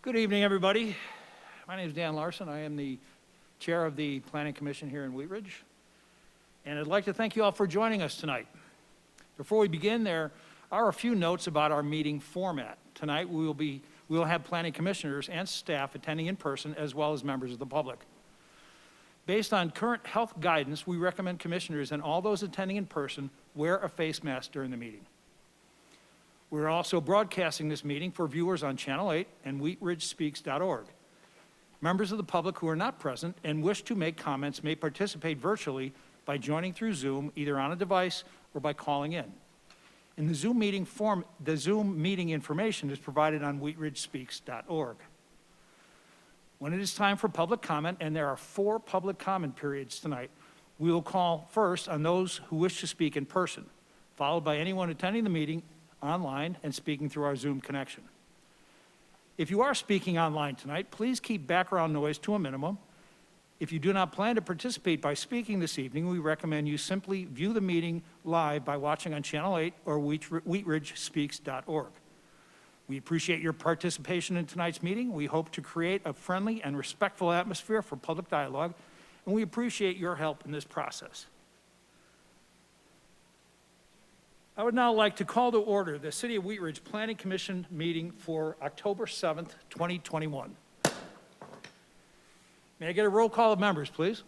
Good evening, everybody. My name is Dan Larson. I am the chair of the Planning Commission here in Wheat Ridge. And I'd like to thank you all for joining us tonight. Before we begin, there are a few notes about our meeting format. Tonight, we will have planning commissioners and staff attending in person, as well as members of the public. Based on current health guidance, we recommend commissioners and all those attending in person wear a face mask during the meeting. We're also broadcasting this meeting for viewers on Channel 8 and wheatridgespeaks.org. Members of the public who are not present and wish to make comments may participate virtually by joining through Zoom, either on a device or by calling in. In the Zoom meeting form, the Zoom meeting information is provided on wheatridgespeaks.org. When it is time for public comment, and there are 4 public comment periods tonight, we will call first on those who wish to speak in person, followed by anyone attending the meeting online and speaking through our Zoom connection. If you are speaking online tonight, please keep background noise to a minimum. If you do not plan to participate by speaking this evening, we recommend you simply view the meeting live by watching on Channel 8 or wheatridgespeaks.org. We appreciate your participation in tonight's meeting. We hope to create a friendly and respectful atmosphere for public dialogue, and we appreciate your help in this process. I would now like to call to order the City of Wheat Ridge Planning Commission meeting for October 7th, 2021. May I get a roll call of members, please?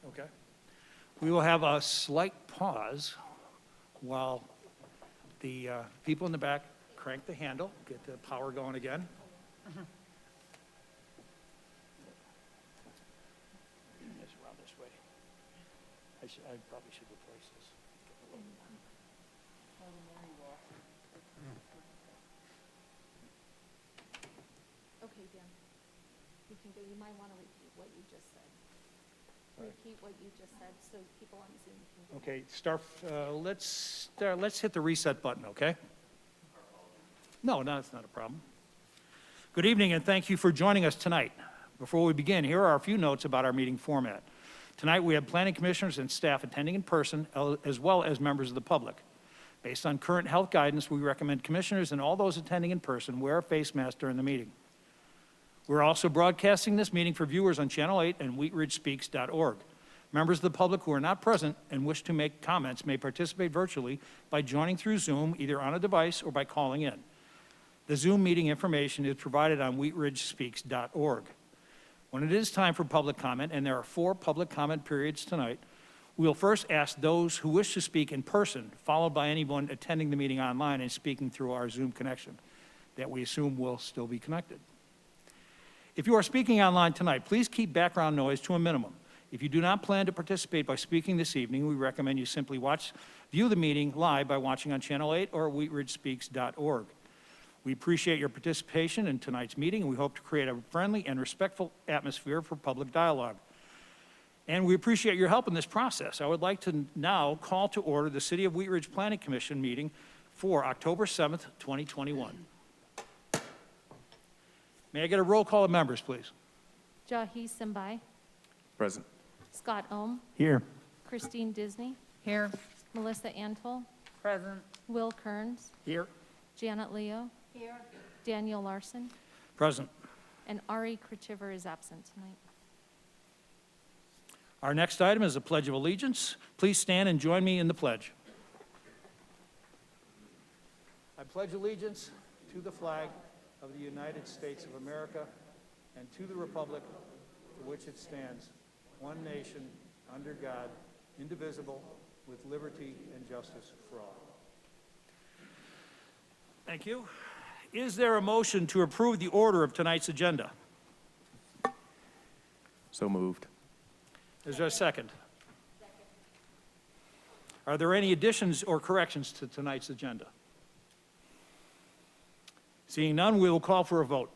Okay. We will have a slight pause while the people in the back crank the handle, get the power going again. Around this way. I probably should replace this. Okay, Dan, you can go. You might want to repeat what you just said. Repeat what you just said so people on Zoom can go. Okay, let's hit the reset button, okay? No, it's not a problem. Good evening, and thank you for joining us tonight. Before we begin, here are a few notes about our meeting format. Tonight, we have planning commissioners and staff attending in person, as well as members of the public. Based on current health guidance, we recommend commissioners and all those attending in person wear a face mask during the meeting. We're also broadcasting this meeting for viewers on Channel 8 and wheatridgespeaks.org. Members of the public who are not present and wish to make comments may participate virtually by joining through Zoom, either on a device or by calling in. The Zoom meeting information is provided on wheatridgespeaks.org. When it is time for public comment, and there are 4 public comment periods tonight, we will first ask those who wish to speak in person, followed by anyone attending the meeting online and speaking through our Zoom connection that we assume will still be connected. If you are speaking online tonight, please keep background noise to a minimum. If you do not plan to participate by speaking this evening, we recommend you simply view the meeting live by watching on Channel 8 or wheatridgespeaks.org. We appreciate your participation in tonight's meeting, and we hope to create a friendly and respectful atmosphere for public dialogue. And we appreciate your help in this process. I would like to now call to order the City of Wheat Ridge Planning Commission meeting for October 7th, 2021. May I get a roll call of members, please? Jahi Simbai, Present. Scott Ohm, Here. Christine Disney, Here. Melissa Antle, Present. Will Kearns, Here. Janet Leo, Here. Daniel Larson, Present. and Ari Krichiver is absent tonight. Our next item is the Pledge of Allegiance. Please stand and join me in the pledge. I pledge allegiance to the flag of the United States of America and to the republic for which it stands, one nation, under God, indivisible, with liberty and justice for all. Thank you. Is there a motion to approve the order of tonight's agenda? So moved. Is there a second? Are there any additions or corrections to tonight's agenda? Seeing none, we will call for a vote.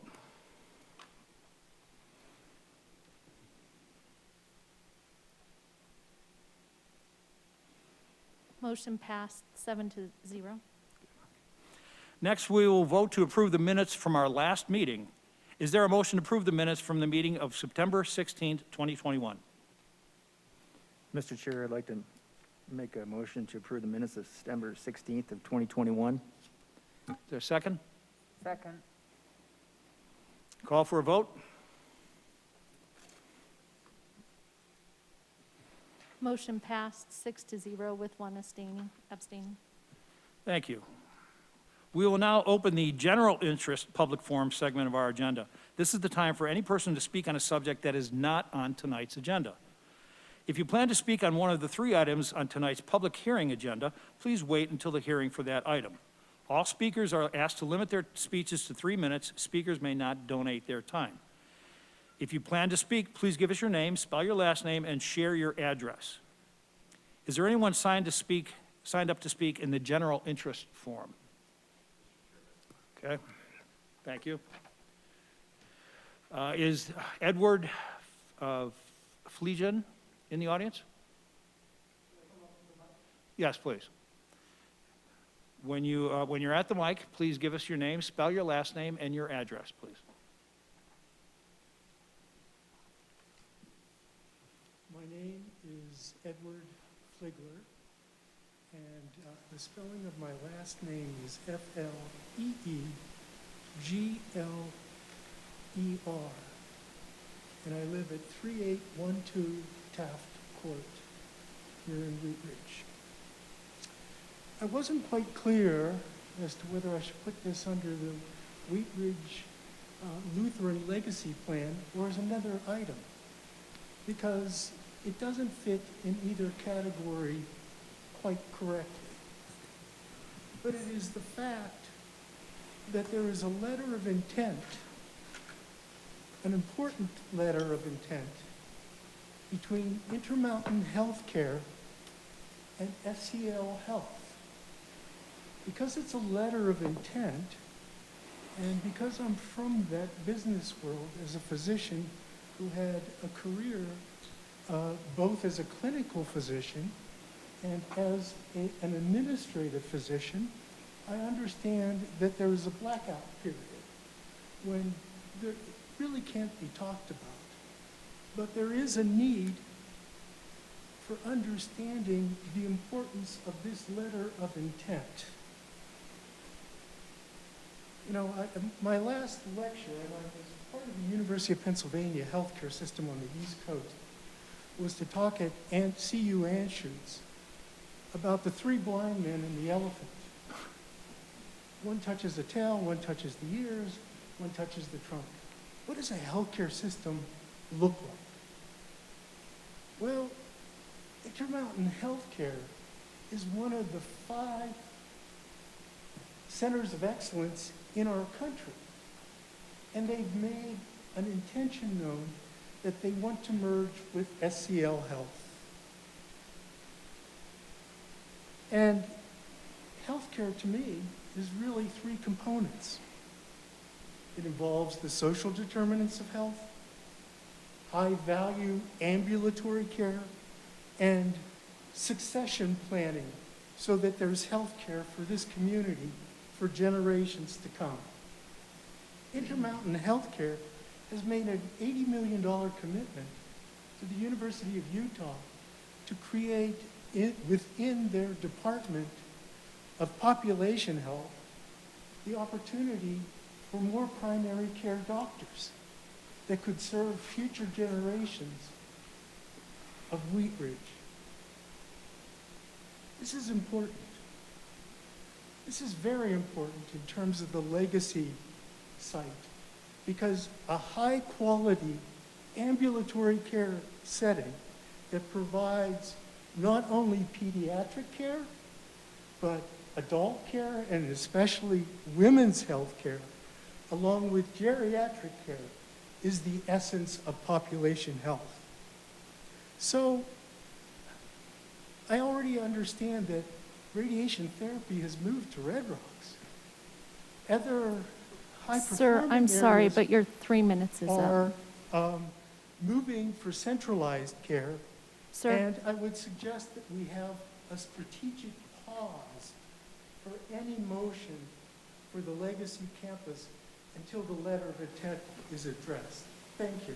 Motion passed 7-0. Next, we will vote to approve the minutes from our last meeting. Is there a motion to approve the minutes from the meeting of September 16th, 2021? Mr. Chair, I'd like to Make a motion to approve the minutes of September 16th of 2021. Is there a second? Second. Call for a vote? Motion passed 6-0 with one abstaining. Thank you. We will now open the general interest public forum segment of our agenda. This is the time for any person to speak on a subject that is not on tonight's agenda. If you plan to speak on one of the 3 items on tonight's public hearing agenda, please wait until the hearing for that item. All speakers are asked to limit their speeches to 3 minutes. Speakers may not donate their time. If you plan to speak, please give us your name, spell your last name, and share your address. Is there anyone signed up to speak in the general interest forum? Okay, thank you. Is Edward Fleegen in the audience? Yes, please. When you're at the mic, please give us your name, spell your last name, and your address, please. My name is Edward Fligler, and the spelling of my last name is Fleegler, and I live at 3812 Taft Court here in Wheat Ridge. I wasn't quite clear as to whether I should put this under the Wheat Ridge Lutheran Legacy Plan or as another item, because it doesn't fit in either category quite correctly. But it is the fact that there is a letter of intent, an important letter of intent, between Intermountain Healthcare and SCL Health. Because it's a letter of intent, and because I'm from that business world as a physician who had a career both as a clinical physician and as an administrative physician, I understand that there is a blackout period when it really can't be talked about. But there is a need for understanding the importance of this letter of intent. You know, my last lecture, and I was part of the University of Pennsylvania healthcare system on the East Coast, was to talk at CU Anschutz about the 3 blind men and the elephant. One touches the tail, one touches the ears, one touches the trunk. What does a healthcare system look like? Well, Intermountain Healthcare is one of the 5 centers of excellence in our country. And they've made an intention known that they want to merge with SCL Health. And healthcare to me is really 3 components. It involves the social determinants of health, high-value ambulatory care, and succession planning so that there's health care for this community for generations to come. Intermountain Healthcare has made an $80 million commitment to the University of Utah to create within their Department of Population Health the opportunity for more primary care doctors that could serve future generations of Wheat Ridge. This is important. This is very important in terms of the legacy site, because a high-quality ambulatory care setting that provides not only pediatric care, but adult care and especially women's health care, along with geriatric care, is the essence of population health. So I already understand that radiation therapy has moved to Red Rocks. Other high-performing Sir, I'm sorry, areas but your 3 minutes is up. are moving for centralized care. Sir, And I would suggest that we have a strategic pause for any motion for the Legacy Campus until the letter of intent is addressed. Thank you.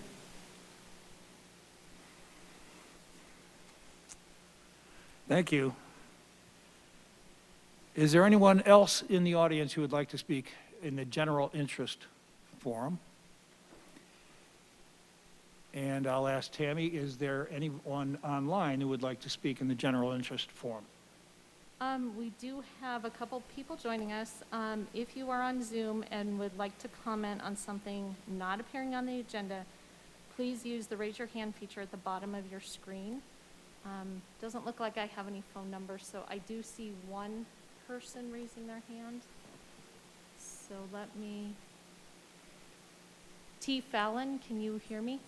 Thank you. Is there anyone else in the audience who would like to speak in the general interest forum? And I'll ask Tammy, is there anyone online who would like to speak in the general interest forum? We do have a couple people joining us. If you are on Zoom and would like to comment on something not appearing on the agenda, please use the raise your hand feature at the bottom of your screen. Doesn't look like I have any phone numbers, so I do see one person raising their hand. So let me, T. Fallon, can you hear me?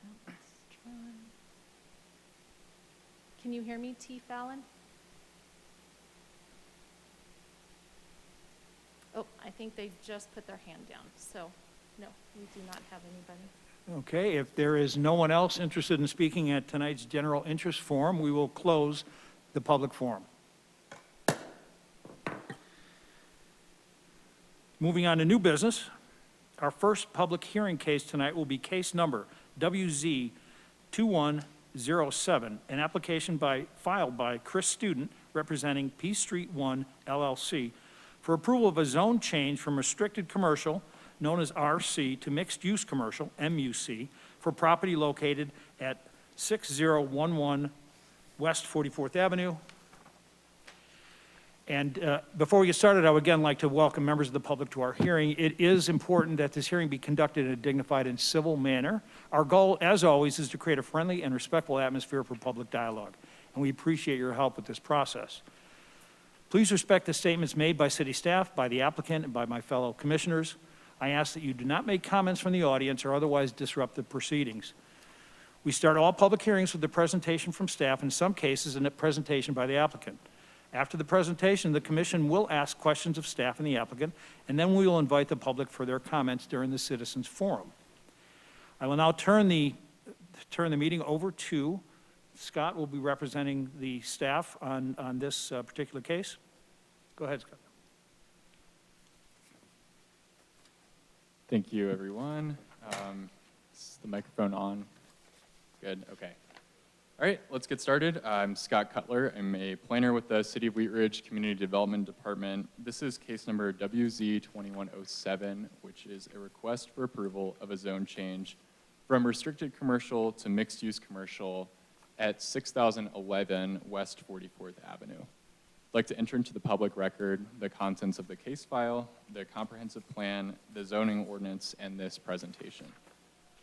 Oh, let's try. Can you hear me, T. Fallon? Oh, I think they just put their hand down, so no, we do not have anybody. Okay, if there is no one else interested in speaking at tonight's general interest forum, we will close the public forum. Moving on to new business, our first public hearing case tonight will be case number WZ 2107, an application filed by Chris Student representing P Street 1 LLC for approval of a zone change from restricted commercial, known as RC, to mixed-use commercial, MUC, for property located at 6011 West 44th Avenue. And before we get started, I would again like to welcome members of the public to our hearing. It is important that this hearing be conducted in a dignified and civil manner. Our goal, as always, is to create a friendly and respectful atmosphere for public dialogue, and we appreciate your help with this process. Please respect the statements made by city staff, by the applicant, and by my fellow commissioners. I ask that you do not make comments from the audience or otherwise disrupt the proceedings. We start all public hearings with a presentation from staff, in some cases, a presentation by the applicant. After the presentation, the commission will ask questions of staff and the applicant, and then we will invite the public for their comments during the citizens forum. I will now turn the meeting over to Scott, will be representing the staff on this particular case. Go ahead, Scott. Thank you, everyone. Is the microphone on? Good, okay. All right, let's get started. I'm Scott Cutler. I'm a planner with the City of Wheat Ridge Community Development Department. This is case number WZ2107, which is a request for approval of a zone change from restricted commercial to mixed-use commercial at 6011 West 44th Avenue. I'd like to enter into the public record the contents of the case file, the comprehensive plan, the zoning ordinance, and this presentation.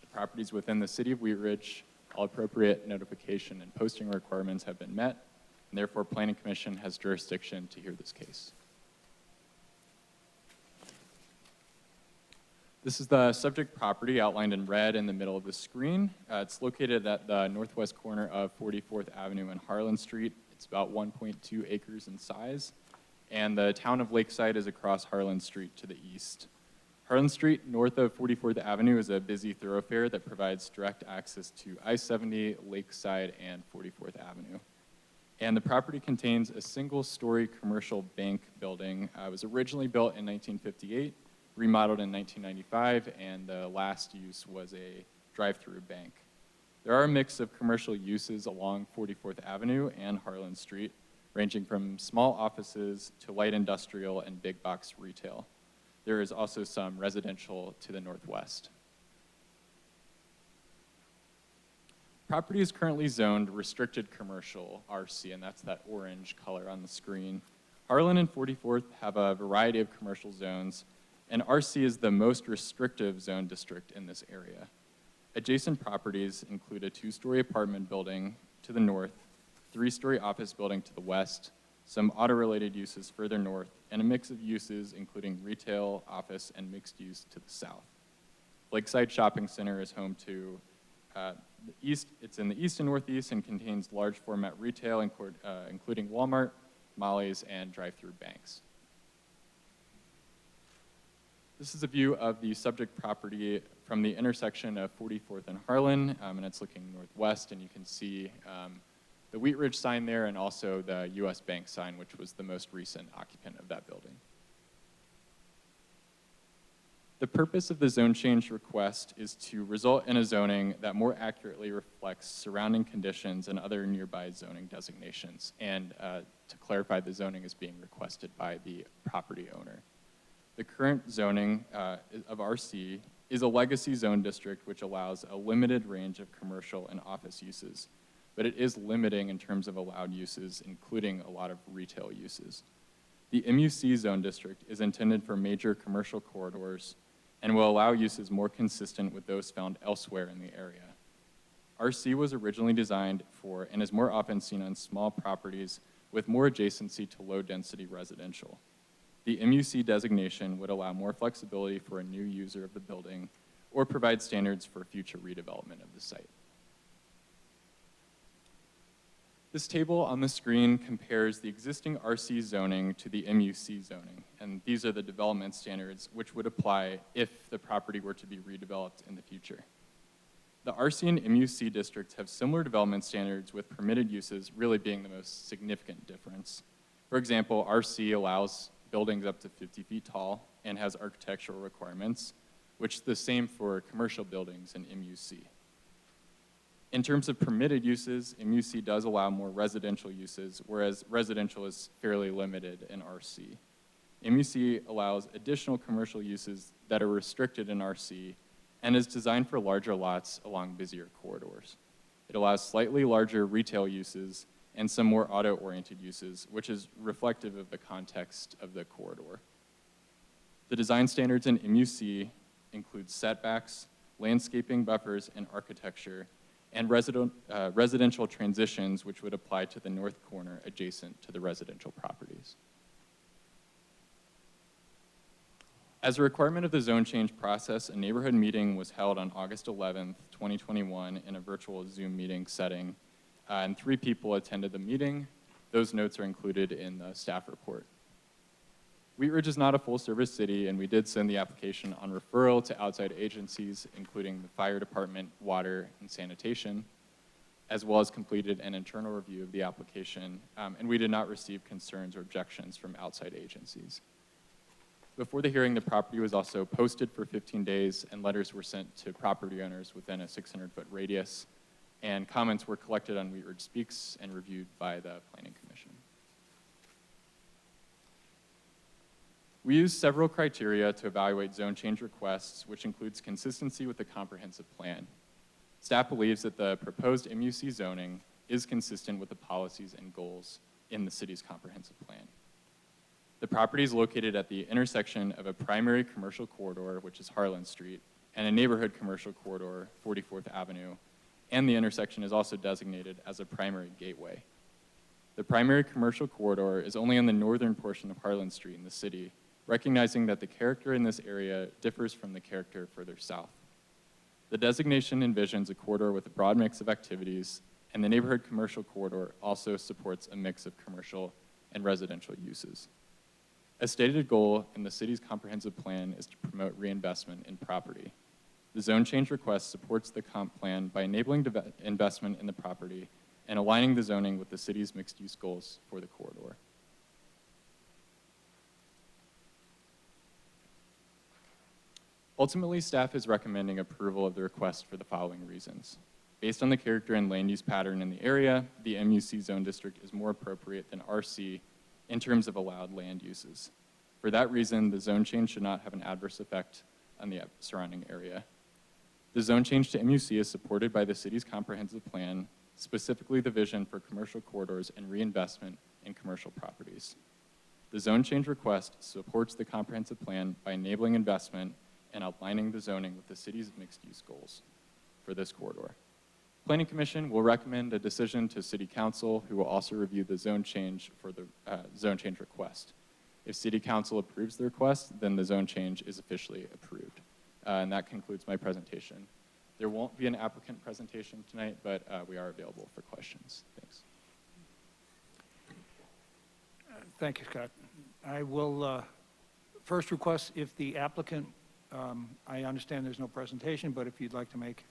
The properties within the City of Wheat Ridge, all appropriate notification and posting requirements have been met, and therefore Planning Commission has jurisdiction to hear this case. This is the subject property outlined in red in the middle of the screen. It's located at the northwest corner of 44th Avenue and Harlan Street. It's about 1.2 acres in size, and the town of Lakeside is across Harlan Street to the east. Harlan Street, north of 44th Avenue, is a busy thoroughfare that provides direct access to I-70, Lakeside, and 44th Avenue. And the property contains a single-story commercial bank building. It was originally built in 1958, remodeled in 1995, and the last use was a drive-through bank. There are a mix of commercial uses along 44th Avenue and Harlan Street, ranging from small offices to light industrial and big box retail. There is also some residential to the northwest. Property is currently zoned restricted commercial RC, and that's that orange color on the screen. Harlan and 44th have a variety of commercial zones, and RC is the most restrictive zone district in this area. Adjacent properties include a 2-story apartment building to the north, 3-story office building to the west, some auto-related uses further north, and a mix of uses including retail, office, and mixed use to the south. Lakeside Shopping Center is home to the east. It's in the east and northeast and contains large format retail, including Walmart, Molly's, and drive-through banks. This is a view of the subject property from the intersection of 44th and Harlan, and it's looking northwest, and you can see the Wheat Ridge sign there and also the U.S. Bank sign, which was the most recent occupant of that building. The purpose of the zone change request is to result in a zoning that more accurately reflects surrounding conditions and other nearby zoning designations. And to clarify, the zoning is being requested by the property owner. The current zoning of RC is a legacy zone district which allows a limited range of commercial and office uses, but it is limiting in terms of allowed uses, including a lot of retail uses. The MUC zone district is intended for major commercial corridors and will allow uses more consistent with those found elsewhere in the area. RC was originally designed for and is more often seen on small properties with more adjacency to low-density residential. The MUC designation would allow more flexibility for a new user of the building or provide standards for future redevelopment of the site. This table on the screen compares the existing RC zoning to the MUC zoning, and these are the development standards which would apply if the property were to be redeveloped in the future. The RC and MUC districts have similar development standards, with permitted uses really being the most significant difference. For example, RC allows buildings up to 50 feet tall and has architectural requirements, which is the same for commercial buildings in MUC. In terms of permitted uses, MUC does allow more residential uses, whereas residential is fairly limited in RC. MUC allows additional commercial uses that are restricted in RC and is designed for larger lots along busier corridors. It allows slightly larger retail uses and some more auto-oriented uses, which is reflective of the context of the corridor. The design standards in MUC include setbacks, landscaping buffers, and architecture, and residential transitions, which would apply to the north corner adjacent to the residential properties. As a requirement of the zone change process, a neighborhood meeting was held on August 11th, 2021 in a virtual Zoom meeting setting, and 3 people attended the meeting. Those notes are included in the staff report. Wheat Ridge is not a full-service city, and we did send the application on referral to outside agencies, including the fire department, water, and sanitation, as well as completed an internal review of the application, and we did not receive concerns or objections from outside agencies. Before the hearing, the property was also posted for 15 days, and letters were sent to property owners within a 600-foot radius, and comments were collected on Wheat Ridge Speaks and reviewed by the Planning Commission. We use several criteria to evaluate zone change requests, which includes consistency with the comprehensive plan. Staff believes that the proposed MUC zoning is consistent with the policies and goals in the city's comprehensive plan. The property is located at the intersection of a primary commercial corridor, which is Harlan Street, and a neighborhood commercial corridor, 44th Avenue, and the intersection is also designated as a primary gateway. The primary commercial corridor is only on the northern portion of Harlan Street in the city, recognizing that the character in this area differs from the character further south. The designation envisions a corridor with a broad mix of activities, and the neighborhood commercial corridor also supports a mix of commercial and residential uses. A stated goal in the city's comprehensive plan is to promote reinvestment in property. The zone change request supports the comp plan by enabling investment in the property and aligning the zoning with the city's mixed-use goals for the corridor. Ultimately, staff is recommending approval of the request for the following reasons. Based on the character and land use pattern in the area, the MUC zone district is more appropriate than RC in terms of allowed land uses. For that reason, the zone change should not have an adverse effect on the surrounding area. The zone change to MUC is supported by the city's comprehensive plan, specifically the vision for commercial corridors and reinvestment in commercial properties. The zone change request supports the comprehensive plan by enabling investment and outlining the zoning with the city's mixed-use goals for this corridor. Planning Commission will recommend a decision to City Council, who will also review the zone change for the zone change request. If City Council approves the request, then the zone change is officially approved. And that concludes my presentation. There won't be an applicant presentation tonight, but we are available for questions. Thanks. Thank you, Scott. I will first request if the applicant, I understand there's no presentation, but if you'd like to make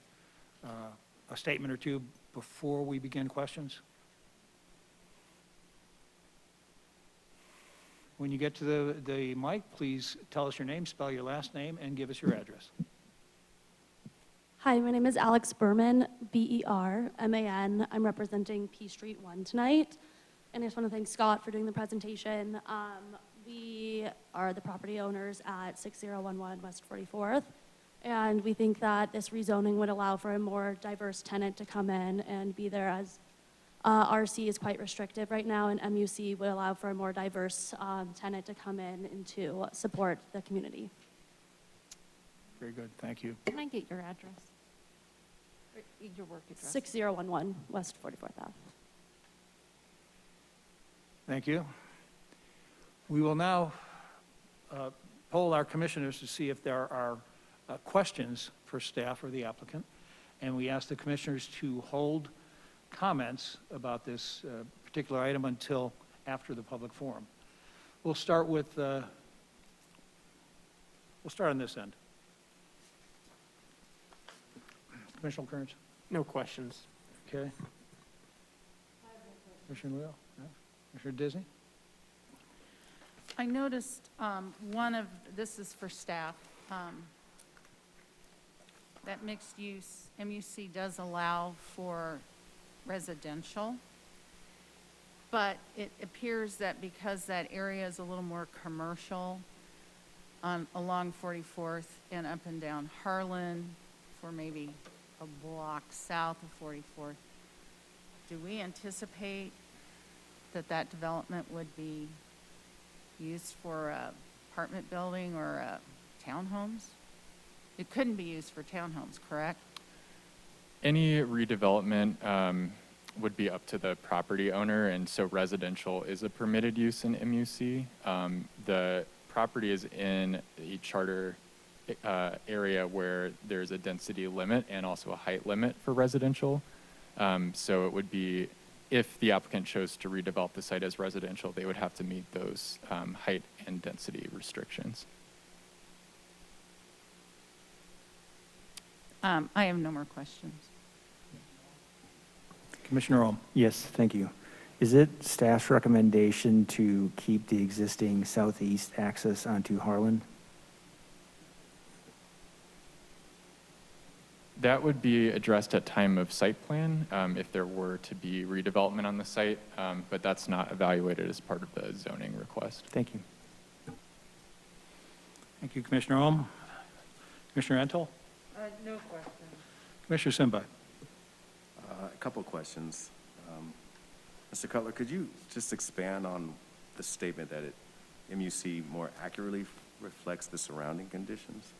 a statement or two before we begin questions. When you get to the mic, please tell us your name, spell your last name, and give us your address. Hi, my name is Alex Berman, Berman. I'm representing P Street 1 tonight. And I just want to thank Scott for doing the presentation. We are the property owners at 6011 West 44th. And we think that this rezoning would allow for a more diverse tenant to come in and be there, as RC is quite restrictive right now, and MUC would allow for a more diverse tenant to come in and to support the community. Very good, thank you. Can I get your address? Or your work address? 6011 West 44th Ave. Thank you. We will now poll our commissioners to see if there are questions for staff or the applicant. And we ask the commissioners to hold comments about this particular item until after the public forum. We'll start with, we'll start on this end. Commissioner Kearns? No questions. Okay. Commissioner Leo? No? Commissioner Disney? I noticed this is for staff, that mixed use, MUC does allow for residential, but it appears that because that area is a little more commercial along 44th and up and down Harlan for maybe a block south of 44th, do we anticipate that that development would be used for a apartment building or townhomes? It couldn't be used for townhomes, correct? Any redevelopment would be up to the property owner, and so residential is a permitted use in MUC. The property is in a charter area where there's a density limit and also a height limit for residential. So it would be, if the applicant chose to redevelop the site as residential, they would have to meet those height and density restrictions. I have no more questions. Commissioner Ohm? Yes, thank you. Is it staff's recommendation to keep the existing southeast access onto Harlan? That would be addressed at time of site plan if there were to be redevelopment on the site, but that's not evaluated as part of the zoning request. Thank you. Thank you, Commissioner Ohm. Commissioner Antal? No questions. Commissioner Simba? A couple of questions. Mr. Cutler, could you just expand on the statement that MUC more accurately reflects the surrounding conditions?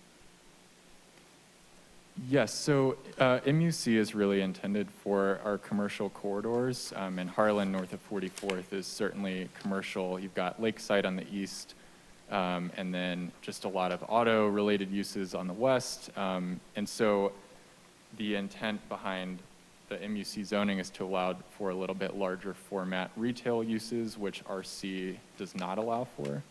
Yes, so MUC is really intended for our commercial corridors, and Harlan north of 44th is certainly commercial. You've got Lakeside on the east, and then just a lot of auto-related uses on the west. And so the intent behind the MUC zoning is to allow for a little bit larger format retail uses, which RC does not allow for.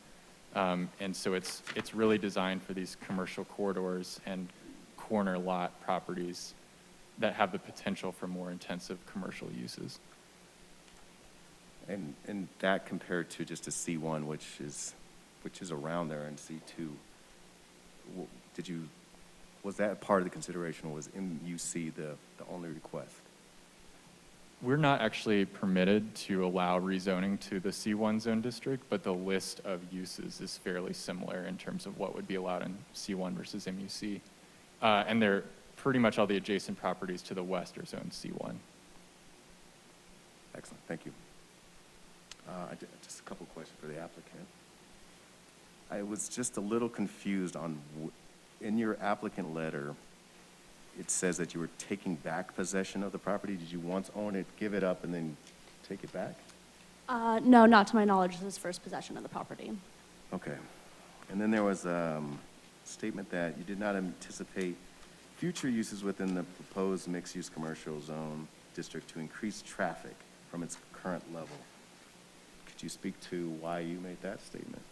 And so it's really designed for these commercial corridors and corner lot properties that have the potential for more intensive commercial uses. And that compared to just a C1, which is around there, and C2, was that part of the consideration, or was MUC the only request? We're not actually permitted to allow rezoning to the C1 zone district, but the list of uses is fairly similar in terms of what would be allowed in C1 versus MUC. And they're pretty much all the adjacent properties to the west are zone C1. Excellent, thank you. Just a couple questions for the applicant. I was just a little confused on, in your applicant letter, it says that you were taking back possession of the property. Did you once own it, give it up, and then take it back? No, not to my knowledge. This is first possession of the property. Okay. And then there was a statement that you did not anticipate future uses within the proposed mixed-use commercial zone district to increase traffic from its current level. Could you speak to why you made that statement?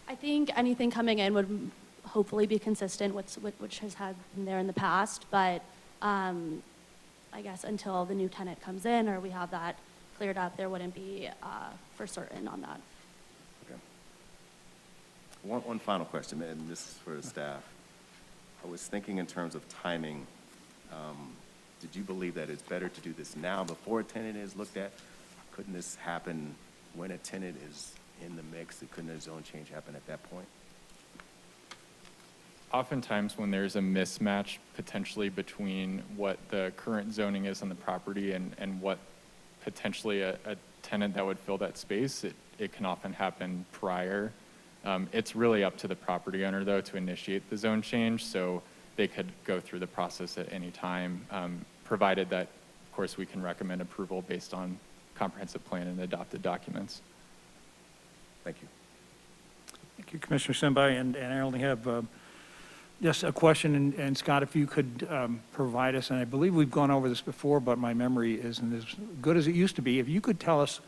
I think anything coming in would hopefully be consistent with which has had been there in the past, but I guess until the new tenant comes in or we have that cleared up, there wouldn't be for certain on that. Okay, One final question, and this is for the staff. I was thinking in terms of timing. Did you believe that it's better to do this now before a tenant is looked at? Couldn't this happen when a tenant is in the mix? Couldn't a zone change happen at that point? Oftentimes, when there's a mismatch potentially between what the current zoning is on the property and what potentially a tenant that would fill that space, it can often happen prior. It's really up to the property owner, though, to initiate the zone change, so they could go through the process at any time, provided that, of course, we can recommend approval based on comprehensive plan and adopted documents. Thank you. Thank you, Commissioner Simbai, and I only have just a question, and Scott, if you could provide us, and I believe we've gone over this before, but my memory isn't as good as it used to be. If you could tell us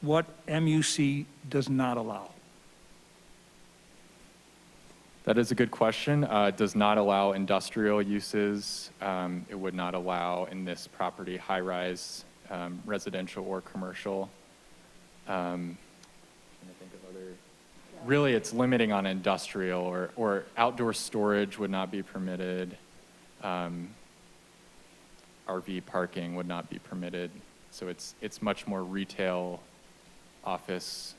what MUC does not allow. That is a good question. It does not allow industrial uses. It would not allow in this property high-rise residential or commercial. Trying to think of other. Really, it's limiting on industrial or outdoor storage would not be permitted. RV parking would not be permitted. So it's much more retail, office,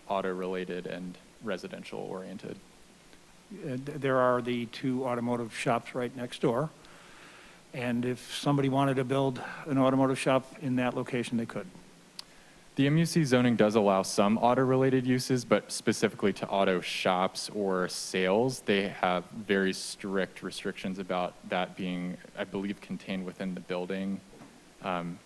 auto-related, and residential oriented. There are the two automotive shops right next door, and if somebody wanted to build an automotive shop in that location, they could. The MUC zoning does allow some auto-related uses, but specifically to auto shops or sales, they have very strict restrictions about that being, I believe, contained within the building, and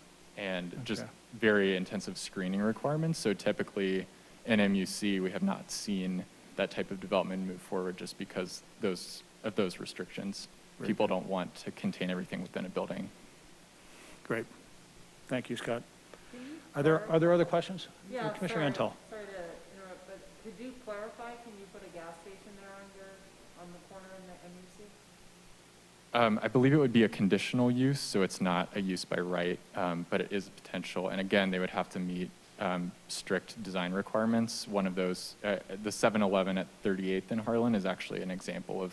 just very intensive screening requirements. So typically in MUC, we have not seen that type of development move forward just because of those restrictions. Right. People don't want to contain everything within a building. Great. Thank you, Scott. Are there other questions? Yeah, Commissioner sorry Antal. to interrupt, but could you clarify, can you put a gas station there on the corner in the MUC? I believe it would be a conditional use, so it's not a use by right, but it is a potential. And again, they would have to meet strict design requirements. One of those, the 7-Eleven at 38th in Harlan is actually an example of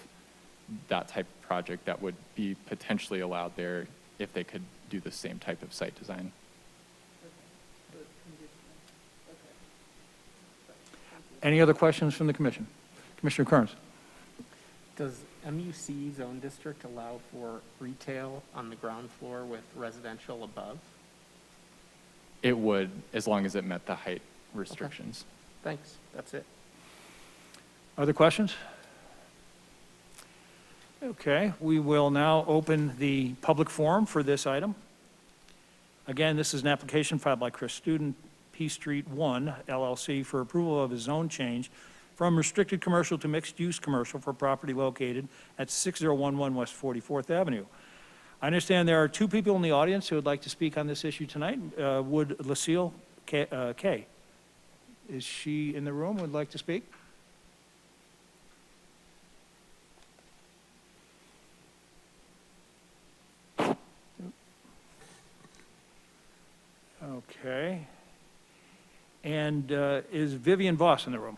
that type of project that would be potentially allowed there if they could do the same type of site design. Any other questions from the commission? Commissioner Kearns. Does MUC zone district allow for retail on the ground floor with residential above? It would, as long as it met the height restrictions. Thanks, that's it. Other questions? Okay, we will now open the public forum for this item. Again, this is an application filed by Chris Student, P Street 1 LLC, for approval of a zone change from restricted commercial to mixed-use commercial for property located at 6011 West 44th Avenue. I understand there are two people in the audience who would like to speak on this issue tonight. Would Lucille Kay, is she in the room, would like to speak? Okay. And is Vivian Voss in the room?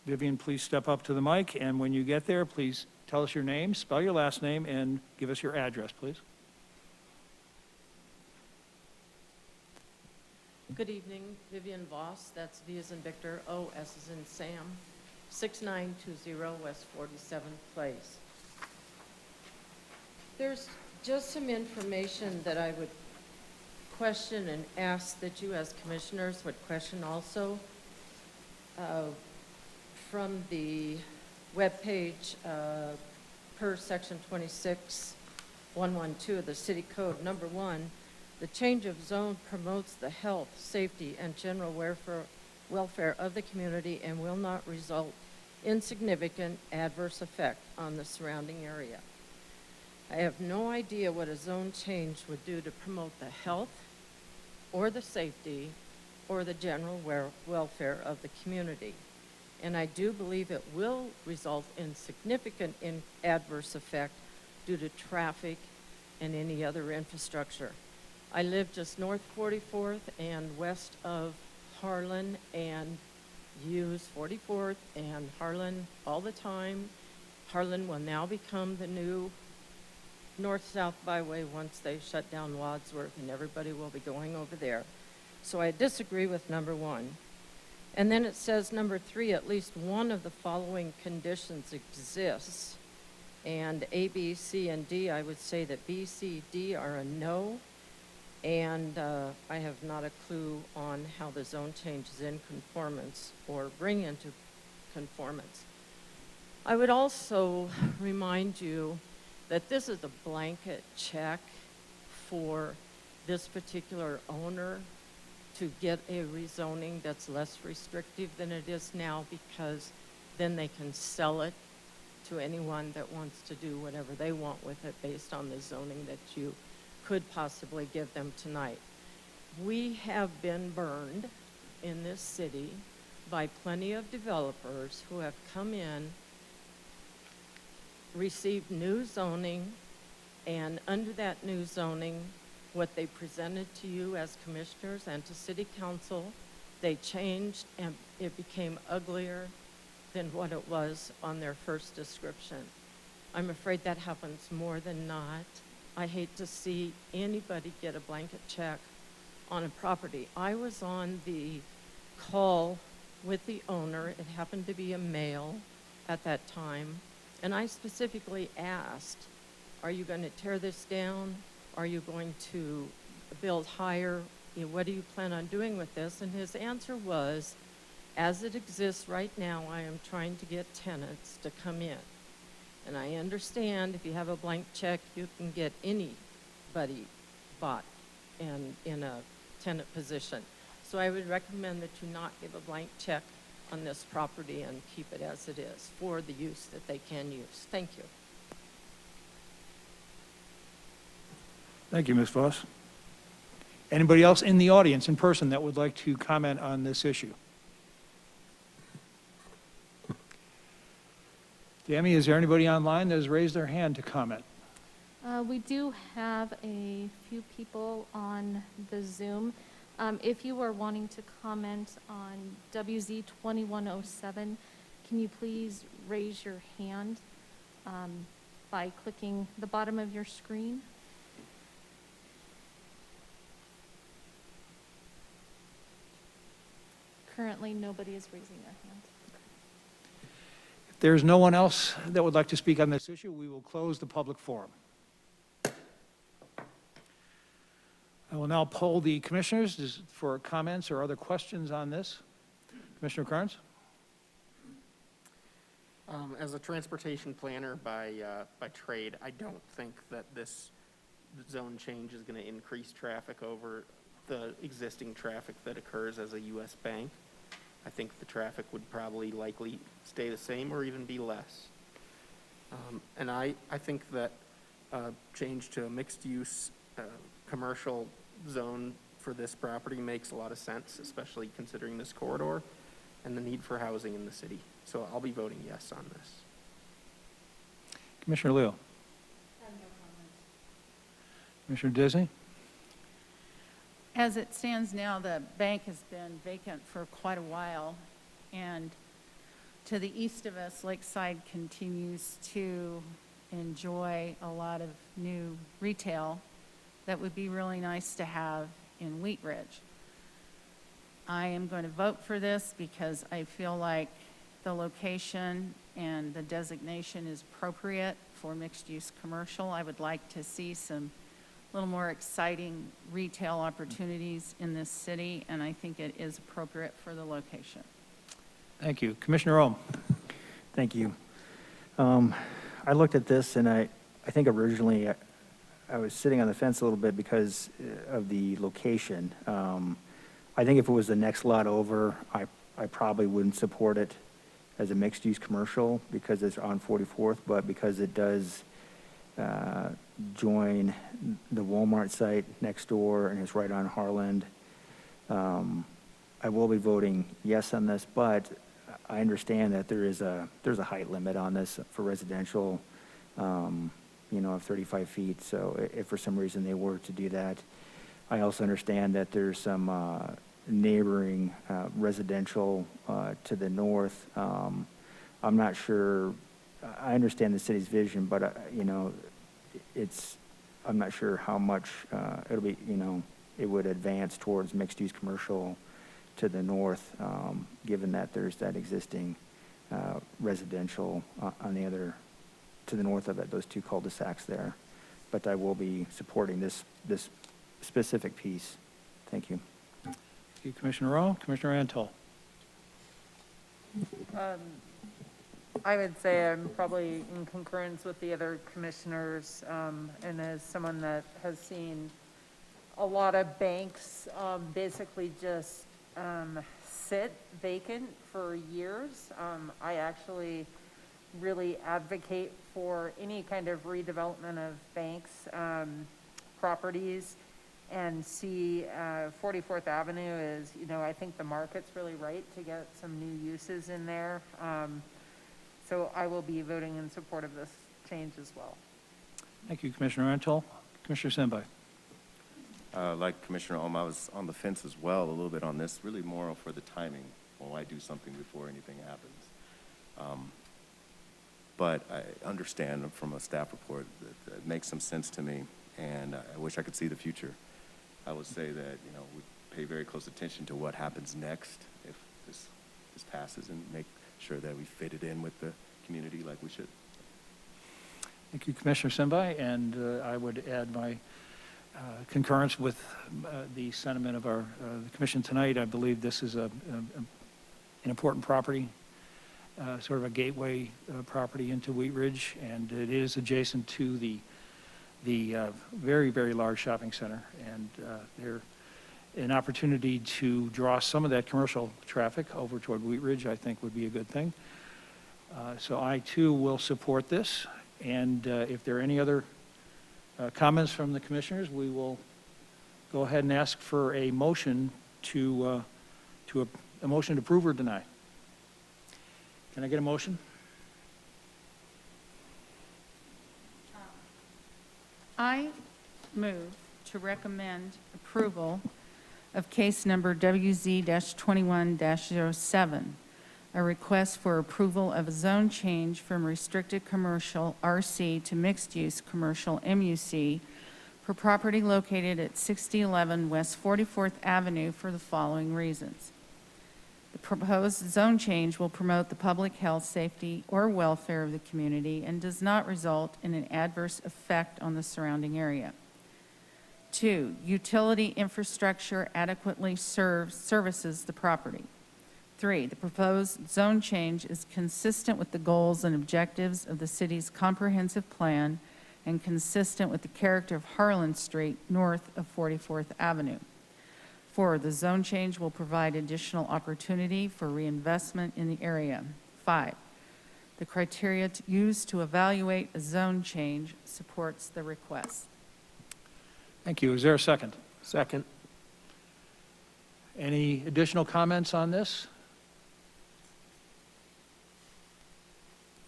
Vivian, please step up to the mic, and when you get there, please tell us your name, spell your last name, and give us your address, please. Good evening, Vivian Voss, that's V as in Victor, O S as in Sam, 6920 West 47th Place. There's just some information that I would question and ask that you as commissioners would question also. From the webpage per section 26112 of the city code, number 1, the change of zone promotes the health, safety, and general welfare of the community and will not result in significant adverse effect on the surrounding area. I have no idea what a zone change would do to promote the health or the safety or the general welfare of the community. And I do believe it will result in significant adverse effect due to traffic and any other infrastructure. I live just north 44th and west of Harlan, and use 44th and Harlan all the time. Harlan will now become the new north-south byway once they shut down Wadsworth, and everybody will be going over there. So I disagree with number 1. And then it says, number 3, at least one of the following conditions exists. And A, B, C, and D, I would say that B, C, D are a no. And I have not a clue on how the zone change is in conformance or bring into conformance. I would also remind you that this is a blanket check for this particular owner to get a rezoning that's less restrictive than it is now, because then they can sell it to anyone that wants to do whatever they want with it based on the zoning that you could possibly give them tonight. We have been burned in this city by plenty of developers who have come in, received new zoning, and under that new zoning, what they presented to you as commissioners and to city council, they changed and it became uglier than what it was on their first description. I'm afraid that happens more than not. I hate to see anybody get a blanket check on a property. I was on the call with the owner. It happened to be a male at that time. And I specifically asked, are you going to tear this down? Are you going to build higher? What do you plan on doing with this? And his answer was, as it exists right now, I am trying to get tenants to come in. And I understand if you have a blank check, you can get anybody bought and in a tenant position. So I would recommend that you not give a blank check on this property and keep it as it is for the use that they can use. Thank you. Thank you, Ms. Voss. Anybody else in the audience, in person, that would like to comment on this issue? Tammy, is there anybody online that has raised their hand to comment? We do have a few people on the Zoom. If you are wanting to comment on WZ 2107, can you please raise your hand by clicking the bottom of your screen? Currently, nobody is raising their hand. If there's no one else that would like to speak on this issue, we will close the public forum. I will now poll the commissioners for comments or other questions on this. Commissioner Carnes? As a transportation planner by trade, I don't think that this zone change is going to increase traffic over the existing traffic that occurs as a U.S. bank. I think the traffic would probably likely stay the same or even be less. And I think that change to a mixed-use commercial zone for this property makes a lot of sense, especially considering this corridor and the need for housing in the city. So I'll be voting yes on this. Commissioner Leo? Commissioner Disney? As it stands now, the bank has been vacant for quite a while, and to the east of us, Lakeside continues to enjoy a lot of new retail that would be really nice to have in Wheat Ridge. I am going to vote for this because I feel like the location and the designation is appropriate for mixed-use commercial. I would like to see some little more exciting retail opportunities in this city, and I think it is appropriate for the location. Thank you. Commissioner Ohm? Thank you. I looked at this and I think originally I was sitting on the fence a little bit because of the location. I think if it was the next lot over, I probably wouldn't support it as a mixed-use commercial because it's on 44th, but because it does join the Walmart site next door and it's right on Harland, I will be voting yes on this, but I understand that there's a height limit on this for residential, of 35 feet. So if for some reason they were to do that, I also understand that there's some neighboring residential to the north. I'm not sure, I understand the city's vision, but, you know, I'm not sure how much it'll be, you know, it would advance towards mixed-use commercial to the north, given that there's that existing residential on the other, to the north of it, those two cul-de-sacs there. But I will be supporting this specific piece. Thank you. Thank you, Commissioner Rowe. Commissioner Antal. I would say I'm probably in concurrence with the other commissioners, and as someone that has seen a lot of banks basically just sit vacant for years, I actually really advocate for any kind of redevelopment of banks properties, and see 44th Avenue is, you know, I think the market's really right to get some new uses in there. So I will be voting in support of this change as well. Thank you, Commissioner Antal. Commissioner Senbai. Like Commissioner Ohm, I was on the fence as well, a little bit on this, really more for the timing. Will I do something before anything happens? But I understand from a staff report that it makes some sense to me, and I wish I could see the future. I would say that, you know, we pay very close attention to what happens next if this passes, and make sure that we fit it in with the community like we should. Thank you, Commissioner Senbai, and I would add my concurrence with the sentiment of the commission tonight. I believe this is an important property, sort of a gateway property into Wheat Ridge, and it is adjacent to the very, very large shopping center, and an opportunity to draw some of that commercial traffic over toward Wheat Ridge, I think, would be a good thing. So I, too, will support this, and if there are any other comments from the commissioners, we will go ahead and ask for a motion to approve or deny. Can I get a motion? I move to recommend approval of case number WZ-21-07, a request for approval of a zone change from restricted commercial RC to mixed-use commercial MUC for property located at 6011 West 44th Avenue for the following reasons. The proposed zone change will promote the public health, safety, or welfare of the community and does not result in an adverse effect on the surrounding area. 2, utility infrastructure adequately services the property. 3, the proposed zone change is consistent with the goals and objectives of the city's comprehensive plan and consistent with the character of Harlan Street north of 44th Avenue. 4, the zone change will provide additional opportunity for reinvestment in the area. 5, the criteria used to evaluate a zone change supports the request. Thank you. Is there a second? Second. Any additional comments on this?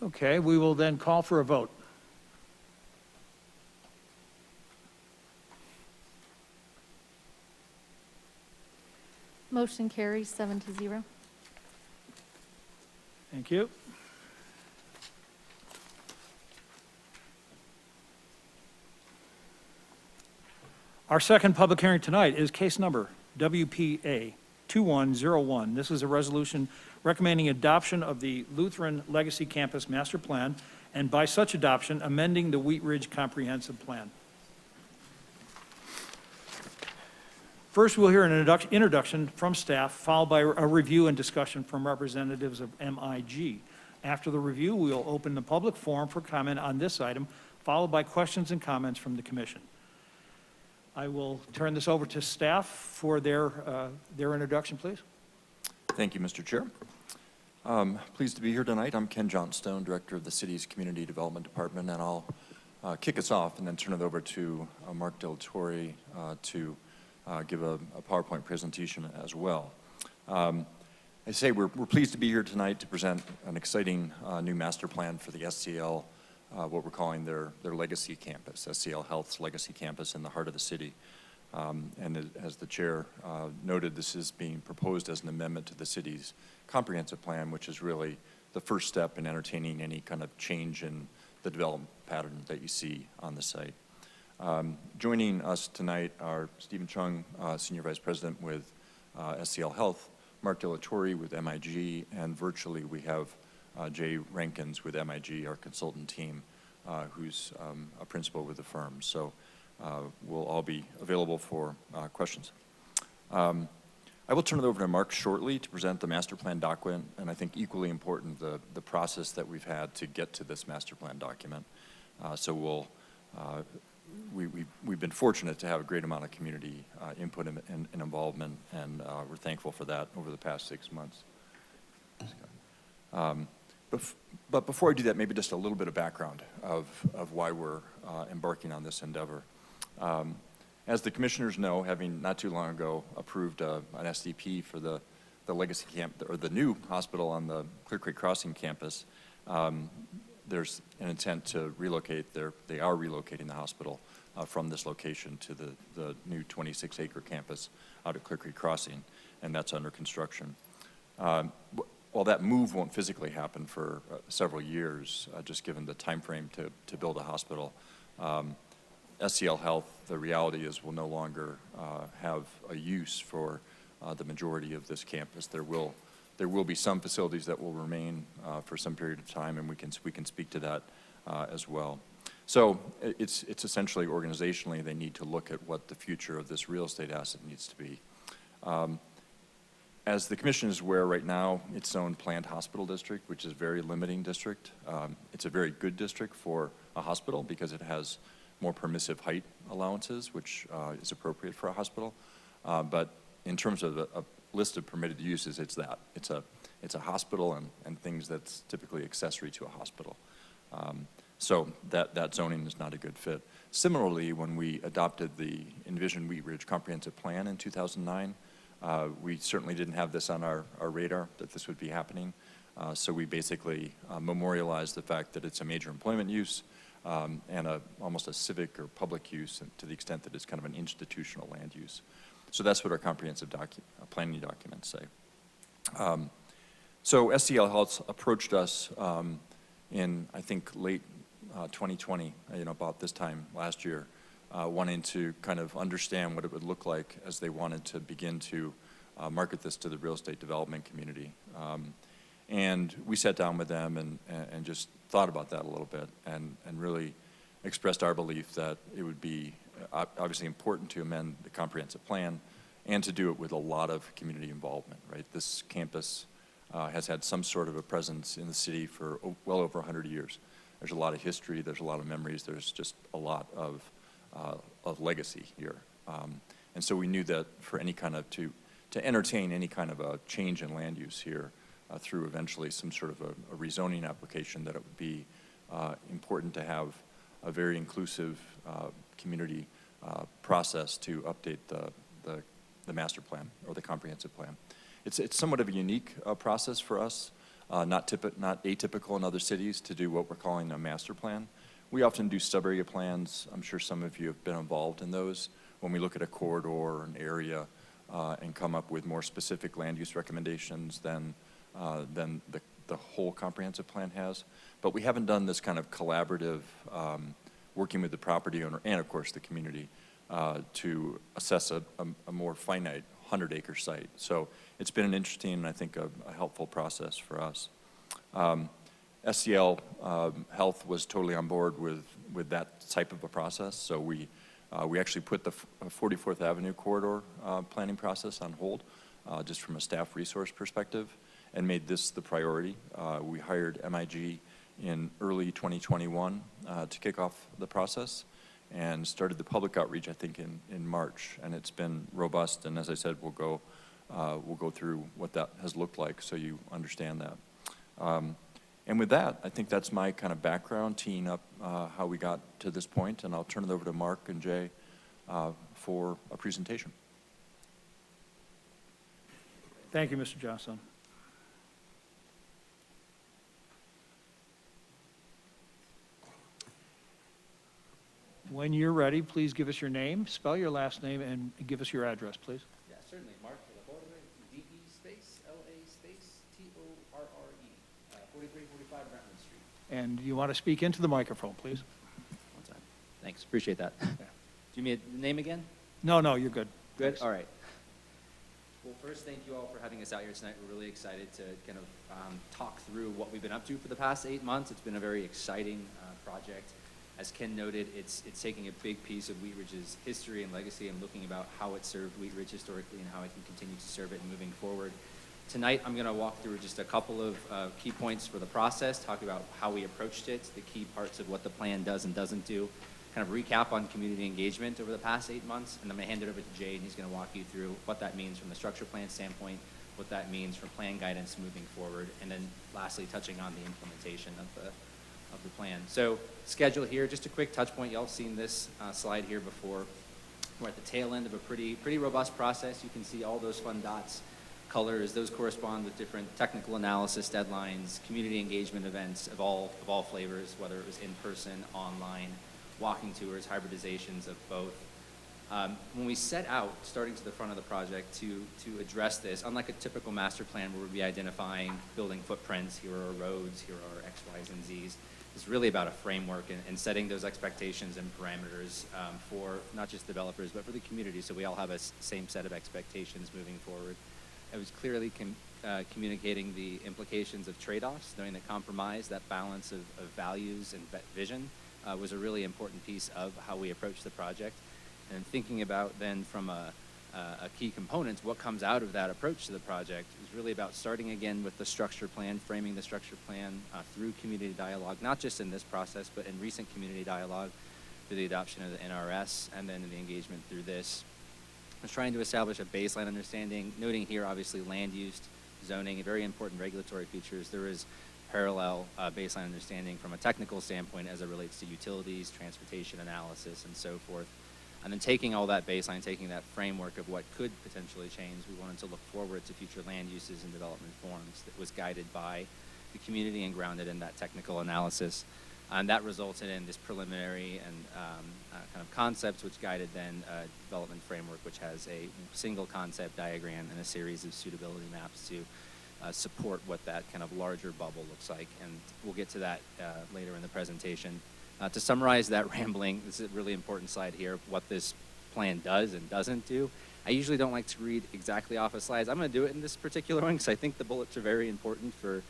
Okay, we will then call for a vote. Motion carries 7-0. Thank you. Our second public hearing tonight is case number WPA 2101. This is a resolution recommending adoption of the Lutheran Legacy Campus Master Plan, and by such adoption, amending the Wheat Ridge Comprehensive Plan. First, we'll hear an introduction from staff, followed by a review and discussion from representatives of MIG. After the review, we will open the public forum for comment on this item, followed by questions and comments from the commission. I will turn this over to staff for their introduction, please. Thank you, Mr. Chair. Pleased to be here tonight. I'm Ken Johnstone, Director of the City's Community Development Department, and I'll kick us off and then turn it over to Mark Del Torre to give a PowerPoint presentation as well. I say we're pleased to be here tonight to present an exciting new master plan for the SCL, what we're calling their legacy campus, SCL Health's legacy campus in the heart of the city. And as the chair noted, this is being proposed as an amendment to the city's comprehensive plan, which is really the first step in entertaining any kind of change in the development pattern that you see on the site. Joining us tonight are Stephen Chung, Senior Vice President with SCL Health, Mark Delatorre with MIG, and virtually we have Jay Rankins with MIG, our consultant team, who's a principal with the firm. So we'll all be available for questions. I will turn it over to Mark shortly to present the master plan document, and I think equally important, the process that we've had to get to this master plan document. So we've been fortunate to have a great amount of community input and involvement, and we're thankful for that over the past 6 months. But before I do that, maybe just a little bit of background of why we're embarking on this endeavor. As the commissioners know, having not too long ago approved an SDP for the legacy camp, or the new hospital on the Clear Creek Crossing campus, there's an intent to relocate they are relocating the hospital from this location to the new 26-acre campus out at Clear Creek Crossing, and that's under construction. While that move won't physically happen for several years, just given the time frame to build a hospital, SCL Health, the reality is, will no longer have a use for the majority of this campus. There will be some facilities that will remain for some period of time, and we can speak to that as well. So it's essentially organizationally they need to look at what the future of this real estate asset needs to be. As the commission is aware right now, its own planned hospital district, which is a very limiting district. It's a very good district for a hospital because it has more permissive height allowances, which is appropriate for a hospital. But in terms of a list of permitted uses, it's that. It's a hospital and things that's typically accessory to a hospital. So that zoning is not a good fit. Similarly, when we adopted the Envision Wheat Ridge Comprehensive Plan in 2009, we certainly didn't have this on our radar, that this would be happening. So we basically memorialized the fact that it's a major employment use and almost a civic or public use, to the extent that it's kind of an institutional land use. So that's what our comprehensive planning documents say. So SCL Health approached us in, I think, late 2020, about this time last year, wanting to kind of understand what it would look like as they wanted to begin to market this to the real estate development community. And we sat down with them and just thought about that a little bit and really expressed our belief that it would be obviously important to amend the comprehensive plan and to do it with a lot of community involvement, right? This campus has had some sort of a presence in the city for well over 100 years. There's a lot of history, there's a lot of memories, there's just a lot of legacy here. And so we knew that for any kind of, to entertain any kind of a change in land use here through eventually some sort of a rezoning application, that it would be important to have a very inclusive community process to update the master plan or the comprehensive plan. It's somewhat of a unique process for us, not atypical in other cities to do what we're calling a master plan. We often do sub-area plans. I'm sure some of you have been involved in those when we look at a corridor or an area and come up with more specific land use recommendations than the whole comprehensive plan has. But we haven't done this kind of collaborative working with the property owner and, of course, the community to assess a more finite 100-acre site. So it's been an interesting and I think a helpful process for us. SCL Health was totally on board with that type of a process. So we actually put the 44th Avenue corridor planning process on hold just from a staff resource perspective and made this the priority. We hired MIG in early 2021 to kick off the process and started the public outreach, I think, in March. And it's been robust. And as I said, we'll go through what that has looked like so you understand that. And with that, I think that's my kind of background, teeing up how we got to this point. And I'll turn it over to Mark and Jay for a presentation. Thank you, Mr. Johnson. When you're ready, please give us your name, spell your last name, and give us your address, please. Yeah, certainly. Mark Laborre, DE space, LA space, TORRE, 4345 Brentwood Street. And you want to speak into the microphone, please? One time. Thanks, appreciate that. Do you need the name again? No, no, you're good. Good, Thanks. all right. Well, first, thank you all for having us out here tonight. We're really excited to kind of talk through what we've been up to for the past 8 months. It's been a very exciting project. As Ken noted, it's taking a big piece of Wheat Ridge's history and legacy and looking about how it served Wheat Ridge historically and how it can continue to serve it moving forward. Tonight, I'm going to walk through just a couple of key points for the process, talk about how we approached it, the key parts of what the plan does and doesn't do, kind of recap on community engagement over the past 8 months, and I'm going to hand it over to Jay, and he's going to walk you through what that means from the structure plan standpoint, what that means for plan guidance moving forward, and then lastly, touching on the implementation of the plan. So schedule here, just a quick touch point. Y'all seen this slide here before. We're at the tail end of a pretty robust process. You can see all those fun dots, colors. Those correspond with different technical analysis deadlines, community engagement events of all flavors, whether it was in person, online, walking tours, hybridizations of both. When we set out, starting to the front of the project, to address this, unlike a typical master plan where we'd be identifying building footprints, here are roads, here are X, Y's, and Z's, it's really about a framework and setting those expectations and parameters for not just developers, but for the community, so we all have a same set of expectations moving forward. It was clearly communicating the implications of trade-offs, knowing that compromise, that balance of values and vision, was a really important piece of how we approach the project. And thinking about then from a key component, what comes out of that approach to the project is really about starting again with the structure plan, framing the structure plan through community dialogue, not just in this process, but in recent community dialogue through the adoption of the NRS and then in the engagement through this. I was trying to establish a baseline understanding, noting here obviously land use, zoning, very important regulatory features. There is parallel baseline understanding from a technical standpoint as it relates to utilities, transportation analysis, and so forth. And then taking all that baseline, taking that framework of what could potentially change, we wanted to look forward to future land uses and development forms that was guided by the community and grounded in that technical analysis. And that resulted in this preliminary and kind of concepts which guided then a development framework which has a single concept diagram and a series of suitability maps to support what that kind of larger bubble looks like. And we'll get to that later in the presentation. To summarize that rambling, this is a really important slide here, what this plan does and doesn't do. I usually don't like to read exactly off of slides. I'm going to do it in this particular one because I think the bullets are very important for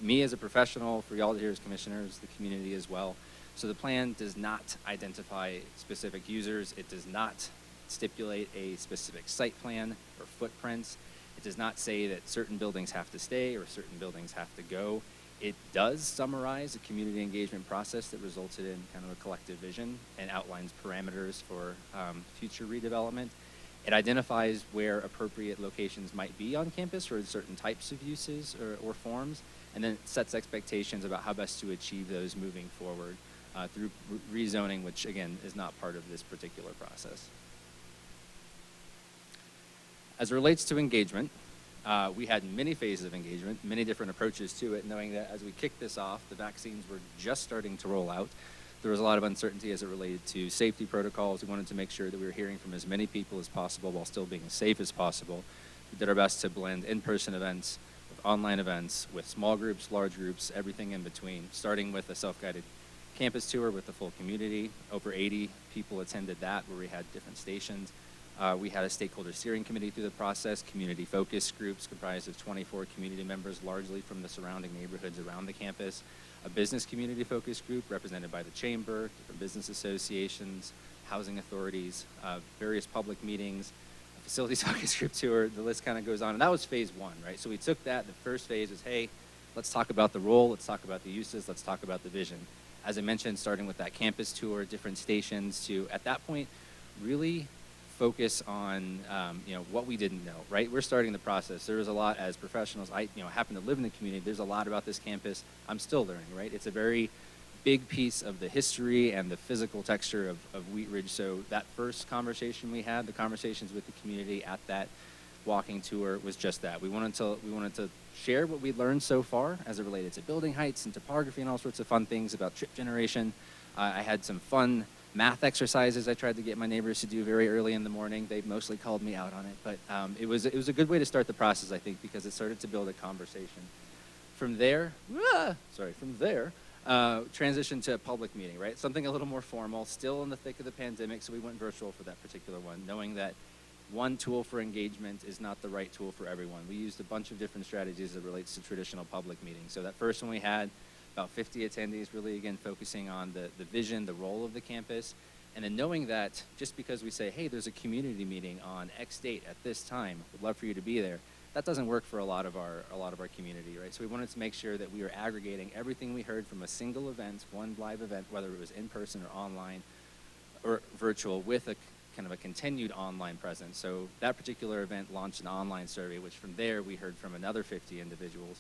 me as a professional, for y'all here as commissioners, the community as well. So the plan does not identify specific users. It does not stipulate a specific site plan or footprints. It does not say that certain buildings have to stay or certain buildings have to go. It does summarize a community engagement process that resulted in kind of a collective vision and outlines parameters for future redevelopment. It identifies where appropriate locations might be on campus for certain types of uses or forms, and then it sets expectations about how best to achieve those moving forward through rezoning, which again is not part of this particular process. As it relates to engagement, we had many phases of engagement, many different approaches to it, knowing that as we kicked this off, the vaccines were just starting to roll out. There was a lot of uncertainty as it related to safety protocols. We wanted to make sure that we were hearing from as many people as possible while still being as safe as possible. We did our best to blend in-person events with online events, with small groups, large groups, everything in between, starting with a self-guided campus tour with the full community. Over 80 people attended that, where we had different stations. We had a stakeholder steering committee through the process, community focus groups comprised of 24 community members, largely from the surrounding neighborhoods around the campus, a business community focus group represented by the chamber, different business associations, housing authorities, various public meetings, a facilities focus group tour, the list kind of goes on. And that was phase one, right? So we took that, the first phase was, hey, let's talk about the role, let's talk about the uses, let's talk about the vision. As I mentioned, starting with that campus tour, different stations, to, at that point, really focus on what we didn't know, right? We're starting the process. There was a lot as professionals. I happen to live in the community. There's a lot about this campus I'm still learning, right? It's a very big piece of the history and the physical texture of Wheat Ridge. So that first conversation we had, the conversations with the community at that walking tour, was just that. We wanted to share what we'd learned so far as it related to building heights and topography and all sorts of fun things about trip generation. I had some fun math exercises I tried to get my neighbors to do very early in the morning. They mostly called me out on it, but it was a good way to start the process, I think, because it started to build a conversation. From there, transition to a public meeting, right? Something a little more formal, still in the thick of the pandemic, so we went virtual for that particular one, knowing that one tool for engagement is not the right tool for everyone. We used a bunch of different strategies as it relates to traditional public meetings. So that first one we had about 50 attendees, really again focusing on the vision, the role of the campus, and then knowing that just because we say, hey, there's a community meeting on X date at this time, would love for you to be there, that doesn't work for a lot of our community, right? So we wanted to make sure that we were aggregating everything we heard from a single event, one live event, whether it was in person or online or virtual, with a kind of a continued online presence. So that particular event launched an online survey, which from there we heard from another 50 individuals.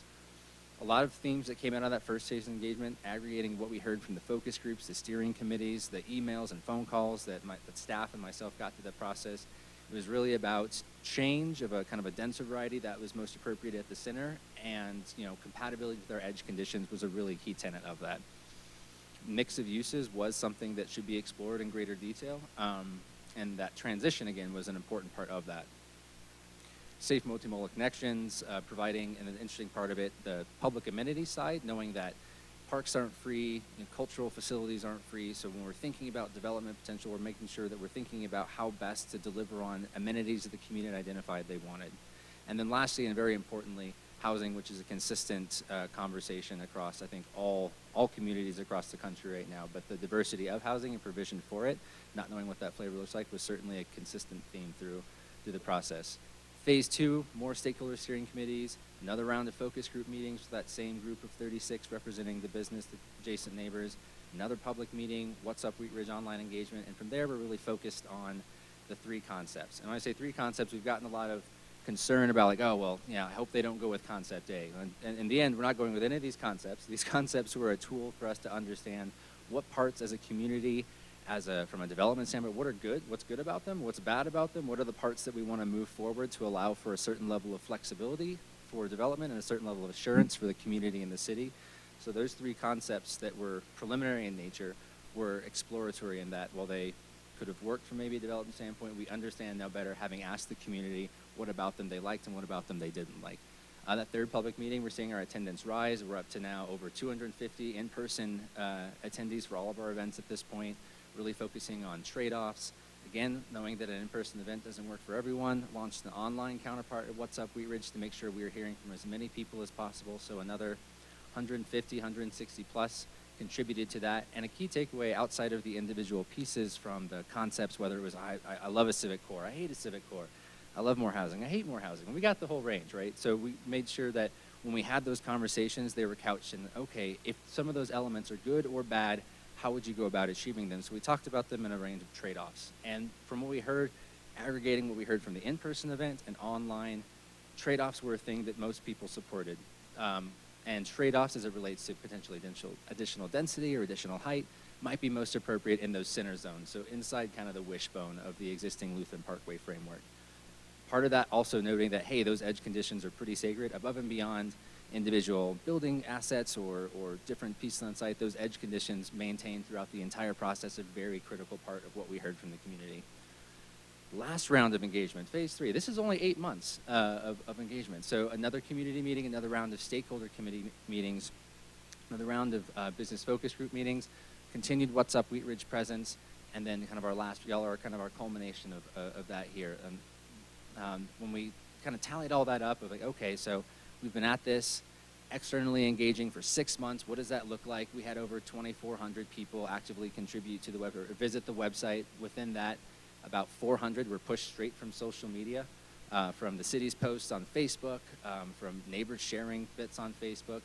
A lot of themes that came out of that first stage of engagement, aggregating what we heard from the focus groups, the steering committees, the emails and phone calls that staff and myself got through the process. It was really about change of a kind of a denser variety that was most appropriate at the center, and compatibility with our edge conditions was a really key tenet of that. Mix of uses was something that should be explored in greater detail, and that transition again was an important part of that. Safe multimodal connections, providing, and an interesting part of it, the public amenity side, knowing that parks aren't free, cultural facilities aren't free, so when we're thinking about development potential, we're making sure that we're thinking about how best to deliver on amenities that the community identified they wanted. And then lastly, and very importantly, housing, which is a consistent conversation across, I think, all communities across the country right now, but the diversity of housing and provision for it, not knowing what that flavor looks like, was certainly a consistent theme through the process. Phase 2, more stakeholder steering committees, another round of focus group meetings with that same group of 36 representing the business, the adjacent neighbors, another public meeting, What's Up Wheat Ridge online engagement, and from there we're really focused on the 3 concepts. And when I say 3 concepts, we've gotten a lot of concern about like, oh, well, I hope they don't go with concept A. And in the end, we're not going with any of these concepts. These concepts were a tool for us to understand what parts as a community, from a development standpoint, what are good, what's good about them, what's bad about them, what are the parts that we want to move forward to allow for a certain level of flexibility for development and a certain level of assurance for the community and the city. So those 3 concepts that were preliminary in nature were exploratory in that while they could have worked from maybe a development standpoint, we understand now better, having asked the community what about them they liked and what about them they didn't like. That 3rd public meeting, we're seeing our attendance rise. We're up to now over 250 in-person attendees for all of our events at this point, really focusing on trade-offs. Again, knowing that an in-person event doesn't work for everyone, launched an online counterpart of What's Up Wheat Ridge to make sure we are hearing from as many people as possible. So another 150, 160 plus contributed to that. And a key takeaway outside of the individual pieces from the concepts, whether it was I love a civic core, I hate a civic core, I love more housing, I hate more housing. We got the whole range, right? So we made sure that when we had those conversations, they were couched in, okay, if some of those elements are good or bad, how would you go about achieving them? So we talked about them in a range of trade-offs. And from what we heard, aggregating what we heard from the in-person event and online, trade-offs were a thing that most people supported. And trade-offs as it relates to potentially additional density or additional height might be most appropriate in those center zones, so inside kind of the wishbone of the existing Lutheran Parkway framework. Part of that also noting that, hey, those edge conditions are pretty sacred, above and beyond individual building assets or different pieces on site. Those edge conditions maintained throughout the entire process, a very critical part of what we heard from the community. Last round of engagement, phase 3. This is only 8 months of engagement. So another community meeting, another round of stakeholder committee meetings, another round of business focus group meetings, continued What's Up Wheat Ridge presence, and then kind of our last, y'all are kind of our culmination of that here. When we kind of tallied all that up, of like, okay, so we've been at this externally engaging for 6 months. What does that look like? We had over 2,400 people actively contribute to the web or visit the website. Within that, about 400 were pushed straight from social media, from the city's posts on Facebook, from neighbors sharing bits on Facebook.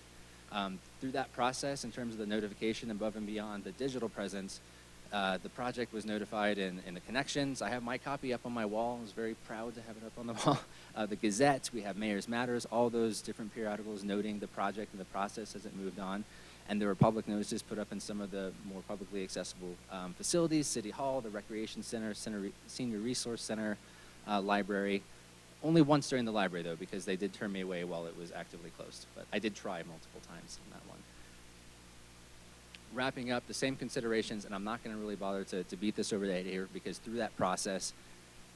Through that process, in terms of the notification above and beyond the digital presence, the project was notified in the connections. I have my copy up on my wall. I was very proud to have it up on the wall. The Gazette, we have Mayor's Matters, all those different periodicals noting the project and the process as it moved on. And there were public notices put up in some of the more publicly accessible facilities, City Hall, the Recreation Center, Senior Resource Center, library. Only once during the library, though, because they did turn me away while it was actively closed. But I did try multiple times on that one. wrapping up the same considerations, and I'm not going to really bother to beat this over the head here, because through that process,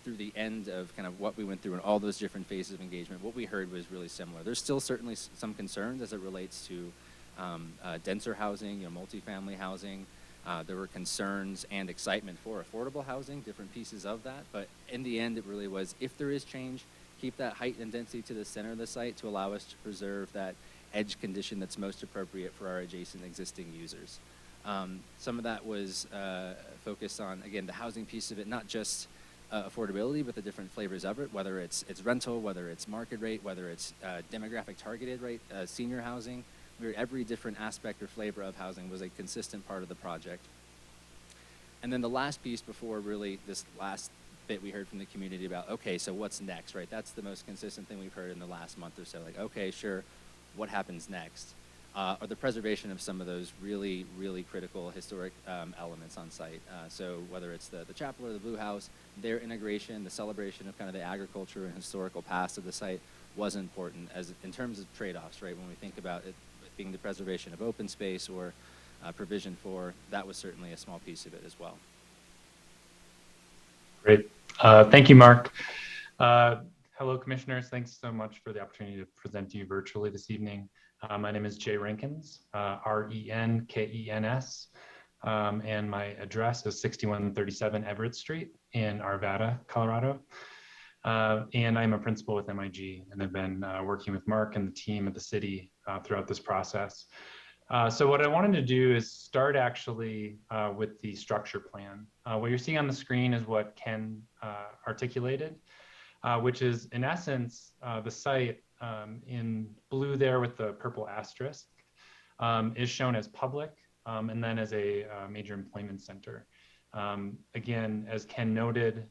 through the end of kind of what we went through and all those different phases of engagement, what we heard was really similar. There's still certainly some concerns as it relates to denser housing, multifamily housing. There were concerns and excitement for affordable housing, different pieces of that. But in the end, it really was, if there is change, keep that height and density to the center of the site to allow us to preserve that edge condition that's most appropriate for our adjacent existing users. Some of that was focused on, again, the housing piece of it, not just affordability, but the different flavors of it, whether it's rental, whether it's market rate, whether it's demographic targeted rate, senior housing. Every different aspect or flavor of housing was a consistent part of the project. And then the last piece before really this last bit we heard from the community about, okay, so what's next, right? That's the most consistent thing we've heard in the last month or so. Like, okay, sure, what happens next? Or the preservation of some of those really, really critical historic elements on site. So whether it's the chapel or the Blue House, their integration, the celebration of kind of the agriculture and historical past of the site was important as in terms of trade-offs, right? When we think about it being the preservation of open space or provision for, that was certainly a small piece of it as well. Great. Thank you, Mark. Hello, commissioners. Thanks so much for the opportunity to present to you virtually this evening. My name is Jay Renkens, Renkens, and my address is 6137 Everett Street in Arvada, Colorado. And I'm a principal with MIG, and I've been working with Mark and the team at the city throughout this process. So what I wanted to do is start actually with the structure plan. What you're seeing on the screen is what Ken articulated, which is in essence the site in blue there with the purple asterisk is shown as public and then as a major employment center. Again, as Ken noted,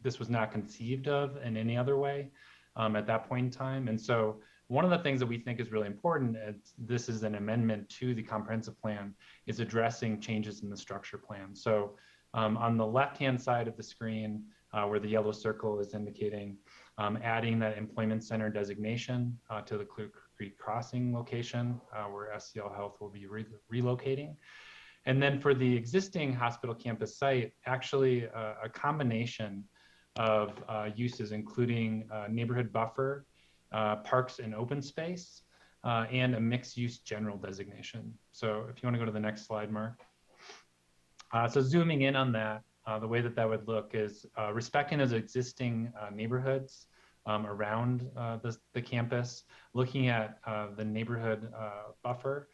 this was not conceived of in any other way at that point in time. And so one of the things that we think is really important, this is an amendment to the comprehensive plan, is addressing changes in the structure plan. So on the left-hand side of the screen, where the yellow circle is indicating, adding that employment center designation to the Clear Creek Crossing location, where SCL Health will be relocating. And then for the existing hospital campus site, actually a combination of uses, including neighborhood buffer, parks and open space, and a mixed use general designation. So if you want to go to the next slide, Mark. So zooming in on that, the way that would look is respecting those existing neighborhoods around the campus, looking at the neighborhood buffer,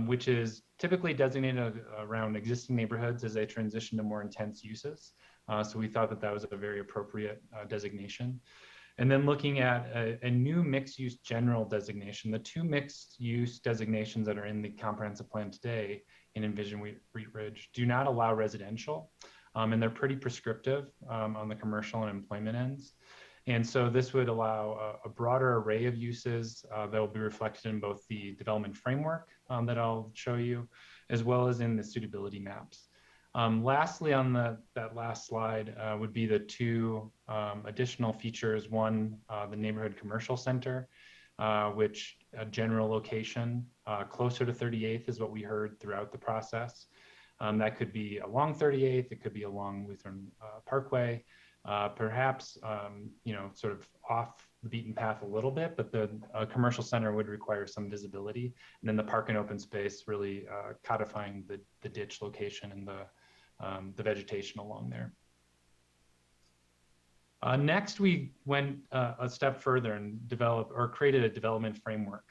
which is typically designated around existing neighborhoods as they transition to more intense uses. So we thought that was a very appropriate designation. And then looking at a new mixed-use general designation. The two mixed-use designations that are in the comprehensive plan today in Envision Wheat Ridge do not allow residential, and they're pretty prescriptive on the commercial and employment ends. And so this would allow a broader array of uses that will be reflected in both the development framework that I'll show you, as well as in the suitability maps. Lastly, on that last slide would be the two additional features. One, the neighborhood commercial center, which a general location closer to 38th is what we heard throughout the process. That could be along 38th, it could be along Lutheran Parkway, perhaps sort of off the beaten path a little bit, but the commercial center would require some visibility. And then the park and open space really codifying the ditch location and the vegetation along there. Next, we went a step further and created a development framework.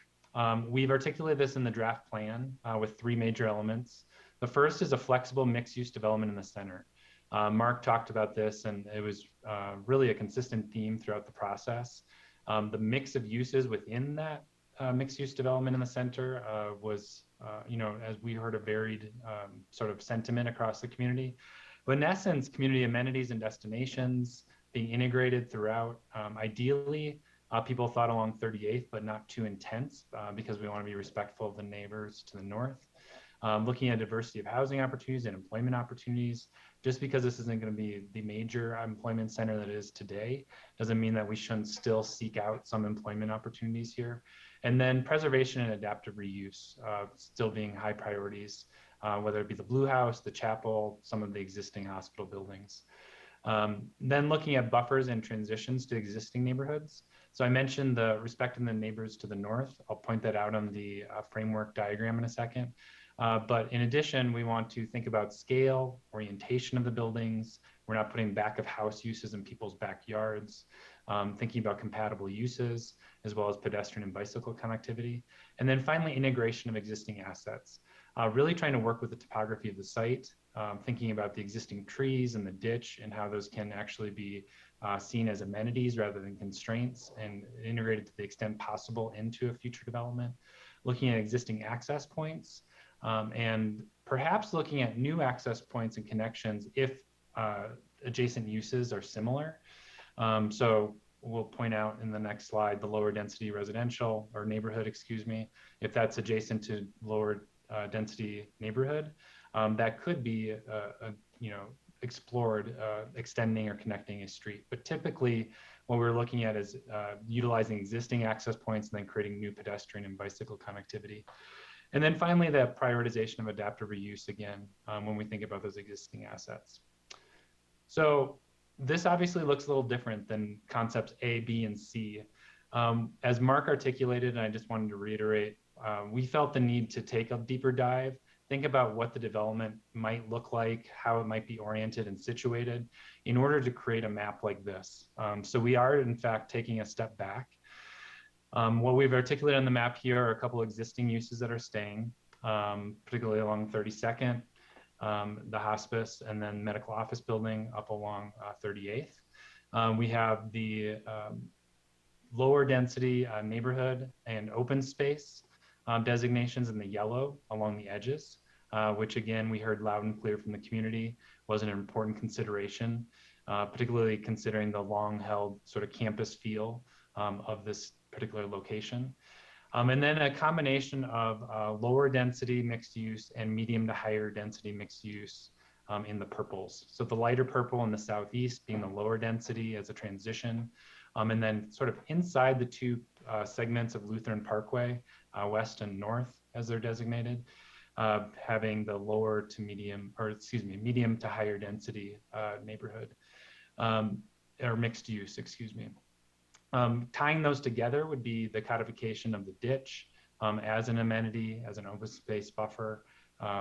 We've articulated this in the draft plan with three major elements. The first is a flexible mixed-use development in the center. Mark talked about this, and it was really a consistent theme throughout the process. The mix of uses within that mixed-use development in the center was, as we heard, a varied sort of sentiment across the community. But in essence, community amenities and destinations being integrated throughout. Ideally, people thought along 38th, but not too intense because we want to be respectful of the neighbors to the north. Looking at diversity of housing opportunities and employment opportunities. Just because this isn't going to be the major employment center that it is today, doesn't mean that we shouldn't still seek out some employment opportunities here. And then preservation and adaptive reuse still being high priorities, whether it be the Blue House, the chapel, some of the existing hospital buildings. Then looking at buffers and transitions to existing neighborhoods. So I mentioned the respecting the neighbors to the north. I'll point that out on the framework diagram in a second. But in addition, we want to think about scale, orientation of the buildings. We're not putting back of house uses in people's backyards. Thinking about compatible uses, as well as pedestrian and bicycle connectivity. And then finally, integration of existing assets. Really trying to work with the topography of the site, thinking about the existing trees and the ditch and how those can actually be seen as amenities rather than constraints and integrated to the extent possible into a future development. Looking at existing access points and perhaps looking at new access points and connections if adjacent uses are similar. So we'll point out in the next slide the lower density residential or neighborhood, excuse me, if that's adjacent to lower density neighborhood, that could be explored extending or connecting a street. But typically what we're looking at is utilizing existing access points and then creating new pedestrian and bicycle connectivity. And then finally, the prioritization of adaptive reuse again, when we think about those existing assets. So this obviously looks a little different than concepts A, B, and C. As Mark articulated, and I just wanted to reiterate, we felt the need to take a deeper dive, think about what the development might look like, how it might be oriented and situated in order to create a map like this. So we are in fact taking a step back. What we've articulated on the map here are a couple existing uses that are staying, particularly along 32nd, the hospice, and then medical office building up along 38th. We have the lower density neighborhood and open space designations in the yellow along the edges, which again, we heard loud and clear from the community was an important consideration, particularly considering the long held sort of campus feel of this particular location. And then a combination of lower density mixed use and medium to higher density mixed use in the purples. So the lighter purple in the southeast being the lower density as a transition. And then sort of inside the two segments of Lutheran Parkway, west and north as they're designated, having the lower to medium, or excuse me, medium to higher density neighborhood, or mixed use, excuse me. Tying those together would be the codification of the ditch as an amenity, as an open space buffer,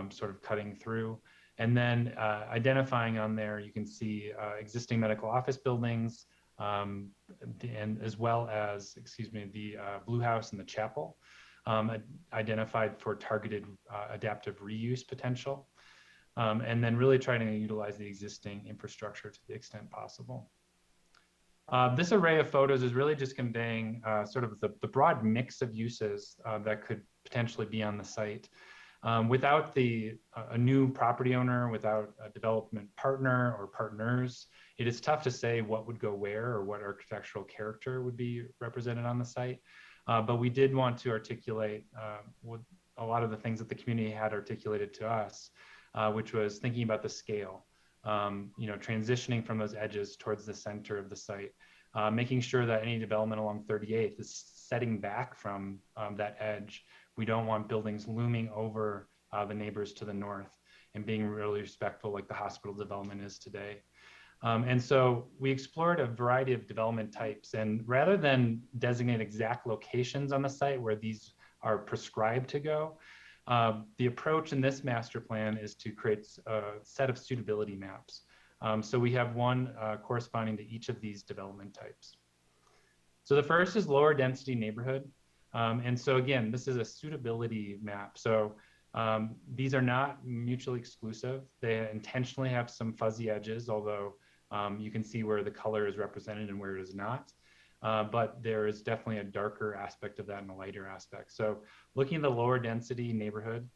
sort of cutting through. And then identifying on there, you can see existing medical office buildings, and as well as, excuse me, the Blue House and the chapel, identified for targeted adaptive reuse potential. And then really trying to utilize the existing infrastructure to the extent possible. This array of photos is really just conveying sort of the broad mix of uses that could potentially be on the site. Without a new property owner, without a development partner or partners, it is tough to say what would go where or what architectural character would be represented on the site. But we did want to articulate what a lot of the things that the community had articulated to us, which was thinking about the scale. Transitioning from those edges towards the center of the site, making sure that any development along 38th is setting back from that edge. We don't want buildings looming over the neighbors to the north and being really respectful like the hospital development is today. And so we explored a variety of development types, and rather than designate exact locations on the site where these are prescribed to go, the approach in this master plan is to create a set of suitability maps. So we have one corresponding to each of these development types. So the first is lower density neighborhood. And so again, this is a suitability map. So these are not mutually exclusive. They intentionally have some fuzzy edges, although you can see where the color is represented and where it is not. But there is definitely a darker aspect of that and a lighter aspect. So looking at the lower density neighborhood,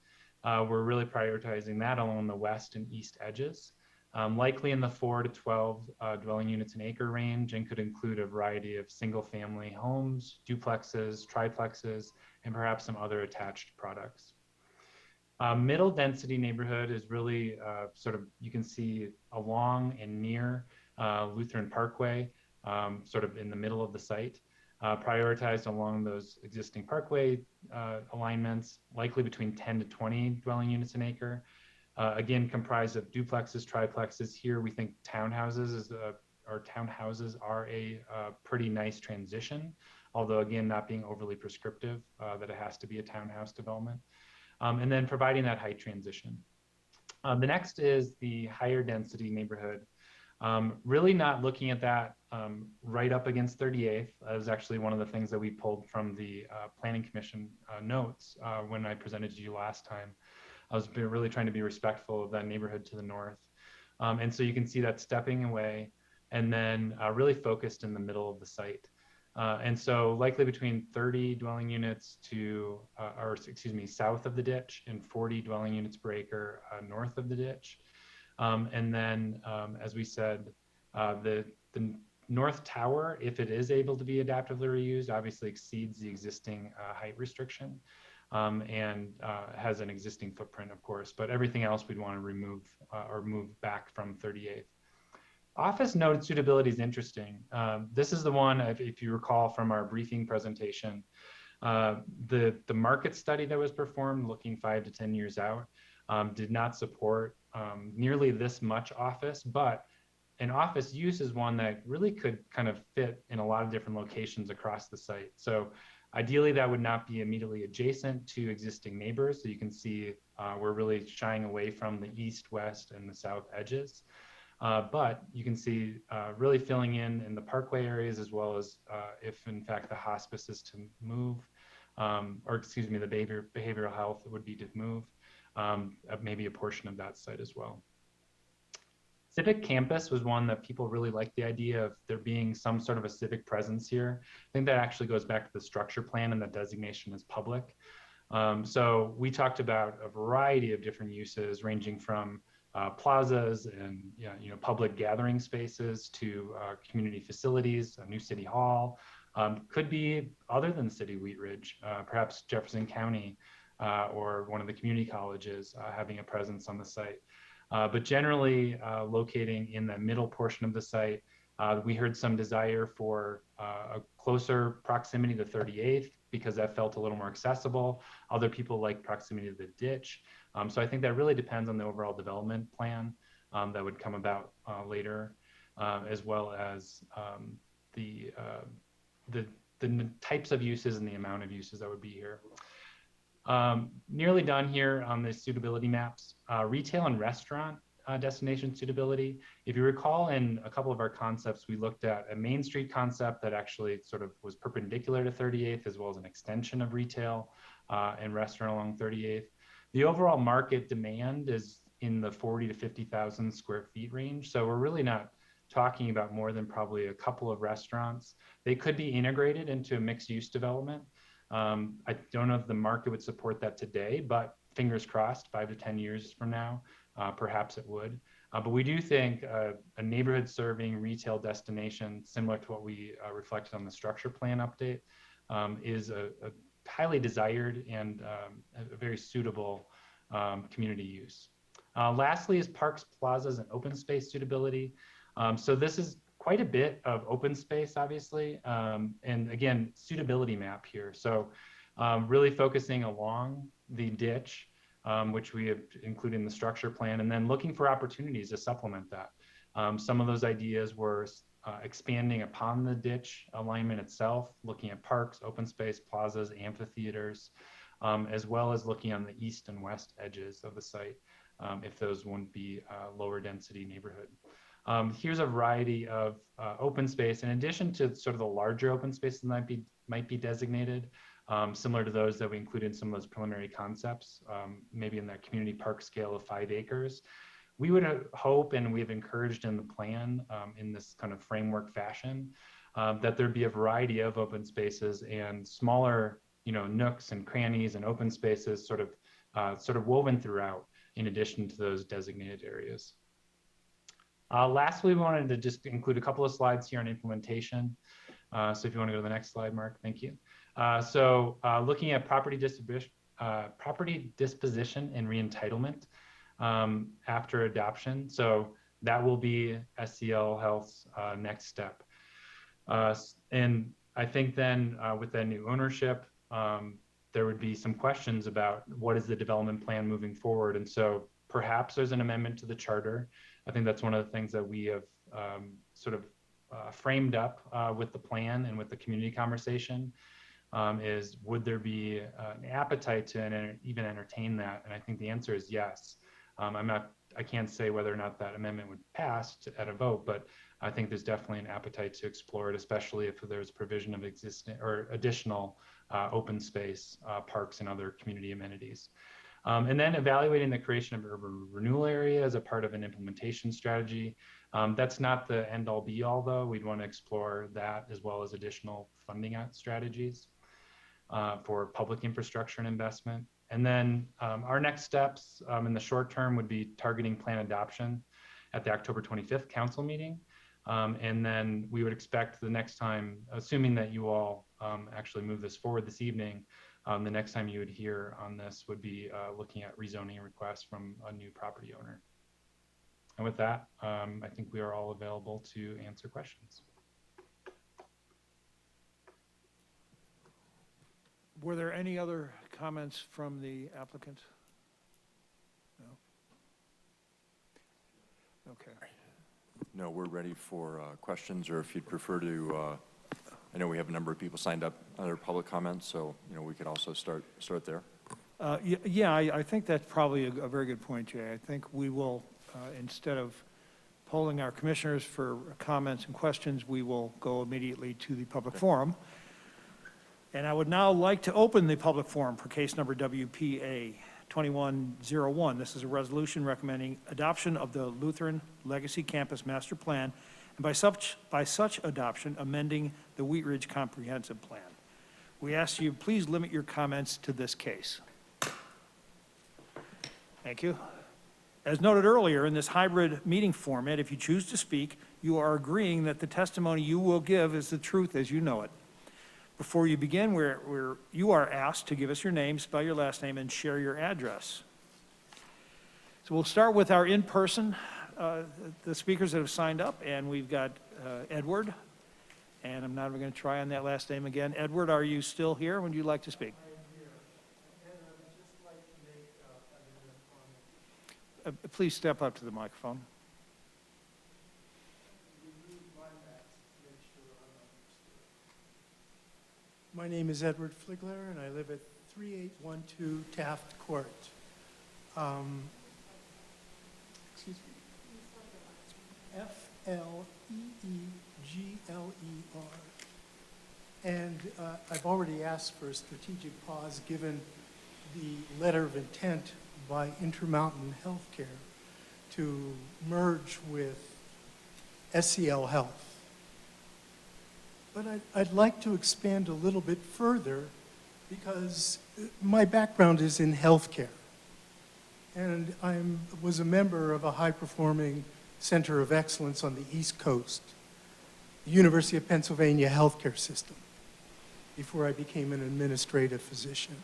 we're really prioritizing that along the west and east edges, likely in the 4 to 12 dwelling units an acre range, and could include a variety of single family homes, duplexes, triplexes, and perhaps some other attached products. Middle density neighborhood is really sort of, you can see along and near Lutheran Parkway, sort of in the middle of the site. prioritized along those existing parkway alignments, likely between 10 to 20 dwelling units an acre. Again, comprised of duplexes, triplexes. Here, we think townhouses are a pretty nice transition, although again, not being overly prescriptive that it has to be a townhouse development. And then providing that height transition. The next is the higher density neighborhood. Really not looking at that right up against 38th. That was actually one of the things that we pulled from the Planning Commission notes when I presented to you last time. I was really trying to be respectful of that neighborhood to the north. And so you can see that stepping away and then really focused in the middle of the site. And so likely between 30 dwelling units to, south of the ditch and 40 dwelling units per acre north of the ditch. And then, as we said, the north tower, if it is able to be adaptively reused, obviously exceeds the existing height restriction and has an existing footprint, of course, but everything else we'd want to remove or move back from 38th. Office node suitability is interesting. This is the one, if you recall from our briefing presentation, the market study that was performed looking 5 to 10 years out did not support nearly this much office, but an office use is one that really could kind of fit in a lot of different locations across the site. So ideally that would not be immediately adjacent to existing neighbors. So you can see we're really shying away from the east, west, and the south edges. But you can see really filling in the parkway areas, as well as if in fact the hospice is to move, the behavioral health would be to move, maybe a portion of that site as well. Civic Campus was one that people really liked the idea of there being some sort of a civic presence here. I think that actually goes back to the structure plan and the designation as public. So we talked about a variety of different uses ranging from plazas and public gathering spaces to community facilities, a new city hall, could be other than City Wheat Ridge, perhaps Jefferson County or one of the community colleges having a presence on the site. But generally locating in the middle portion of the site, we heard some desire for a closer proximity to 38th because that felt a little more accessible. Other people like proximity to the ditch. So I think that really depends on the overall development plan that would come about later, as well as the types of uses and the amount of uses that would be here. Nearly done here on the suitability maps. Retail and restaurant destination suitability. If you recall, in a couple of our concepts, we looked at a Main Street concept that actually sort of was perpendicular to 38th, as well as an extension of retail and restaurant along 38th. The overall market demand is in the 40 to 50,000 square feet range. So we're really not talking about more than probably a couple of restaurants. They could be integrated into a mixed use development. I don't know if the market would support that today, but fingers crossed, 5 to 10 years from now, perhaps it would. But we do think a neighborhood serving retail destination, similar to what we reflected on the structure plan update, is a highly desired and a very suitable community use. Lastly is parks, plazas, and open space suitability. So this is quite a bit of open space, obviously, and again, suitability map here. So really focusing along the ditch, which we have included in the structure plan, and then looking for opportunities to supplement that. Some of those ideas were expanding upon the ditch alignment itself, looking at parks, open space, plazas, amphitheaters, as well as looking on the east and west edges of the site, if those wouldn't be lower density neighborhood. Here's a variety of open space, in addition to sort of the larger open space that might be designated, similar to those that we included in some of those preliminary concepts, maybe in that community park scale of 5 acres. We would hope, and we've encouraged in the plan in this kind of framework fashion, that there'd be a variety of open spaces and smaller, nooks and crannies and open spaces sort of woven throughout, in addition to those designated areas. Lastly, we wanted to just include a couple of slides here on implementation. So if you want to go to the next slide, Mark, thank you. Looking at property disposition and re-entitlement after adoption. So that will be SCL Health's next step. And I think then with that new ownership, there would be some questions about what is the development plan moving forward. And so perhaps there's an amendment to the charter. I think that's one of the things that we have sort of framed up with the plan and with the community conversation is would there be an appetite to even entertain that? And I think the answer is yes. I can't say whether or not that amendment would pass at a vote, but I think there's definitely an appetite to explore it, especially if there's provision of existing or additional open space, parks, and other community amenities. And then evaluating the creation of urban renewal area as a part of an implementation strategy. That's not the end all be all though. We'd want to explore that as well as additional funding strategies for public infrastructure and investment. And then our next steps in the short term would be targeting plan adoption at the October 25th council meeting. And then we would expect the next time, assuming that you all actually move this forward this evening, the next time you would hear on this would be looking at rezoning requests from a new property owner. And with that, I think we are all available to answer questions. Were there any other comments from the applicant? No? Okay. No, we're ready for questions, or if you'd prefer to, I know we have a number of people signed up under public comments, so we could also start there. Yeah, I think that's probably a very good point, Jay. I think we will, instead of polling our commissioners for comments and questions, we will go immediately to the public forum. And I would now like to open the public forum for case number WPA 2101. This is a resolution recommending adoption of the Lutheran Legacy Campus Master Plan, and by such adoption, amending the Wheat Ridge Comprehensive Plan. We ask you, please limit your comments to this case. Thank you. As noted earlier, in this hybrid meeting format, if you choose to speak, you are agreeing that the testimony you will give is the truth as you know it. Before you begin, you are asked to give us your name, spell your last name, and share your address. So we'll start with our in-person, the speakers that have signed up, and we've got Edward, and I'm not even going to try on that last name again. Edward, are you still here? Would you like to speak? I am here. And I would just like to make a comment. Please step up to the microphone. My name is Edward Fligler, and I live at 3812 Taft Court. Excuse me. F-L-E-E-G-L-E-R. And I've already asked for a strategic pause given the letter of intent by Intermountain Healthcare to merge with SCL Health. But I'd like to expand a little bit further because my background is in healthcare. And I was a member of a high-performing center of excellence on the East Coast, the University of Pennsylvania healthcare system, before I became an administrative physician.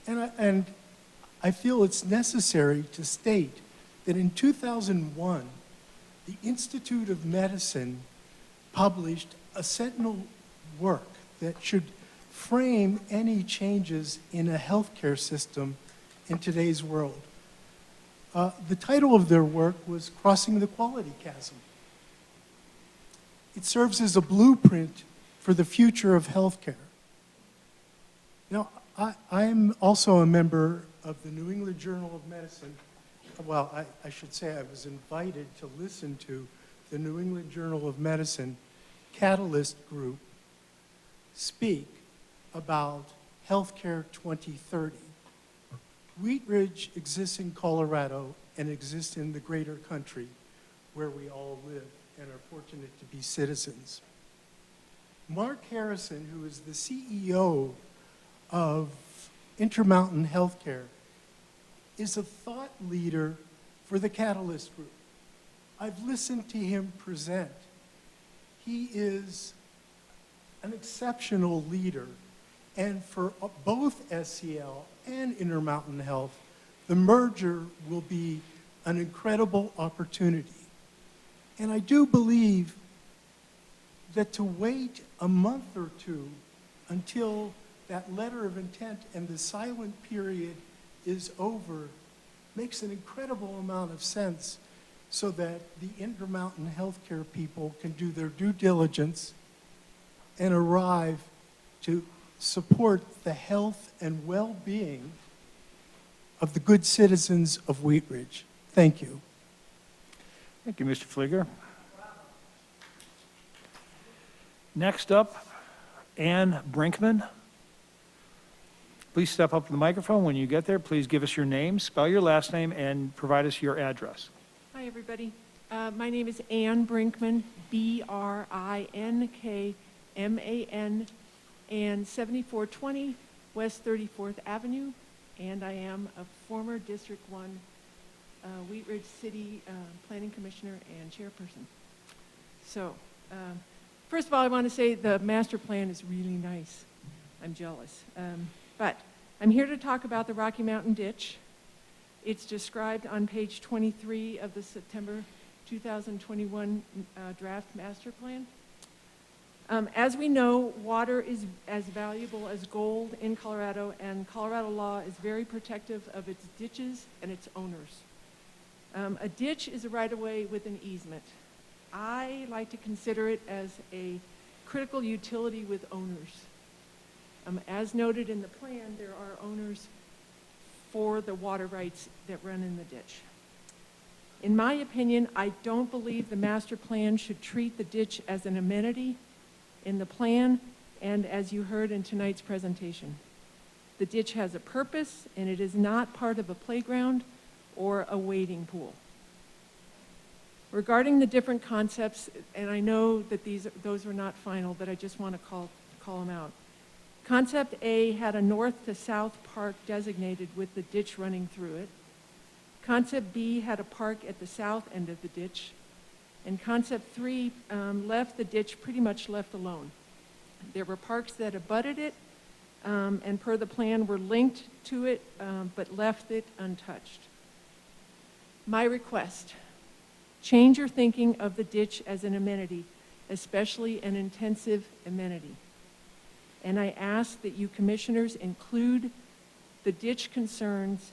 And I feel it's necessary to state that in 2001, the Institute of Medicine published a sentinel work that should frame any changes in a healthcare system in today's world. The title of their work was Crossing the Quality Chasm. It serves as a blueprint for the future of healthcare. Now, I'm also a member of the New England Journal of Medicine. Well, I should say I was invited to listen to the New England Journal of Medicine Catalyst Group speak about Healthcare 2030. Wheat Ridge exists in Colorado and exists in the greater country where we all live and are fortunate to be citizens. Mark Harrison, who is the CEO of Intermountain Healthcare, is a thought leader for the Catalyst Group. I've listened to him present. He is an exceptional leader, and for both SCL and Intermountain Health, the merger will be an incredible opportunity. And I do believe that to wait a month or two until that letter of intent and the silent period is over makes an incredible amount of sense, so that the Intermountain Healthcare people can do their due diligence and arrive to support the health and well-being of the good citizens of Wheat Ridge. Thank you. Thank you, Mr. Flieger. Next up, Ann Brinkman. Please step up to the microphone. When you get there, please give us your name, spell your last name, and provide us your address. Hi, everybody. My name is Ann Brinkman, B-R-I-N-K-M-A-N, and 7420 West 34th Avenue, and I am a former District 1 Wheat Ridge City Planning Commissioner and Chairperson. So, first of all, I want to say the master plan is really nice. I'm jealous. But I'm here to talk about the Rocky Mountain Ditch. It's described on page 23 of the September 2021 draft master plan. As we know, water is as valuable as gold in Colorado, and Colorado law is very protective of its ditches and its owners. A ditch is a right-of-way with an easement. I like to consider it as a critical utility with owners. As noted in the plan, there are owners for the water rights that run in the ditch. In my opinion, I don't believe the master plan should treat the ditch as an amenity in the plan and as you heard in tonight's presentation. The ditch has a purpose, and it is not part of a playground or a wading pool. Regarding the different concepts, and I know that those were not final, but I just want to call them out. Concept A had a north to south park designated with the ditch running through it. Concept B had a park at the south end of the ditch. And concept 3 left the ditch pretty much left alone. There were parks that abutted it, and per the plan were linked to it, but left it untouched. My request, change your thinking of the ditch as an amenity, especially an intensive amenity. And I ask that you commissioners include the ditch concerns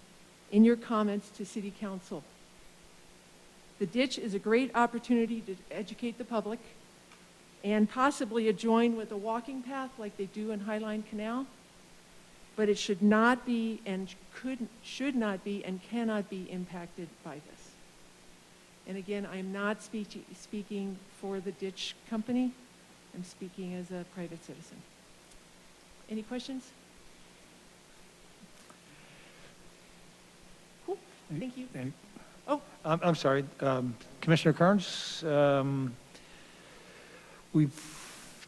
in your comments to City Council. The ditch is a great opportunity to educate the public and possibly adjoin with a walking path like they do in Highline Canal, but it should not be and should not be and cannot be impacted by this. And again, I'm not speaking for the ditch company. I'm speaking as a private citizen. Any questions? Cool, thank you. Oh. I'm sorry, Commissioner Kearns, we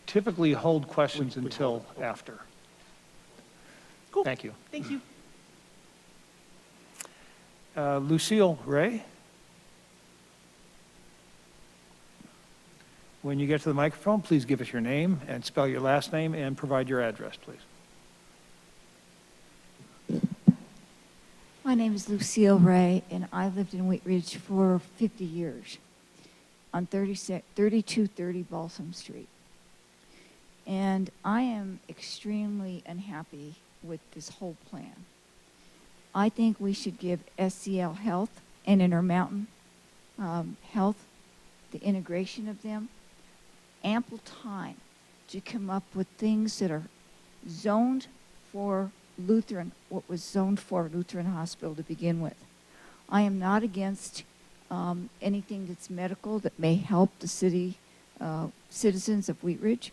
typically hold questions until after. Cool. Thank you. Thank you. Lucille Ray. When you get to the microphone, please give us your name and spell your last name and provide your address, please. My name is Lucille Ray, and I lived in Wheat Ridge for 50 years on 3230 Balsam Street. And I am extremely unhappy with this whole plan. I think we should give SCL Health and Intermountain Health, the integration of them, ample time to come up with things that are zoned for Lutheran, what was zoned for Lutheran Hospital to begin with. I am not against anything that's medical that may help the city citizens of Wheat Ridge.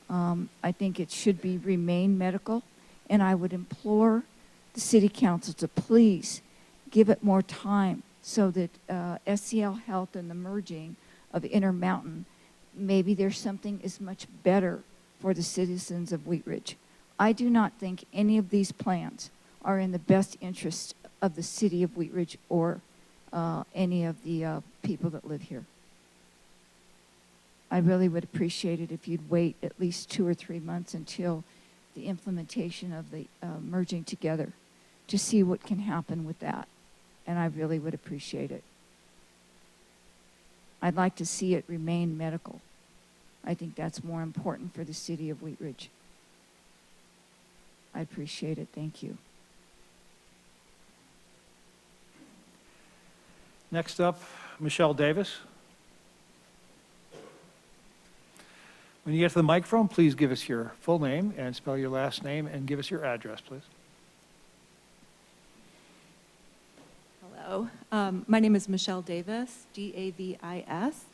I think it should remain medical, and I would implore the City Council to please give it more time so that SCL Health and the merging of Intermountain, maybe there's something is much better for the citizens of Wheat Ridge. I do not think any of these plans are in the best interest of the city of Wheat Ridge or any of the people that live here. I really would appreciate it if you'd wait at least 2 or 3 months until the implementation of the merging together to see what can happen with that. And I really would appreciate it. I'd like to see it remain medical. I think that's more important for the city of Wheat Ridge. I appreciate it. Thank you. Next up, Michelle Davis. When you get to the microphone, please give us your full name and spell your last name and give us your address, please. Hello, my name is Michelle Davis, Davis,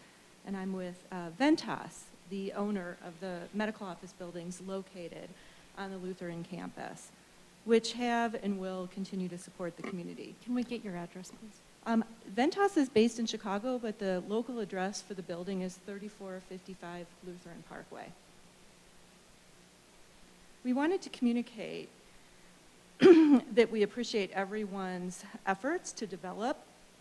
and I'm with Ventas, the owner of the medical office buildings located on the Lutheran campus, which have and will continue to support the community. Can we get your address, please? Ventas is based in Chicago, but the local address for the building is 3455 Lutheran Parkway. We wanted to communicate that we appreciate everyone's efforts to develop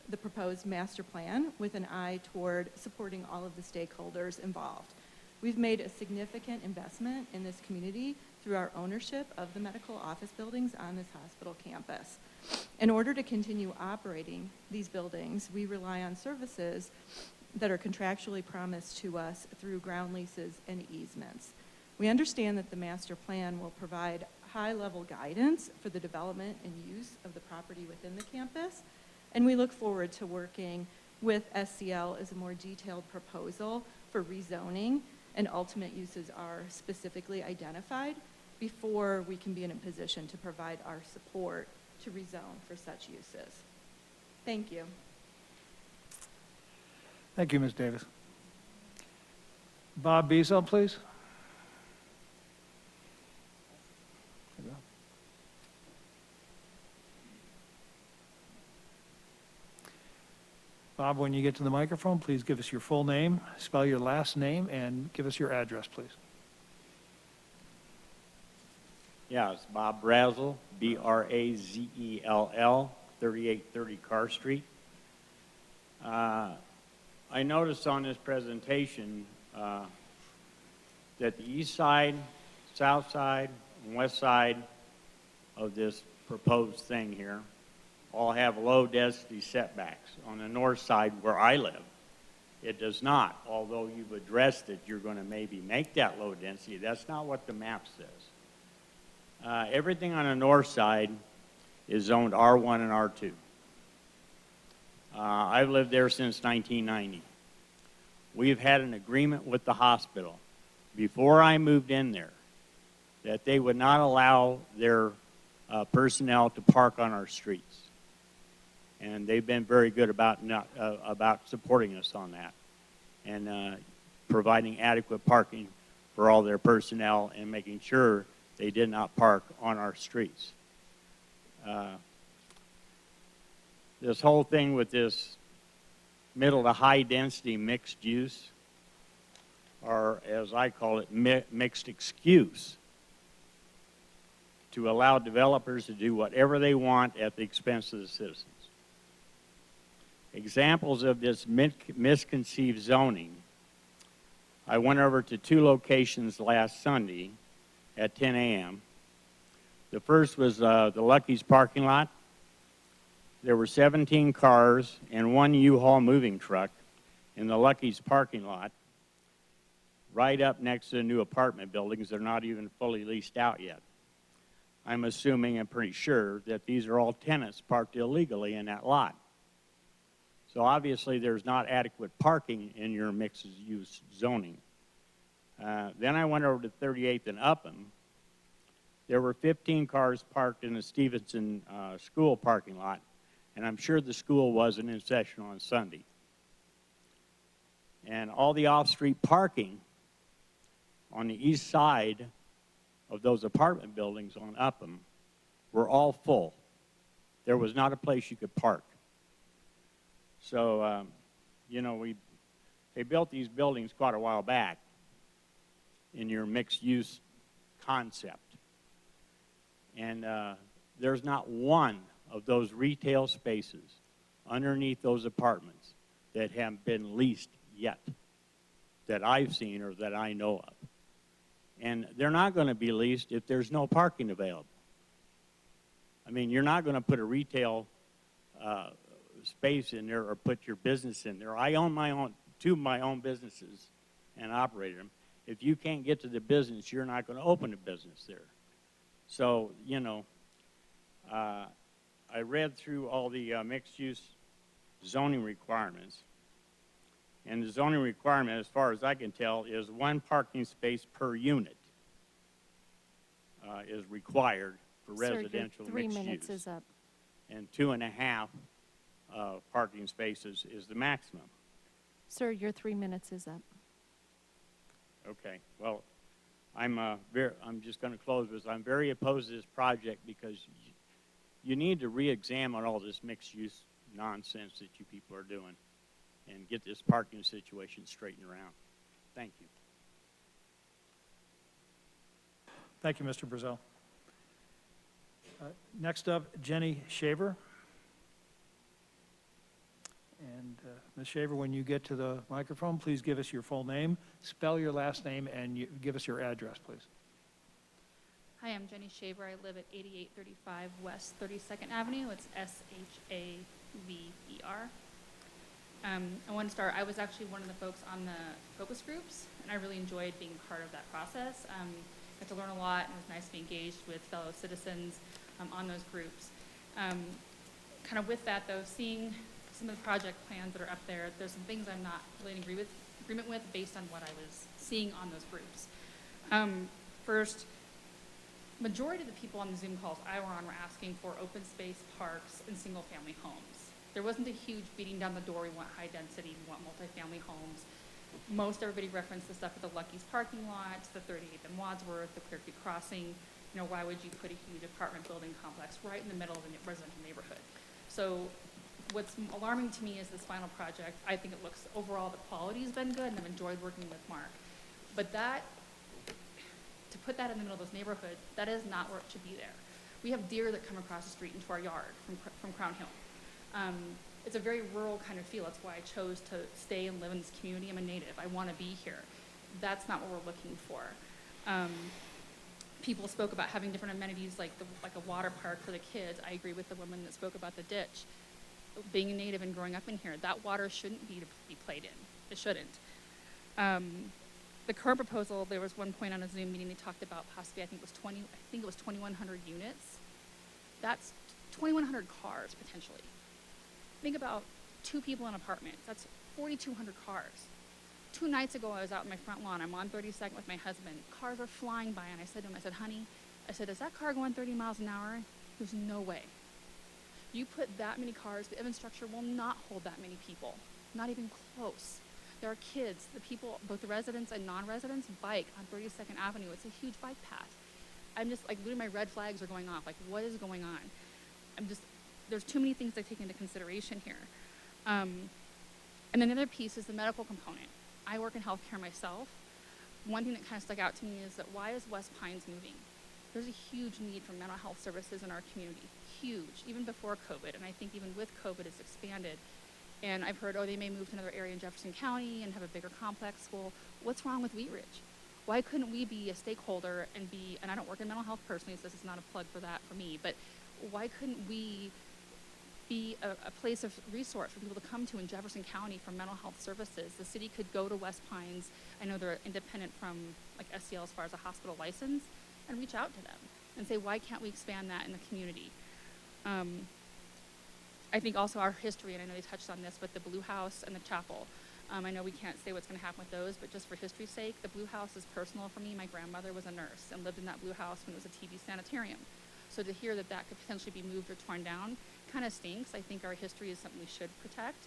the proposed master plan with an eye toward supporting all of the stakeholders involved. We've made a significant investment in this community through our ownership of the medical office buildings on this hospital campus. In order to continue operating these buildings, we rely on services that are contractually promised to us through ground leases and easements. We understand that the master plan will provide high-level guidance for the development and use of the property within the campus, and we look forward to working with SCL as a more detailed proposal for rezoning and ultimate uses are specifically identified before we can be in a position to provide our support to rezone for such uses. Thank you. Thank you, Ms. Davis. Bob Beazell, please. Bob, when you get to the microphone, please give us your full name, spell your last name, and give us your address, please. Yeah, it's Bob Brazel, Brazell, 3830 Carr Street. I noticed on this presentation that the east side, south side, and west side of this proposed thing here all have low density setbacks. On the north side where I live, it does not. Although you've addressed that you're going to maybe make that low density, that's not what the map says. Everything on the north side is zoned R1 and R2. I've lived there since 1990. We've had an agreement with the hospital before I moved in there that they would not allow their personnel to park on our streets. And they've been very good about about supporting us on that and providing adequate parking for all their personnel and making sure they did not park on our streets. This whole thing with this middle to high density mixed use, or as I call it, mixed excuse, to allow developers to do whatever they want at the expense of the citizens. Examples of this misconceived zoning, I went over to 2 locations last Sunday at 10 a.m. The first was the Lucky's parking lot. There were 17 cars and 1 U-Haul moving truck in the Lucky's parking lot right up next to the new apartment buildings. They're not even fully leased out yet. I'm assuming and pretty sure that these are all tenants parked illegally in that lot. So obviously there's not adequate parking in your mixed-use zoning. Then I went over to 38th and Upham. There were 15 cars parked in the Stevenson school parking lot, and I'm sure the school wasn't in session on Sunday. And all the off-street parking on the east side of those apartment buildings on Upham were all full. There was not a place you could park. So, you know, they built these buildings quite a while back in your mixed-use concept. And there's not one of those retail spaces underneath those apartments that have been leased yet that I've seen or that I know of. And they're not going to be leased if there's no parking available. I mean, you're not going to put a retail space in there or put your business in there. I own my own, 2 of my own businesses and operate them, if you can't get to the business, you're not going to open a business there. So, you know, I read through all the mixed-use zoning requirements, and the zoning requirement, as far as I can tell, is 1 parking space per unit is required for residential Sir, your 3 mixed minutes use. is up. And 2.5 parking spaces is the maximum. Sir, your 3 minutes is up. Okay, well, I'm just going to close with, I'm very opposed to this project because you need to re-examine all this mixed-use nonsense that you people are doing and get this parking situation straightened around. Thank you. Thank you, Mr. Brazel. Next up, Jenny Shaver. And Ms. Shaver, when you get to the microphone, please give us your full name, spell your last name, and give us your address, please. Hi, I'm Jenny Shaver. I live at 8835 West 32nd Avenue. It's S-H-A-V-E-R. I want to start, I was actually one of the folks on the focus groups, and I really enjoyed being part of that process. Got to learn a lot, and it was nice to be engaged with fellow citizens on those groups. Kind of with that, though, seeing some of the project plans that are up there, there's some things I'm not really in agreement with based on what I was seeing on those groups. First, majority of the people on the Zoom calls I were on were asking for open space parks and single-family homes. There wasn't a huge beating down the door, we want high density, we want multifamily homes. Most everybody referenced the stuff at the Lucky's parking lot, the 38th and Wadsworth, the Clear Creek Crossing. You know, why would you put a huge apartment building complex right in the middle of a residential neighborhood? So what's alarming to me is this final project. I think it looks, overall, the quality's been good, and I've enjoyed working with Mark. But that, to put that in the middle of those neighborhoods, that is not where it should be there. We have deer that come across the street into our yard from Crown Hill. It's a very rural kind of feel. That's why I chose to stay and live in this community. I'm a native. I want to be here. That's not what we're looking for. People spoke about having different amenities like a water park for the kids. I agree with the woman that spoke about the ditch. Being a native and growing up in here, that water shouldn't be to be played in. It shouldn't. The current proposal, there was one point on a Zoom meeting they talked about possibly, I think it was 2,100 units. That's 2,100 cars potentially. Think about 2 people in an apartment. That's 4,200 cars. 2 nights ago, I was out in my front lawn. I'm on 32nd with my husband. Cars are flying by, and I said to him, I said, honey, I said, is that car going 30 miles an hour? There's no way. You put that many cars, the infrastructure will not hold that many people, not even close. There are kids, the people, both the residents and non-residents, bike on 32nd Avenue. It's a huge bike path. I'm just like, literally my red flags are going off. Like, what is going on? There's too many things to take into consideration here. And then the other piece is the medical component. I work in healthcare myself. One thing that kind of stuck out to me is that why is West Pines moving? There's a huge need for mental health services in our community, huge, even before COVID, and I think even with COVID it's expanded. And I've heard, oh, they may move to another area in Jefferson County and have a bigger complex. Well, what's wrong with Wheat Ridge? Why couldn't we be a stakeholder and I don't work in mental health personally, so this is not a plug for that for me, but why couldn't we be a place of resource for people to come to in Jefferson County for mental health services? The city could go to West Pines, I know they're independent from like SCL as far as a hospital license, and reach out to them and say, why can't we expand that in the community? I think also our history, and I know they touched on this with the Blue House and the chapel. I know we can't say what's going to happen with those, but just for history's sake, the Blue House is personal for me. My grandmother was a nurse and lived in that Blue House when it was a TB sanitarium. So to hear that that could potentially be moved or torn down kind of stinks. I think our history is something we should protect.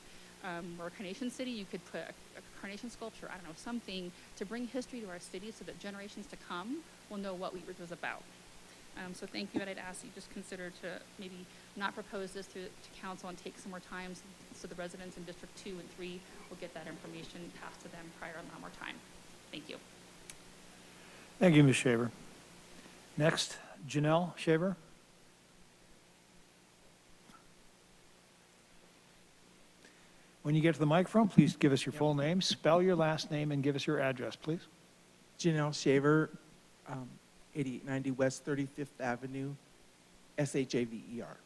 We're a carnation city. You could put a carnation sculpture, I don't know, something to bring history to our city so that generations to come will know what Wheat Ridge was about. So thank you, and I'd ask you just consider to maybe not propose this to council and take some more time so the residents in District 2 and 3 will get that information passed to them prior to a lot more time. Thank you. Thank you, Ms. Shaver. Next, Janelle Shaver. When you get to the microphone, please give us your full name, spell your last name, and give us your address, please. Janelle Shaver, 8890 West 35th Avenue, SHAVER.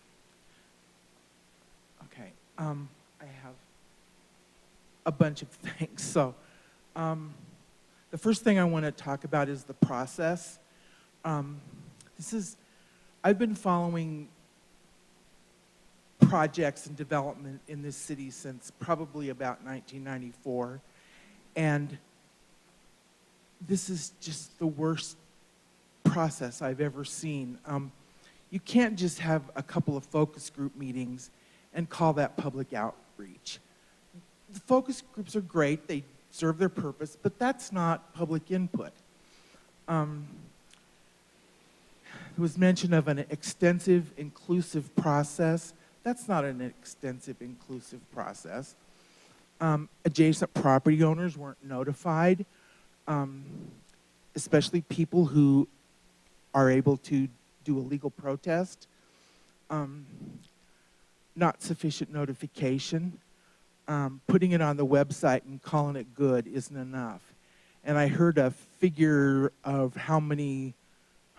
Okay, I have a bunch of things. So, The first thing I want to talk about is the process. I've been following projects and development in this city since probably about 1994, and this is just the worst process I've ever seen. You can't just have a couple of focus group meetings and call that public outreach. The focus groups are great, they serve their purpose, but that's not public input. There was mention of an extensive, inclusive process. That's not an extensive, inclusive process. Adjacent property owners weren't notified, especially people who are able to do a legal protest. Not sufficient notification. Putting it on the website and calling it good isn't enough. And I heard a figure of how many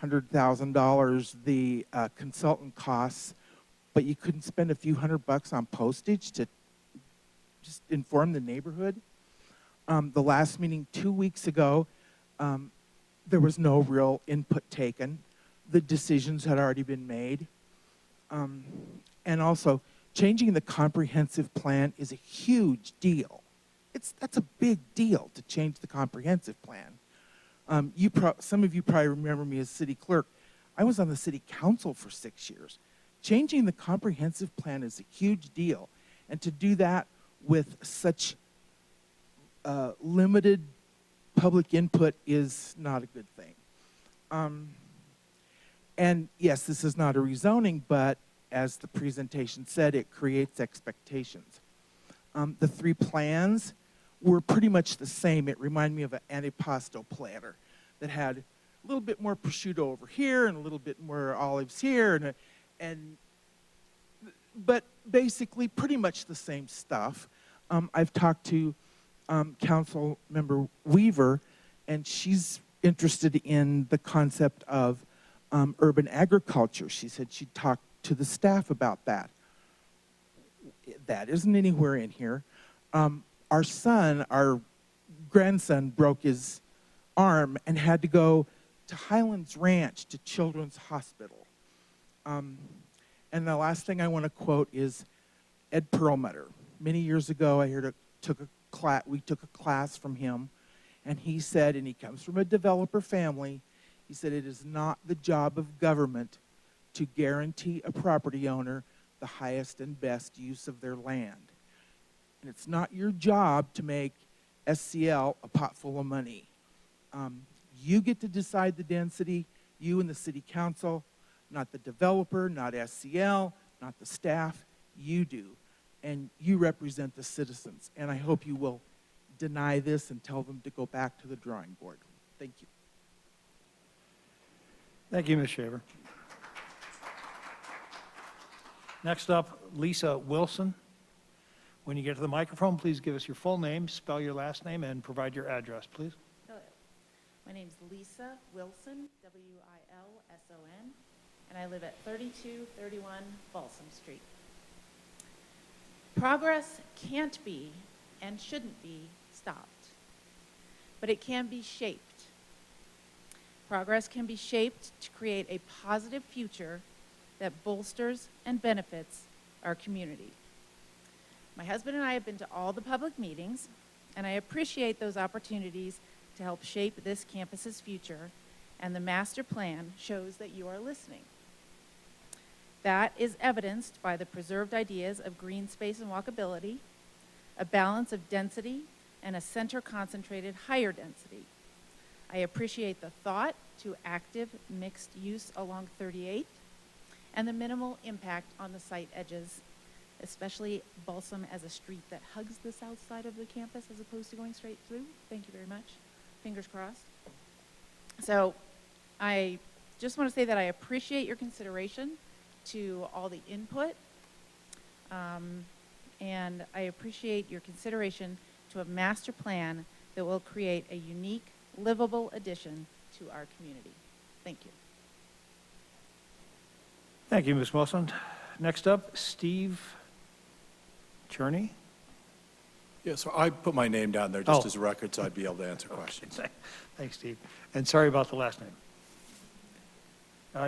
$100,000 the consultant costs, but you couldn't spend a few $100 on postage to just inform the neighborhood. The last meeting 2 weeks ago, there was no real input taken. The decisions had already been made. And also, changing the comprehensive plan is a huge deal. That's a big deal to change the comprehensive plan. Some of you probably remember me as city clerk. I was on the city council for 6 years. Changing the comprehensive plan is a huge deal. And to do that with such limited public input is not a good thing. And yes, this is not a rezoning, but as the presentation said, it creates expectations. The 3 plans were pretty much the same. It reminded me of an antipasto platter that had a little bit more prosciutto over here and a little bit more olives here, but basically pretty much the same stuff. I've talked to Council Member Weaver, and she's interested in the concept of urban agriculture. She said she'd talk to the staff about that. That isn't anywhere in here. Our grandson broke his arm and had to go to Highlands Ranch to Children's Hospital. And the last thing I want to quote is Ed Perlmutter. Many years ago, we took a class from him, and he said, and he comes from a developer family, he said, it is not the job of government to guarantee a property owner the highest and best use of their land. And it's not your job to make SCL a pot full of money. You get to decide the density, you and the city council, not the developer, not SCL, not the staff, you do. And you represent the citizens. And I hope you will deny this and tell them to go back to the drawing board. Thank you. Thank you, Ms. Shaver. Next up, Lisa Wilson. When you get to the microphone, please give us your full name, spell your last name, and provide your address, please. Hello. My name's Lisa Wilson, W-I-L-S-O-N, and I live at 3231 Balsam Street. Progress can't be and shouldn't be stopped, but it can be shaped. Progress can be shaped to create a positive future that bolsters and benefits our community. My husband and I have been to all the public meetings, and I appreciate those opportunities to help shape this campus's future, and the master plan shows that you are listening. That is evidenced by the preserved ideas of green space and walkability, a balance of density, and a center-concentrated higher density. I appreciate the thought to active mixed use along 38th and the minimal impact on the site edges, especially Balsam as a street that hugs the south side of the campus as opposed to going straight through. Thank you very much. Fingers crossed. So I just want to say that I appreciate your consideration to all the input, and I appreciate your consideration to a master plan that will create a unique, livable addition to our community. Thank you. Thank you, Ms. Wilson. Next up, Steve Cherney, Yeah, so I put my name down there just Oh. as a record, so I'd be able to answer questions. Thanks, Steve. And sorry about the last name.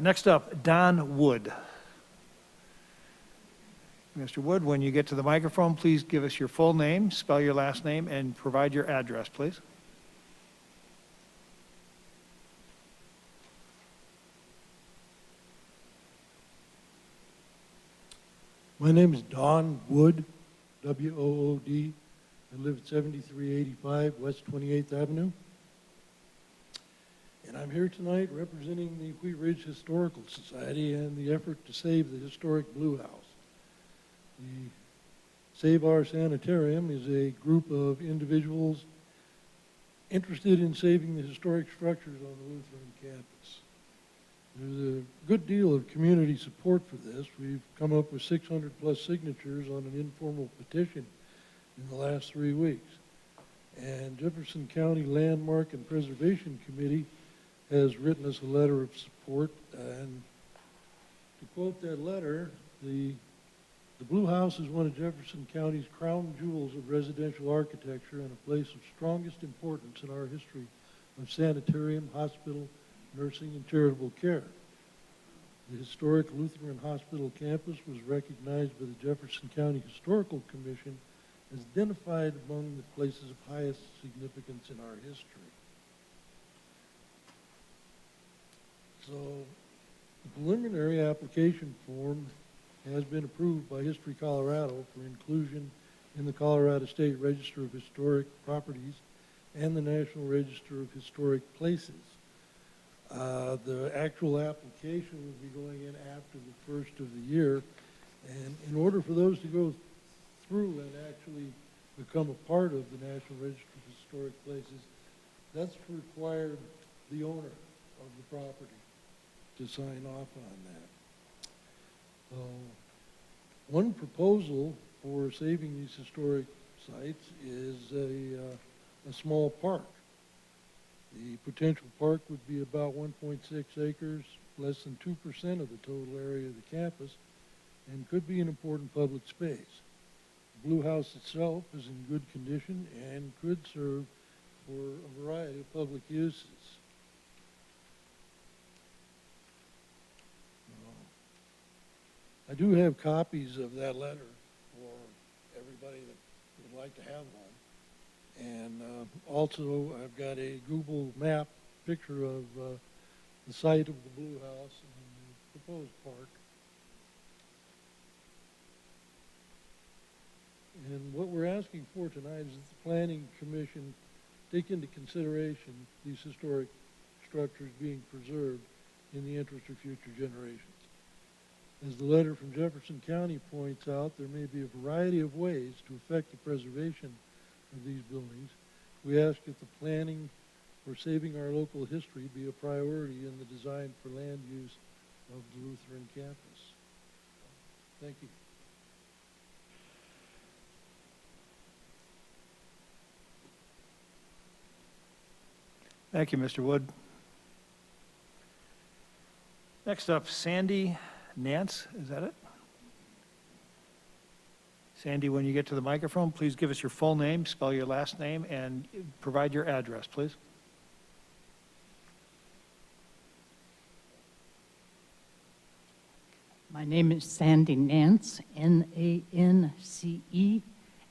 Next up, Don Wood. Mr. Wood, when you get to the microphone, please give us your full name, spell your last name, and provide your address, please. My name is Don Wood, W-O-O-D. I live at 7385 West 28th Avenue. And I'm here tonight representing the Wheat Ridge Historical Society and the effort to save the historic Blue House. The Save Our Sanitarium is a group of individuals interested in saving the historic structures on the Lutheran campus. There's a good deal of community support for this. We've come up with 600 plus signatures on an informal petition in the last 3 weeks. And Jefferson County Landmark and Preservation Committee has written us a letter of support. And to quote that letter, the Blue House is one of Jefferson County's crown jewels of residential architecture and a place of strongest importance in our history of sanitarium, hospital, nursing, and charitable care. The historic Lutheran Hospital campus was recognized by the Jefferson County Historical Commission as identified among the places of highest significance in our history. So the preliminary application form has been approved by History Colorado for inclusion in the Colorado State Register of Historic Properties and the National Register of Historic Places. The actual application would be going in after the first of the year, and in order for those to go through and actually become a part of the National Register of Historic Places, that's required the owner of the property to sign off on that. One proposal for saving these historic sites is a small park. The potential park would be about 1.6 acres, less than 2% of the total area of the campus, and could be an important public space. The Blue House itself is in good condition and could serve for a variety of public uses. I do have copies of that letter for everybody that would like to have one. And also, I've got a Google map picture of the site of the Blue House and the proposed park. And what we're asking for tonight is that the Planning Commission take into consideration these historic structures being preserved in the interest of future generations. As the letter from Jefferson County points out, there may be a variety of ways to affect the preservation of these buildings. We ask that the planning for saving our local history be a priority in the design for land use of the Lutheran campus. Thank you. Thank you, Mr. Wood. Next up, Sandy Nance, is that it? Sandy, when you get to the microphone, please give us your full name, spell your last name, and provide your address, please. My name is Sandy Nance, N-A-N-C-E.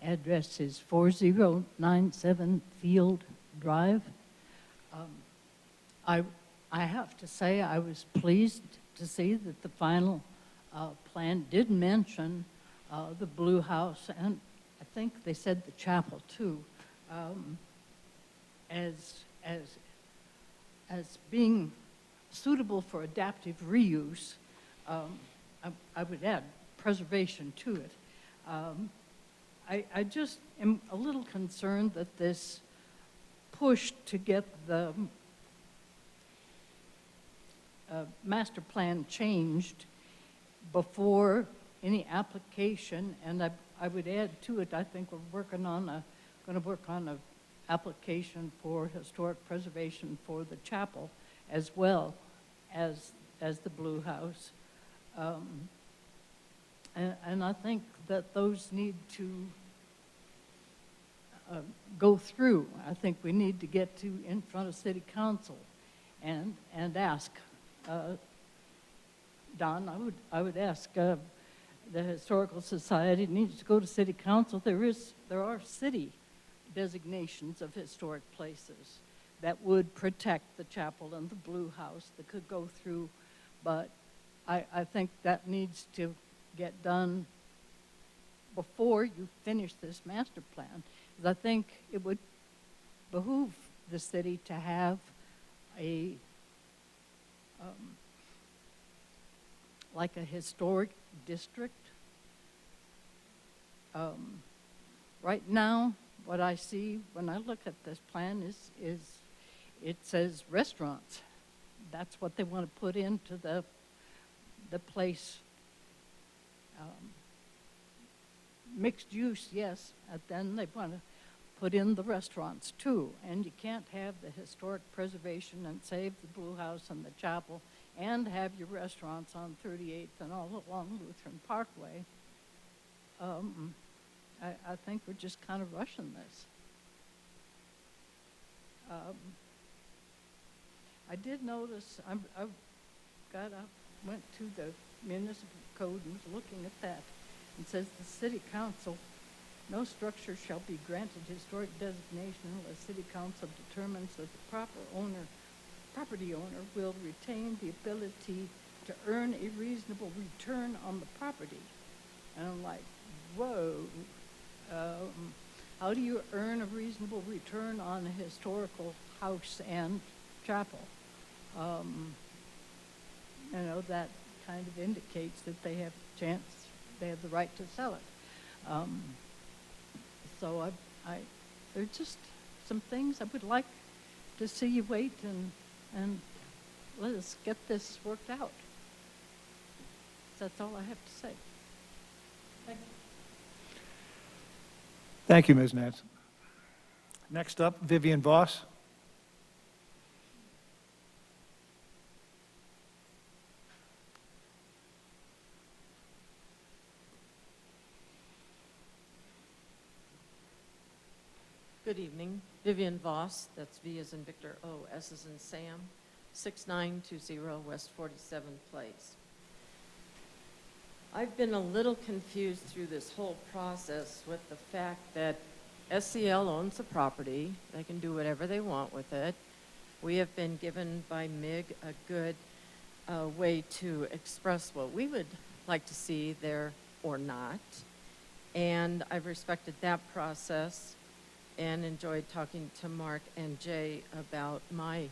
Address is 4097 Field Drive. I have to say I was pleased to see that the final plan did mention the Blue House, and I think they said the chapel too, as being suitable for adaptive reuse. I would add preservation to it. I just am a little concerned that this push to get the master plan changed before any application, and I would add to it, I think we're going to work on an application for historic preservation for the chapel as well as the Blue House. And I think that those need to go through. I think we need to get to in front of city council and ask, Don, I would ask the Historical Society needs to go to city council. There are city designations of historic places that would protect the chapel and the Blue House that could go through, but I think that needs to get done before you finish this master plan. 'Cause I think it would behoove the city to have a like a historic district. Right now, what I see when I look at this plan is it says restaurants. That's what they want to put into the place. Mixed use, yes, and then they want to put in the restaurants too. And you can't have the historic preservation and save the Blue House and the chapel and have your restaurants on 38th and all along Lutheran Parkway. I think we're just kind of rushing this. I did notice, went to the municipal code and was looking at that. It says the city council, no structure shall be granted historic designation unless city council determines that the property owner will retain the ability to earn a reasonable return on the property. And I'm like, whoa, how do you earn a reasonable return on a historical house and chapel? That kind of indicates that they have they have the right to sell it. So there are just some things I would like to see you wait and let us get this worked out. That's all I have to say. Thank you. Thank you, Ms. Nance. Next up, Vivian Voss. Good evening. Vivian Voss, that's V as in Victor, O, S as in Sam, 6920 West 47th Place. I've been a little confused through this whole process with the fact that SCL owns the property. They can do whatever they want with it. We have been given by MIG a good way to express what we would like to see there or not. And I've respected that process and enjoyed talking to Mark and Jay about my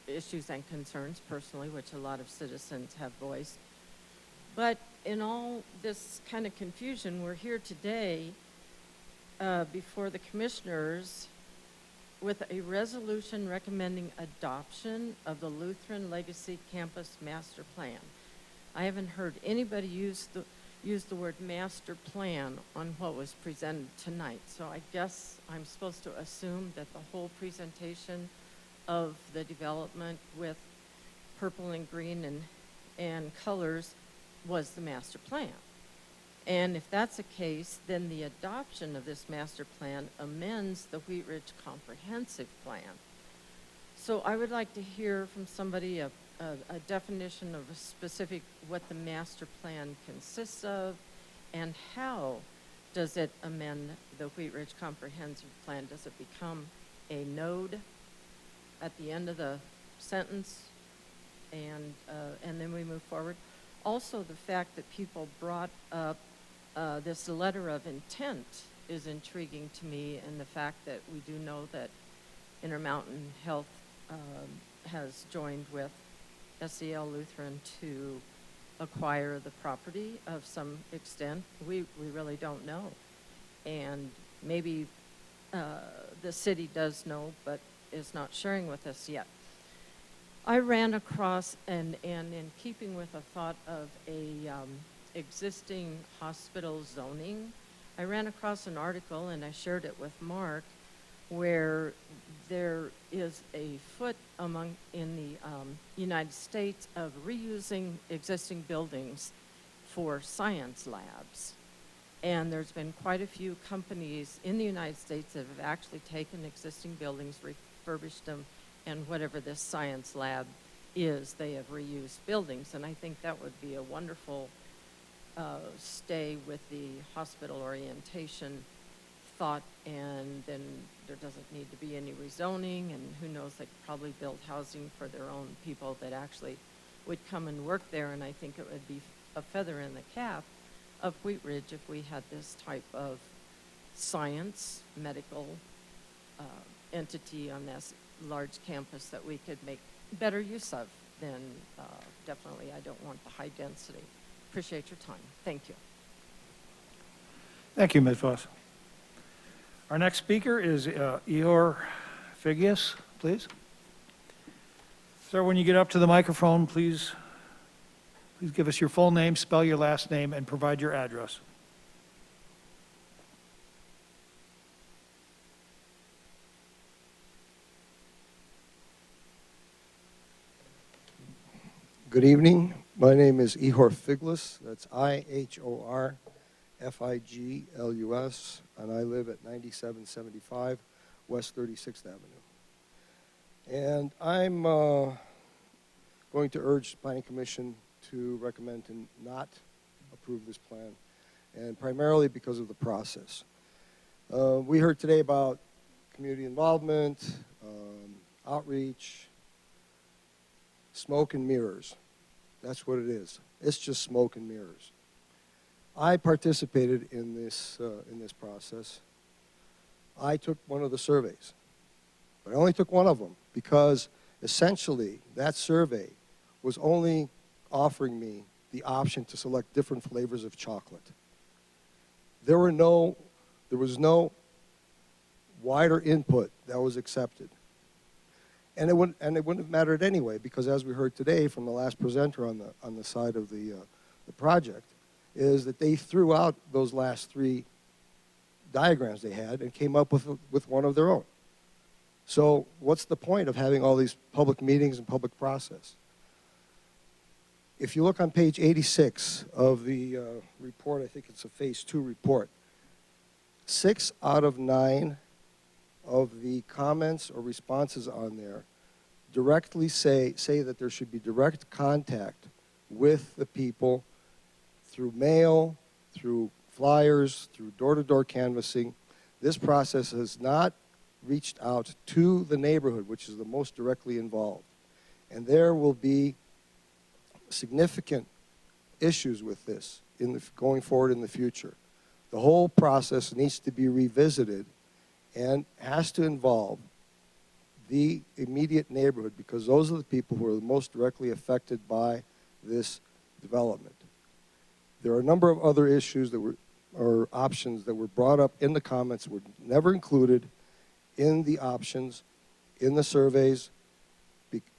issues and concerns personally, which a lot of citizens have voiced. But in all this kind of confusion, we're here today before the commissioners with a resolution recommending adoption of the Lutheran Legacy Campus Master Plan. I haven't heard anybody use the word master plan on what was presented tonight. So I guess I'm supposed to assume that the whole presentation of the development with purple and green and colors was the master plan. And if that's the case, then the adoption of this master plan amends the Wheat Ridge Comprehensive Plan. So I would like to hear from somebody a definition of a specific, what the master plan consists of, and how does it amend the Wheat Ridge Comprehensive Plan? Does it become a node at the end of the sentence, and then we move forward? Also, the fact that people brought up this letter of intent is intriguing to me, and the fact that we do know that Intermountain Health has joined with SCL Lutheran to acquire the property of some extent. We really don't know. And maybe the city does know, but is not sharing with us yet. I ran across, and in keeping with a thought of a existing hospital zoning, I ran across an article, and I shared it with Mark, where there is a foot in the United States of reusing existing buildings for science labs. And there's been quite a few companies in the United States that have actually taken existing buildings, refurbished them, and whatever this science lab is, they have reused buildings. And I think that would be a wonderful stay with the hospital orientation thought, and then there doesn't need to be any rezoning, and who knows, they could probably build housing for their own people that actually would come and work there. And I think it would be a feather in the cap of Wheat Ridge if we had this type of science, medical entity on this large campus that we could make better use of. Then definitely I don't want the high density. Appreciate your time. Thank you. Thank you, Ms. Voss. Our next speaker is Ihor Figius, please. Sir, when you get up to the microphone, please give us your full name, spell your last name, and provide your address. Good evening. My name is Ihor Figlus. That's I-H-O-R-F-I-G-L-U-S, and I live at 9775 West 36th Avenue. And I'm going to urge the Planning Commission to recommend to not approve this plan, and primarily because of the process. We heard today about community involvement, outreach, smoke and mirrors. That's what it is. It's just smoke and mirrors. I participated in this process. I took one of the surveys, but I only took one of them because essentially that survey was only offering me the option to select different flavors of chocolate. There was no wider input that was accepted. And it wouldn't have mattered anyway, because as we heard today from the last presenter on the side of the project, is that they threw out those last three diagrams they had and came up with one of their own. So what's the point of having all these public meetings and public process? If you look on page 86 of the report, I think it's a phase 2 report, 6 out of 9 of the comments or responses on there directly say that there should be direct contact with the people through mail, through flyers, through door-to-door canvassing. This process has not reached out to the neighborhood, which is the most directly involved. And there will be significant issues with this going forward in the future. The whole process needs to be revisited and has to involve the immediate neighborhood, because those are the people who are the most directly affected by this development. There are a number of other issues or options that were brought up in the comments, were never included in the options, in the surveys,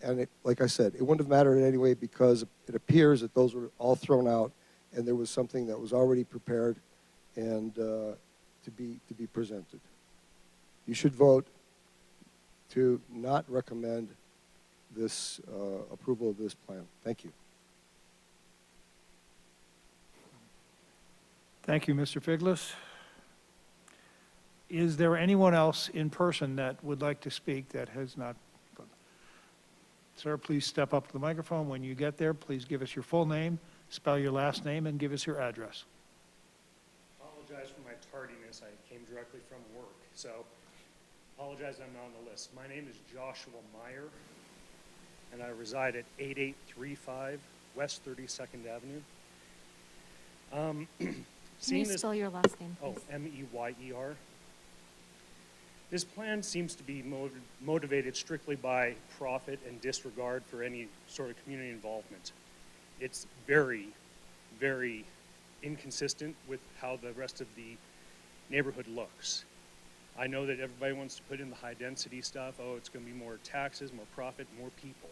and like I said, it wouldn't have mattered anyway, because it appears that those were all thrown out and there was something that was already prepared and to be presented. You should vote to not recommend this approval of this plan. Thank you. Thank you, Mr. Figlus. Is there anyone else in person that would like to speak that has not? Sir, please step up to the microphone. When you get there, please give us your full name, spell your last name, and give us your address. Apologize for my tardiness. I came directly from work, so apologize I'm not on the list. My name is Joshua Meyer, and I reside at 8835 West 32nd Avenue. Can you spell your last name, please? M-E-Y-E-R. This plan seems to be motivated strictly by profit and disregard for any sort of community involvement. It's very, very inconsistent with how the rest of the neighborhood looks. I know that everybody wants to put in the high density stuff. Oh, it's going to be more taxes, more profit, more people.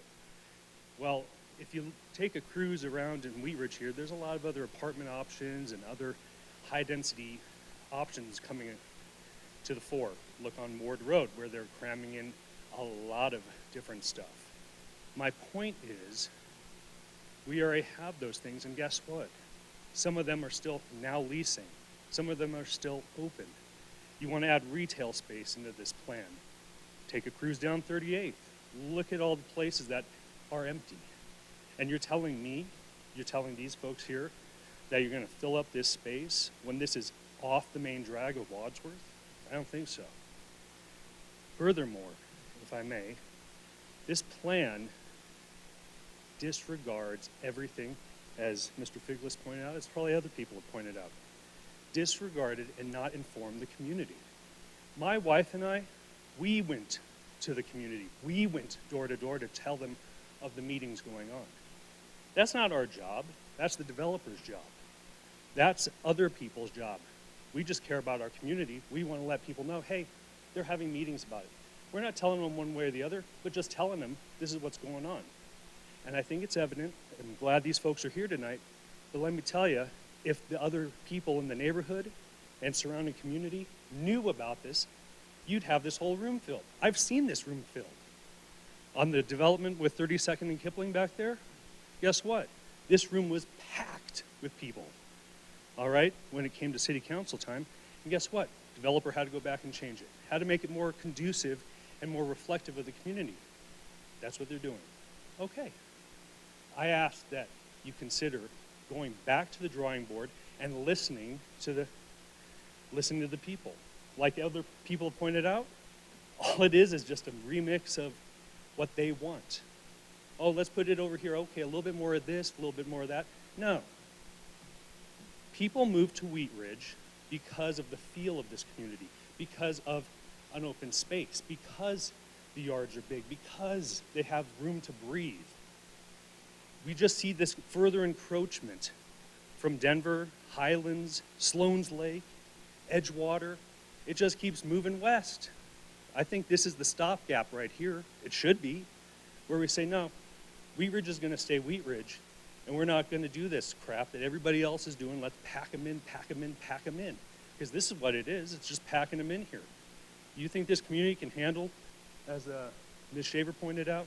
Well, if you take a cruise around in Wheat Ridge here, there's a lot of other apartment options and other high density options coming to the fore. Look on Ward Road, where they're cramming in a lot of different stuff. My point is, we already have those things, and guess what? Some of them are still now leasing. Some of them are still open. You want to add retail space into this plan. Take a cruise down 38th. Look at all the places that are empty. And you're telling me, you're telling these folks here that you're going to fill up this space when this is off the main drag of Wadsworth? I don't think so. Furthermore, if I may, this plan disregards everything, as Mr. Figlis pointed out, as probably other people have pointed out, disregarded and not informed the community. My wife and I, we went to the community. We went door to door to tell them of the meetings going on. That's not our job. That's the developer's job. That's other people's job. We just care about our community. We want to let people know, hey, they're having meetings about it. We're not telling them one way or the other, but just telling them this is what's going on. And I think it's evident. I'm glad these folks are here tonight. But let me tell you, if the other people in the neighborhood and surrounding community knew about this, you'd have this whole room filled. I've seen this room filled. On the development with 32nd and Kipling back there, guess what? This room was packed with people, all right, when it came to city council time. And guess what? Developer had to go back and change it. Had to make it more conducive and more reflective of the community. That's what they're doing. Okay. I ask that you consider going back to the drawing board and listening to the people. Like other people have pointed out, all it is just a remix of what they want. Oh, let's put it over here. Okay, a little bit more of this, a little bit more of that. No. People move to Wheat Ridge because of the feel of this community, because of an open space, because the yards are big, because they have room to breathe. We just see this further encroachment from Denver, Highlands, Sloan's Lake, Edgewater. It just keeps moving west. I think this is the stopgap right here. It should be, where we say, no, Wheat Ridge is going to stay Wheat Ridge, and we're not going to do this crap that everybody else is doing. Let's pack them in, pack them in, pack them in. Because this is what it is. It's just packing them in here. You think this community can handle, as Ms. Shaver pointed out,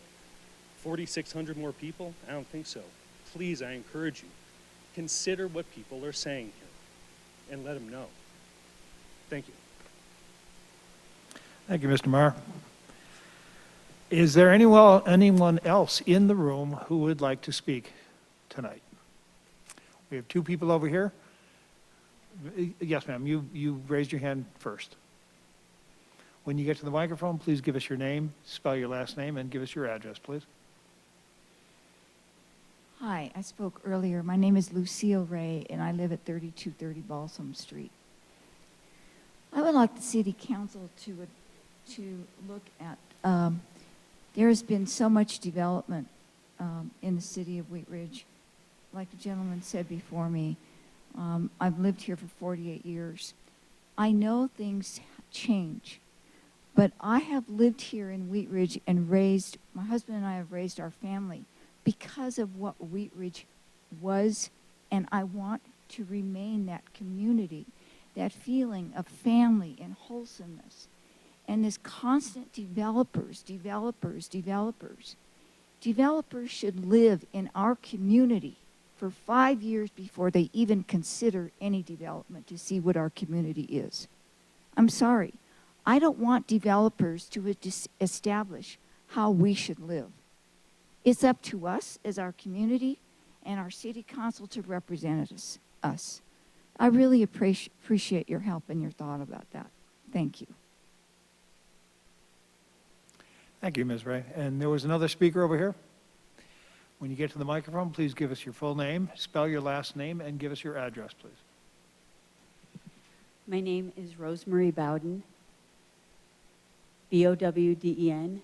4,600 more people? I don't think so. Please, I encourage you, consider what people are saying here and let them know. Thank you. Thank you, Mr. Marr. Is there anyone else in the room who would like to speak tonight? We have two people over here. Yes, ma'am, you raised your hand first. When you get to the microphone, please give us your name, spell your last name, and give us your address, please. Hi, I spoke earlier. My name is Lucille Ray, and I live at 3230 Balsam Street. I would like the city council to look at, there has been so much development in the city of Wheat Ridge. Like the gentleman said before me, I've lived here for 48 years. I know things change, but I have lived here in Wheat Ridge and my husband and I have raised our family because of what Wheat Ridge was, and I want to remain that community, that feeling of family and wholesomeness. And this constant developers should live in our community for 5 years before they even consider any development to see what our community is. I'm sorry. I don't want developers to establish how we should live. It's up to us as our community and our city council to represent us. I really appreciate your help and your thought about that. Thank you. Thank you, Ms. Ray. And there was another speaker over here. When you get to the microphone, please give us your full name, spell your last name, and give us your address, please. My name is Rosemary Bowden, B-O-W-D-E-N,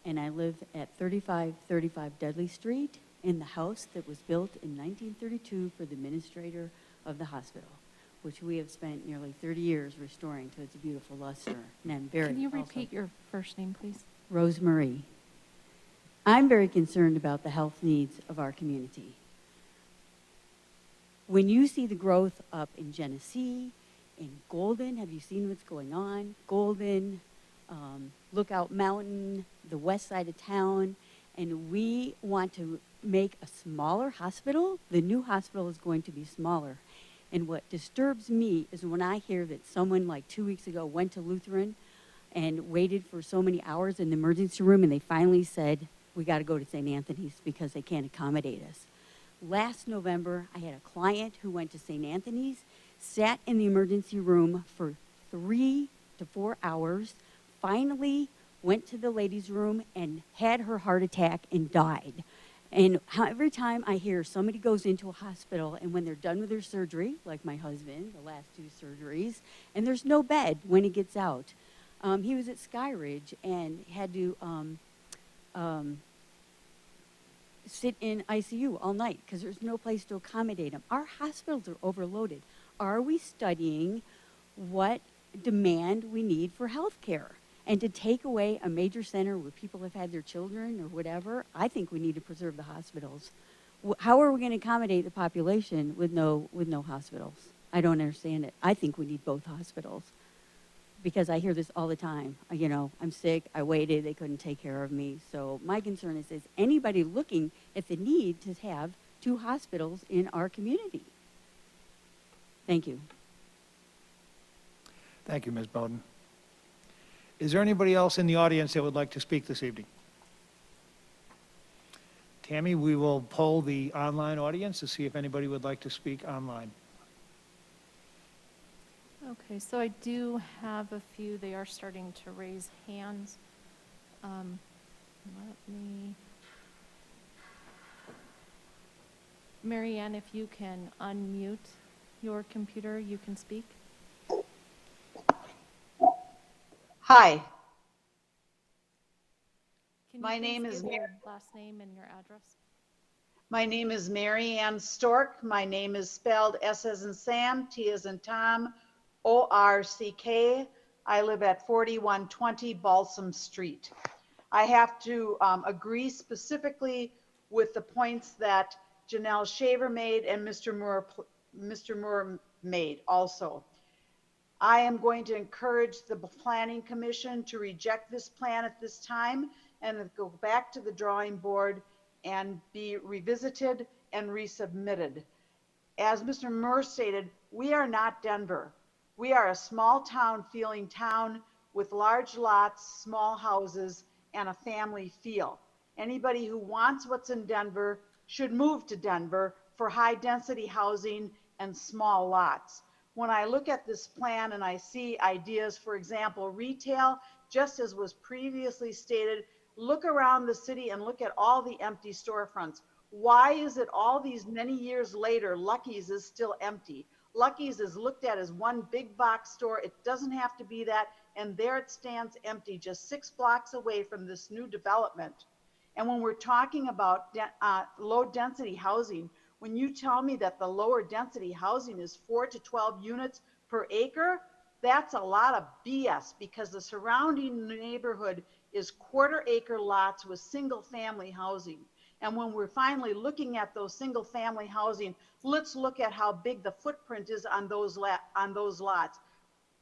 and I live at 3535 Dudley Street in the house that was built in 1932 for the administrator of the hospital, which we have spent nearly 30 years restoring to its beautiful luster. And I'm very Can you repeat your first name, please? Rosemary. I'm very concerned about the health needs of our community. When you see the growth up in Genesee, in Golden, have you seen what's going on? Golden, Lookout Mountain, the west side of town, and we want to make a smaller hospital. The new hospital is going to be smaller. And what disturbs me is when I hear that someone like 2 weeks ago went to Lutheran and waited for so many hours in the emergency room, and they finally said, we got to go to St. Anthony's because they can't accommodate us. Last November, I had a client who went to St. Anthony's, sat in the emergency room for 3 to 4 hours, finally went to the ladies' room and had her heart attack and died. And every time I hear somebody goes into a hospital and when they're done with their surgery, like my husband, the last 2 surgeries, and there's no bed when he gets out. He was at Skyridge and had to sit in ICU all night because there's no place to accommodate him. Our hospitals are overloaded. Are we studying what demand we need for health care? And to take away a major center where people have had their children or whatever, I think we need to preserve the hospitals. How are we going to accommodate the population with no hospitals? I don't understand it. I think we need both hospitals because I hear this all the time. You know, I'm sick, I waited, they couldn't take care of me. So my concern is anybody looking at the need to have 2 hospitals in our community? Thank you. Thank you, Ms. Bowden. Is there anybody else in the audience that would like to speak this evening? Tammy, we will poll the online audience to see if anybody would like to speak online. Okay, so I do have a few. They are starting to raise hands. Mary Ann, if you can unmute your computer, you can speak. Hi. Can My you name please is give your last name and your address? My name is Mary Ann Stork. My name is spelled S as in Sam, T as in Tom, O-R-C-K. I live at 4120 Balsam Street. I have to agree specifically with the points that Janelle Shaver made and Mr. Moore made also. I am going to encourage the Planning Commission to reject this plan at this time and go back to the drawing board and be revisited and resubmitted. As Mr. Moore stated, we are not Denver. We are a small town feeling town with large lots, small houses, and a family feel. Anybody who wants what's in Denver should move to Denver for high density housing and small lots. When I look at this plan and I see ideas, for example, retail, just as was previously stated, look around the city and look at all the empty storefronts. Why is it all these many years later, Lucky's is still empty? Lucky's is looked at as one big box store. It doesn't have to be that. And there it stands empty, just 6 blocks away from this new development. And when we're talking about low density housing, when you tell me that the lower density housing is 4 to 12 units per acre, that's a lot of BS because the surrounding neighborhood is 1/4 acre lots with single family housing. And when we're finally looking at those single family housing, let's look at how big the footprint is on those lots.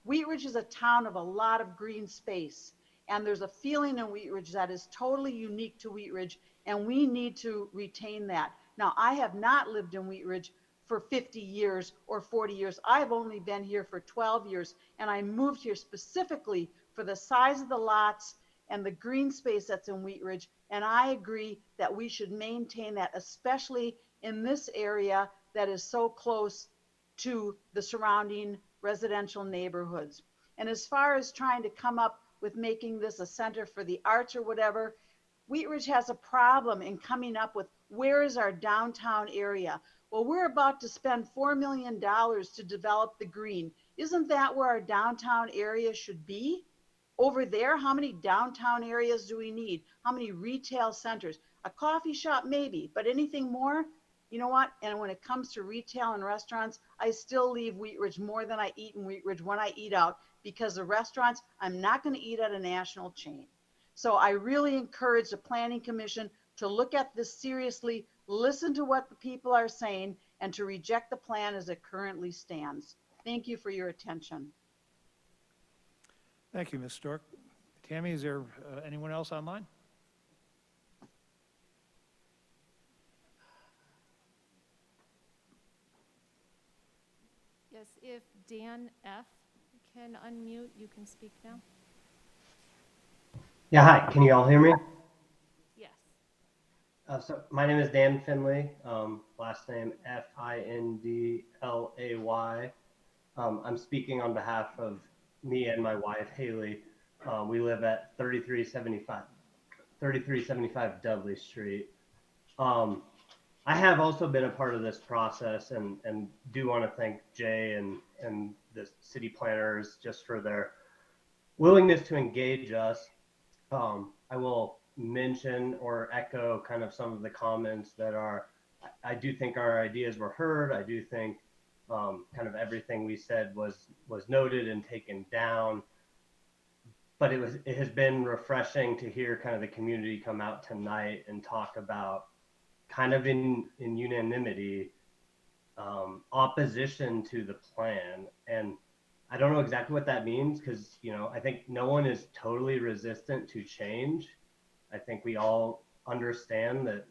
Wheat Ridge is a town of a lot of green space. And there's a feeling in Wheat Ridge that is totally unique to Wheat Ridge, and we need to retain that. Now, I have not lived in Wheat Ridge for 50 years or 40 years. I've only been here for 12 years, and I moved here specifically for the size of the lots and the green space that's in Wheat Ridge, and I agree that we should maintain that, especially in this area that is so close to the surrounding residential neighborhoods. And as far as trying to come up with making this a center for the arts or whatever, Wheat Ridge has a problem in coming up with where is our downtown area. Well, we're about to spend $4 million to develop the green. Isn't that where our downtown area should be? Over there, how many downtown areas do we need? How many retail centers? A coffee shop, maybe, but anything more? You know what? And when it comes to retail and restaurants, I still leave Wheat Ridge more than I eat in Wheat Ridge when I eat out, because the restaurants, I'm not going to eat at a national chain. So I really encourage the Planning Commission to look at this seriously, listen to what the people are saying, and to reject the plan as it currently stands. Thank you for your attention. Thank you, Ms. Stork. Tammy, is there anyone else online? Yes, if Dan F. can unmute, you can speak now. Yeah, hi. Can you all hear me? Yes. So my name is Dan Finley. Last name Findlay. I'm speaking on behalf of me and my wife Haley. We live at 3375 Dudley Street. I have also been a part of this process and do want to thank Jay and the city planners just for their willingness to engage us. I will mention or echo kind of some of the comments that I do think our ideas were heard. I do think kind of everything we said was noted and taken down. But it has been refreshing to hear kind of the community come out tonight and talk about kind of in unanimity opposition to the plan. And I don't know exactly what that means because, I think no one is totally resistant to change. I think we all understand that,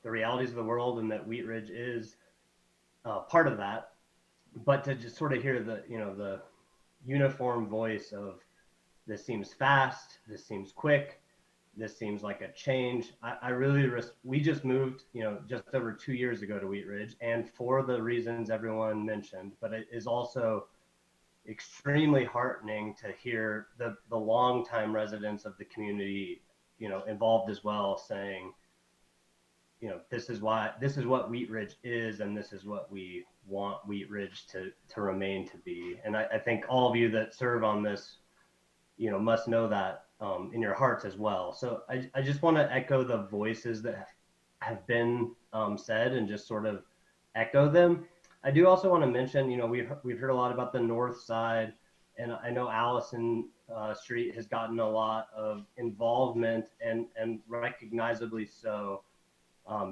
the realities of the world and that Wheat Ridge is part of that. But to just sort of hear the uniform voice of this seems fast, this seems quick, this seems like a change. We just moved, just over 2 years ago to Wheat Ridge, and for the reasons everyone mentioned, but it is also extremely heartening to hear the longtime residents of the community, involved as well, saying, this is what Wheat Ridge is, and this is what we want Wheat Ridge to remain to be. And I think all of you that serve on this, must know that in your hearts as well. So I just want to echo the voices that have been said and just sort of echo them. I do also want to mention, we've heard a lot about the north side, and I know Allison Street has gotten a lot of involvement and recognizably so.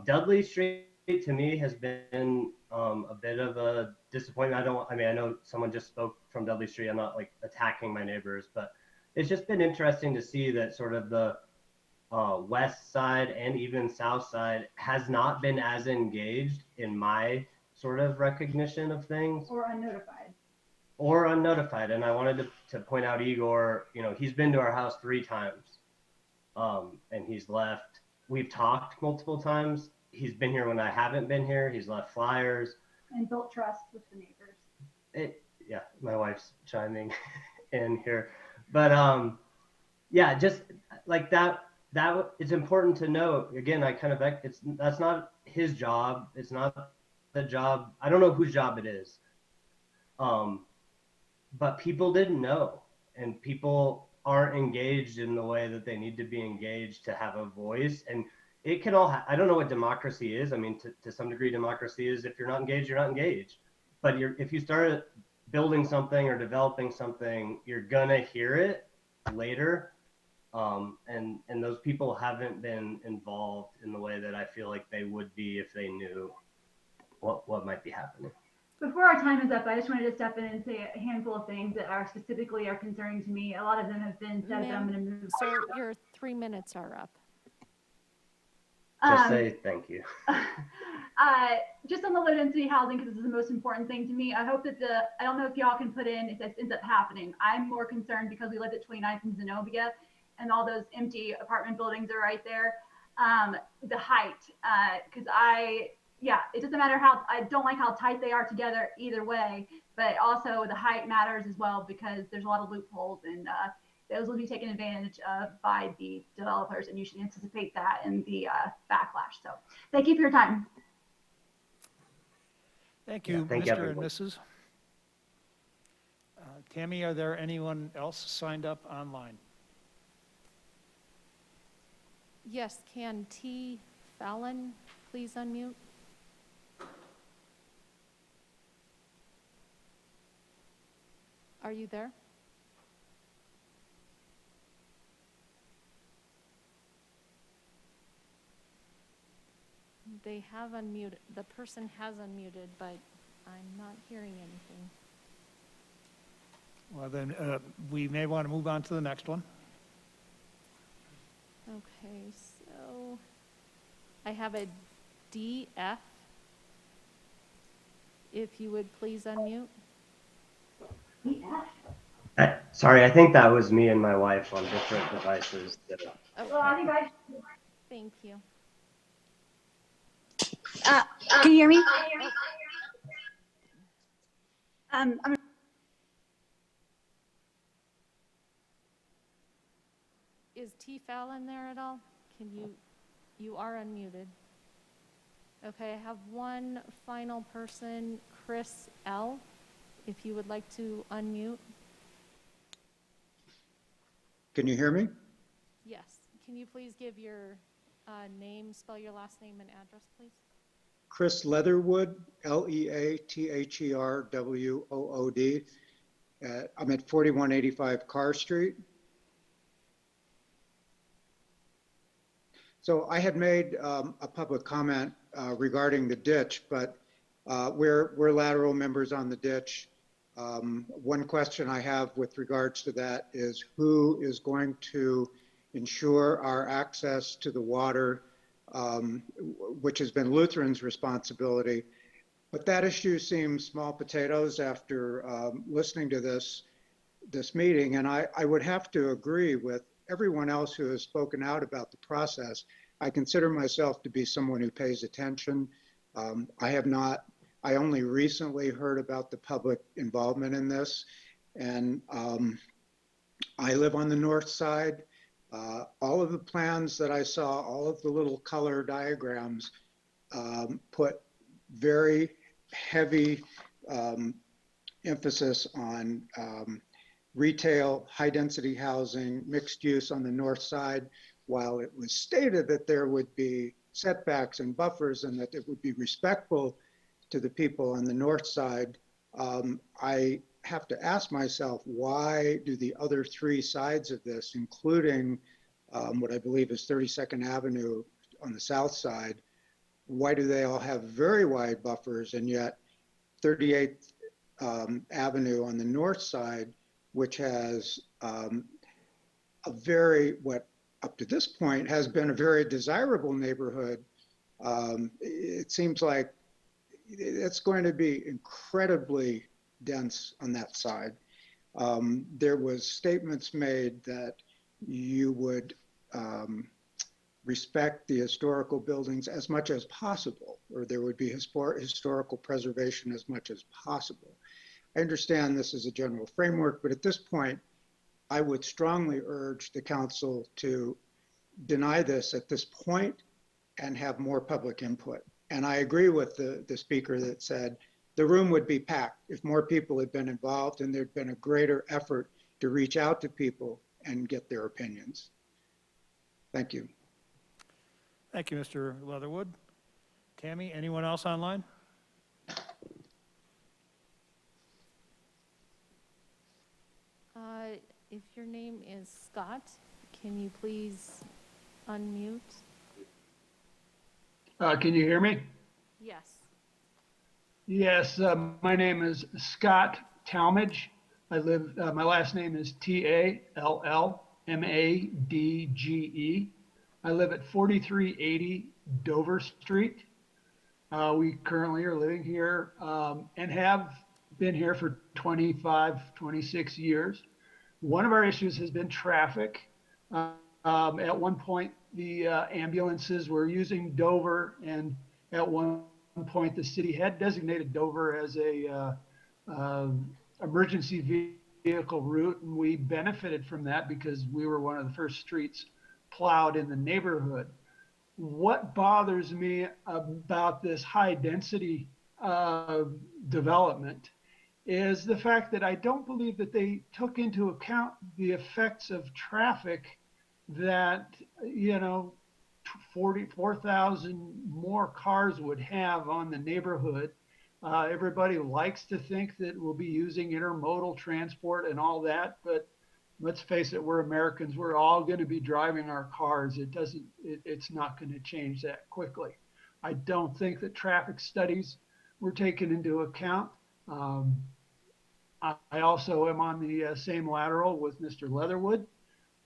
Dudley Street to me has been a bit of a disappointment. I know someone just spoke from Dudley Street. I'm not like attacking my neighbors, but it's just been interesting to see that sort of the west side and even south side has not been as engaged in my sort of recognition of things. Or unnotified. And I wanted to point out Igor, he's been to our house 3 times and he's left. We've talked multiple times. He's been here when I haven't been here. He's left flyers. And built trust with the neighbors. Yeah, my wife's chiming in here. But yeah, just like that it's important to note, again, that's not his job. It's not the job. I don't know whose job it is. But people didn't know, and people aren't engaged in the way that they need to be engaged to have a voice. And it can all, I don't know what democracy is. I mean, to some degree, democracy is if you're not engaged, you're not engaged. But if you start building something or developing something, you're gonna hear it later. And those people haven't been involved in the way that I feel like they would be if they knew what might be happening. Before our time is up, I just wanted to step in and say a handful of things that are specifically concerning to me. A lot of them have been said, but I'm going to move. Sir, your 3 minutes are up. Just say thank you. Just on the low density housing, because this is the most important thing to me. I hope that I don't know if y'all can put in if this ends up happening. I'm more concerned because we lived at 29th and Zenobia, and all those empty apartment buildings are right there. The height, because it doesn't matter I don't like how tight they are together either way, but also the height matters as well because there's a lot of loopholes and those will be taken advantage of by the developers, and you should anticipate that in the backlash. So thank you for your time. Thank you, Thank Mr. everyone. and Mrs. Tammy, are there anyone else signed up online? Yes, can T. Fallon please unmute? Are you there? They have unmuted, the person has unmuted, but I'm not hearing anything. Well, then we may want to move on to the next one. Okay, so I have a DF. if you would please unmute. Sorry, I think that was me and my wife on different devices. Okay. Thank you. Can you hear me? Is T. Fallon there at all? You are unmuted. Okay, I have one final person, Chris L., if you would like to unmute. Can you hear me? Yes. Can you please give your name, spell your last name and address, please? Chris Leatherwood, Leatherwood. I'm at 4185 Carr Street. So I had made a public comment regarding the ditch, but we're lateral members on the ditch. One question I have with regards to that is who is going to ensure our access to the water, which has been Lutheran's responsibility. But that issue seems small potatoes after listening to this meeting. And I would have to agree with everyone else who has spoken out about the process. I consider myself to be someone who pays attention. I only recently heard about the public involvement in this. And I live on the north side. All of the plans that I saw, all of the little color diagrams put very heavy emphasis on retail, high density housing, mixed use on the north side, while it was stated that there would be setbacks and buffers and that it would be respectful to the people on the north side. I have to ask myself, why do the other three sides of this, including what I believe is 32nd Avenue on the south side, why do they all have very wide buffers, and yet 38th Avenue on the north side, which has a very, what up to this point has been a very desirable neighborhood, it seems like it's going to be incredibly dense on that side. There was statements made that you would respect the historical buildings as much as possible, or there would be historical preservation as much as possible. I understand this is a general framework, but at this point, I would strongly urge the council to deny this at this point and have more public input. And I agree with the speaker that said the room would be packed if more people had been involved and there'd been a greater effort to reach out to people and get their opinions. Thank you. Thank you, Mr. Leatherwood. Tammy, anyone else online? If your name is Scott, can you please unmute? Can you hear me? Yes. Yes, my name is Scott Talmadge. I live, my last name is Tallmadge. I live at 4380 Dover Street. We currently are living here and have been here for 25, 26 years. One of our issues has been traffic. At one point, the ambulances were using Dover, and at one point, the city had designated Dover as a emergency vehicle route, and we benefited from that because we were one of the first streets plowed in the neighborhood. What bothers me about this high density development is the fact that I don't believe that they took into account the effects of traffic that, 44,000 more cars would have on the neighborhood. Everybody likes to think that we'll be using intermodal transport and all that, but let's face it, we're Americans. We're all going to be driving our cars. It's not going to change that quickly. I don't think that traffic studies were taken into account. I also am on the same lateral with Mr. Leatherwood,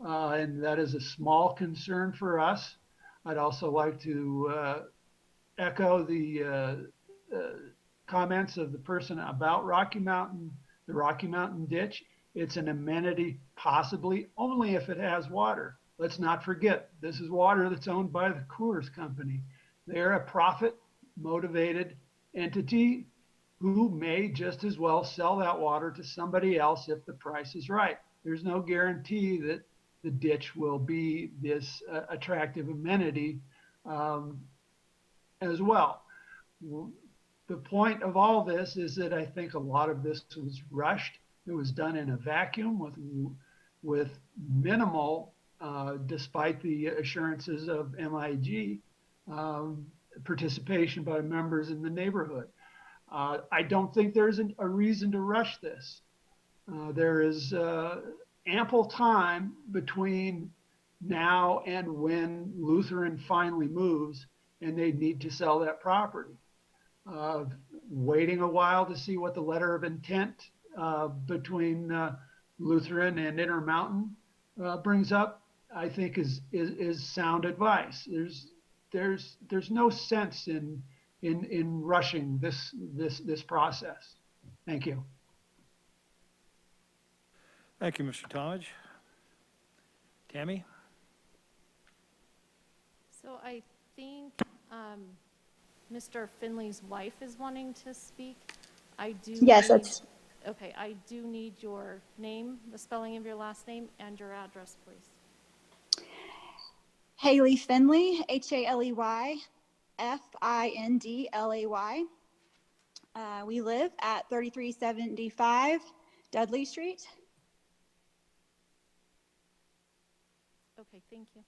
and that is a small concern for us. I'd also like to echo the comments of the person about Rocky Mountain, the Rocky Mountain ditch. It's an amenity possibly only if it has water. Let's not forget, this is water that's owned by the Coors Company. They're a profit-motivated entity who may just as well sell that water to somebody else if the price is right. There's no guarantee that the ditch will be this attractive amenity as well. The point of all this is that I think a lot of this was rushed. It was done in a vacuum with minimal, despite the assurances of MIG, participation by members in the neighborhood. I don't think there's a reason to rush this. There is ample time between now and when Lutheran finally moves and they need to sell that property. Waiting a while to see what the letter of intent between Lutheran and Intermountain brings up, I think is sound advice. There's no sense in rushing this process. Thank you. Thank you, Mr. Talmadge. Tammy? So I think Mr. Finley's wife is wanting to speak. I do. Yes, need- that's. Okay, I do need your name, the spelling of your last name, and your address, please. Haley Finley, Haley Findlay. We live at 3375 Dudley Street. Okay, thank you.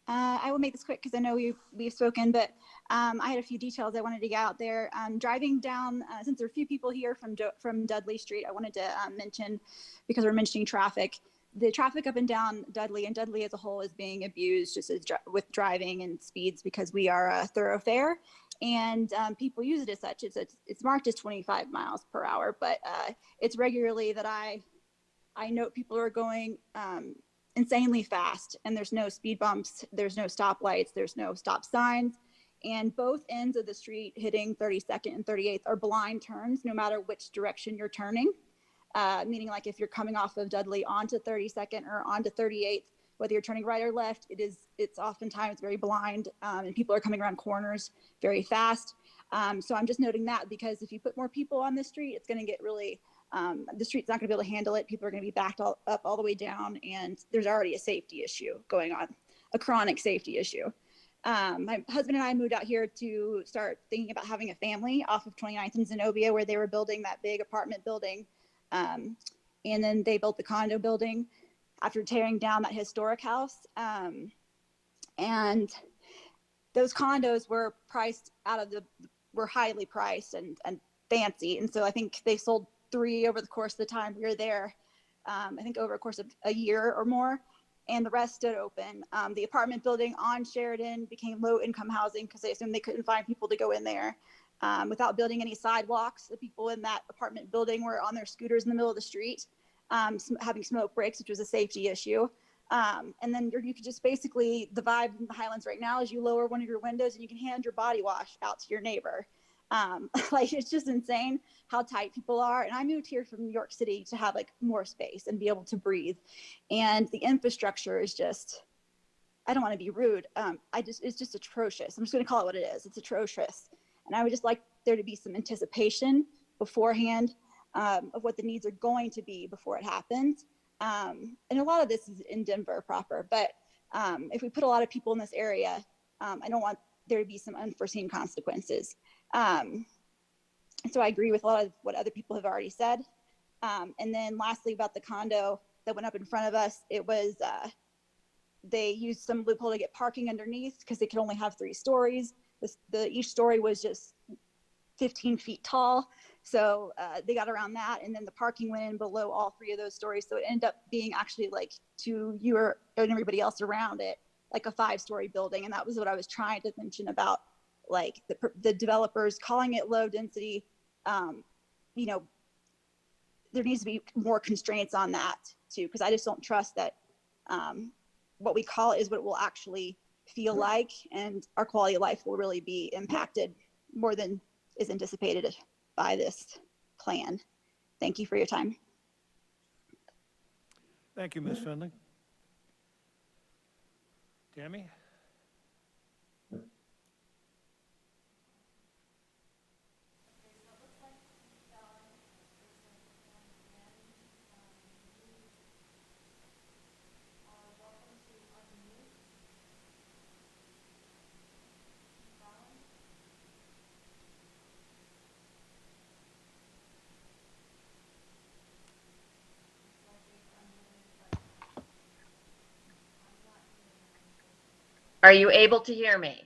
I will make this quick because I know we've spoken, but I had a few details I wanted to get out there. Driving down, since there are a few people here from Dudley Street, I wanted to mention, because we're mentioning traffic, the traffic up and down Dudley, and Dudley as a whole is being abused just as with driving and speeds because we are a thoroughfare, and people use it as such. It's marked as 25 miles per hour, but it's regularly that I note people are going insanely fast, and there's no speed bumps, there's no stoplights, there's no stop signs, and both ends of the street hitting 32nd and 38th are blind turns no matter which direction you're turning. Meaning, like, if you're coming off of Dudley onto 32nd or onto 38th, whether you're turning right or left, it's oftentimes very blind, and people are coming around corners very fast. So I'm just noting that because if you put more people on the street, it's going to get really, the street's not going to be able to handle it. People are going to be backed up all the way down, and there's already a safety issue going on, a chronic safety issue. My husband and I moved out here to start thinking about having a family off of 29th and Zenobia, where they were building that big apartment building. And then they built the condo building after tearing down that historic house. And those condos were priced were highly priced and fancy. And so I think they sold 3 over the course of the time we were there. I think over a course of a year or more, and the rest stood open. The apartment building on Sheridan became low income housing because they assumed they couldn't find people to go in there. Without building any sidewalks, the people in that apartment building were on their scooters in the middle of the street, having smoke breaks, which was a safety issue. And then you could just basically, the vibe in the Highlands right now is you lower one of your windows and you can hand your body wash out to your neighbor. Like, it's just insane how tight people are. And I moved here from New York City to have like more space and be able to breathe. And the infrastructure is just, I don't want to be rude. It's just atrocious. I'm just going to call it what it is. It's atrocious. And I would just like there to be some anticipation beforehand of what the needs are going to be before it happens. And a lot of this is in Denver proper, but if we put a lot of people in this area, I don't want there to be some unforeseen consequences. So I agree with a lot of what other people have already said. And then lastly, about the condo that went up in front of us, it was, they used some loophole to get parking underneath because they could only have 3 stories. Each story was just 15 feet tall. So they got around that, and then the parking went in below all 3 of those stories. So it ended up being actually like to you and everybody else around it, like a 5-story building. And that was what I was trying to mention about like the developers calling it low density. You know, there needs to be more constraints on that too, because I just don't trust that what we call it is what it will actually feel like, and our quality of life will really be impacted more than is anticipated by this plan. Thank you for your time. Thank you, Ms. Findlay. Tammy? Are you able to hear me?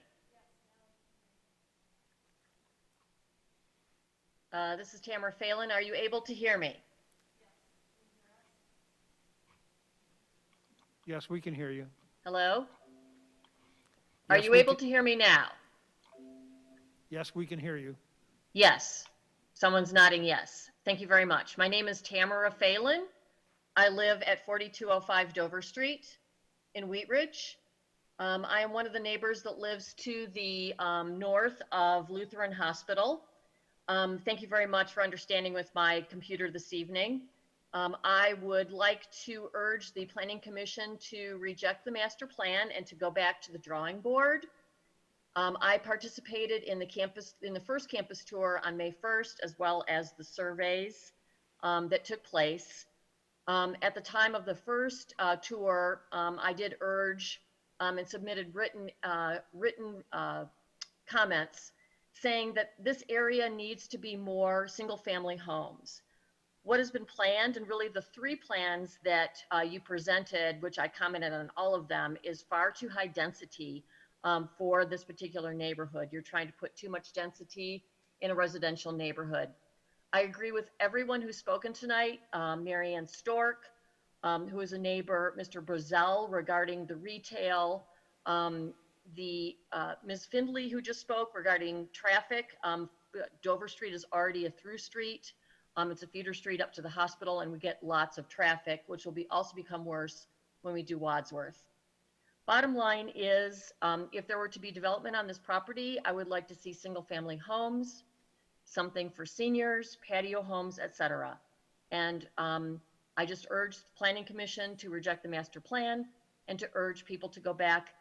This is Tamara Phelan. Are you able to hear me? Yes, we can hear you. Hello? Are Yes, you we able can- to hear me now? Yes, we can hear you. Yes. Someone's nodding yes. Thank you very much. My name is Tamara Phelan. I live at 4205 Dover Street in Wheat Ridge. I am one of the neighbors that lives to the north of Lutheran Hospital. Thank you very much for understanding with my computer this evening. I would like to urge the Planning Commission to reject the master plan and to go back to the drawing board. I participated in the first campus tour on May 1st, as well as the surveys that took place. At the time of the first tour, I did urge and submitted written comments saying that this area needs to be more single-family homes. What has been planned, and really the three plans that you presented, which I commented on all of them, is far too high density for this particular neighborhood. You're trying to put too much density in a residential neighborhood. I agree with everyone who's spoken tonight, Mary Ann Stork, who is a neighbor, Mr. Brazell regarding the retail, Ms. Findlay who just spoke regarding traffic. Dover Street is already a through street. It's a feeder street up to the hospital, and we get lots of traffic, which will also become worse when we do Wadsworth. Bottom line is, if there were to be development on this property, I would like to see single family homes, something for seniors, patio homes, etc. And I just urge the Planning Commission to reject the master plan and to urge people to go back,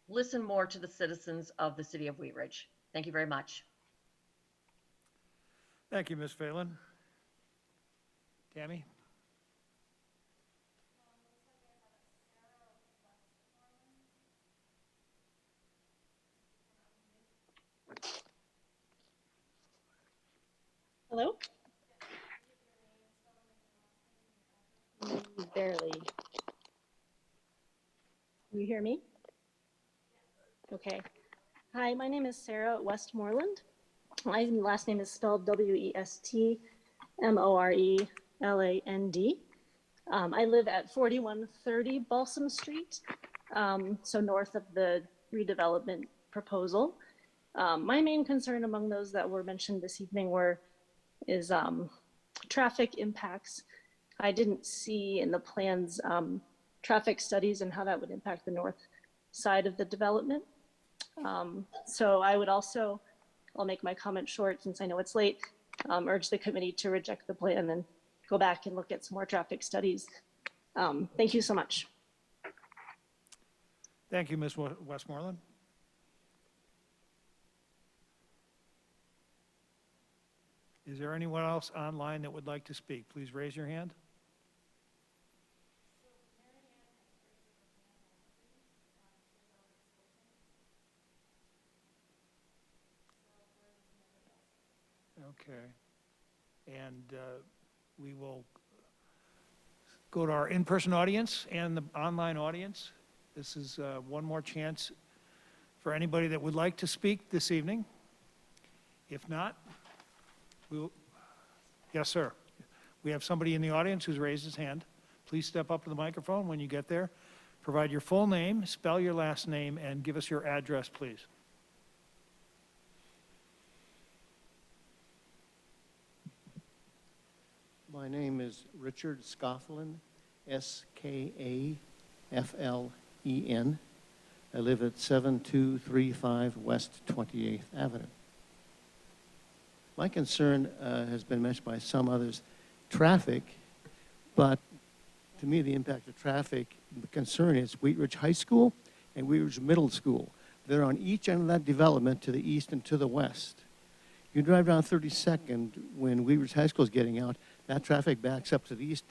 listen more to the citizens of the city of Wheat Ridge. Thank you very much. Thank you, Ms. Phelan. Tammy? Hello? Barely. Can you hear me? Okay. Hi, my name is Sarah Westmoreland. My last name is spelled Westmoreland. I live at 4130 Balsam Street, so north of the redevelopment proposal. My main concern among those that were mentioned this evening is traffic impacts. I didn't see in the plans traffic studies and how that would impact the north side of the development. So I would also, I'll make my comment short since I know it's late, urge the committee to reject the plan and go back and look at some more traffic studies. Thank you so much. Thank you, Ms. Westmoreland. Is there anyone else online that would like to speak? Please raise your hand. Okay. And we will go to our in-person audience and the online audience. This is one more chance for anybody that would like to speak this evening. If not, yes, sir. We have somebody in the audience who's raised his hand. Please step up to the microphone when you get there. Provide your full name, spell your last name, and give us your address, please. My name is Richard Scofflin, S-K-A-F-L-E-N. I live at 7235 West 28th Avenue. My concern has been mentioned by some others, traffic, but to me, the impact of traffic, the concern is Wheat Ridge High School and Wheat Ridge Middle School. They're on each end of that development to the east and to the west. You drive down 32nd when Wheat Ridge High School is getting out, that traffic backs up to the east,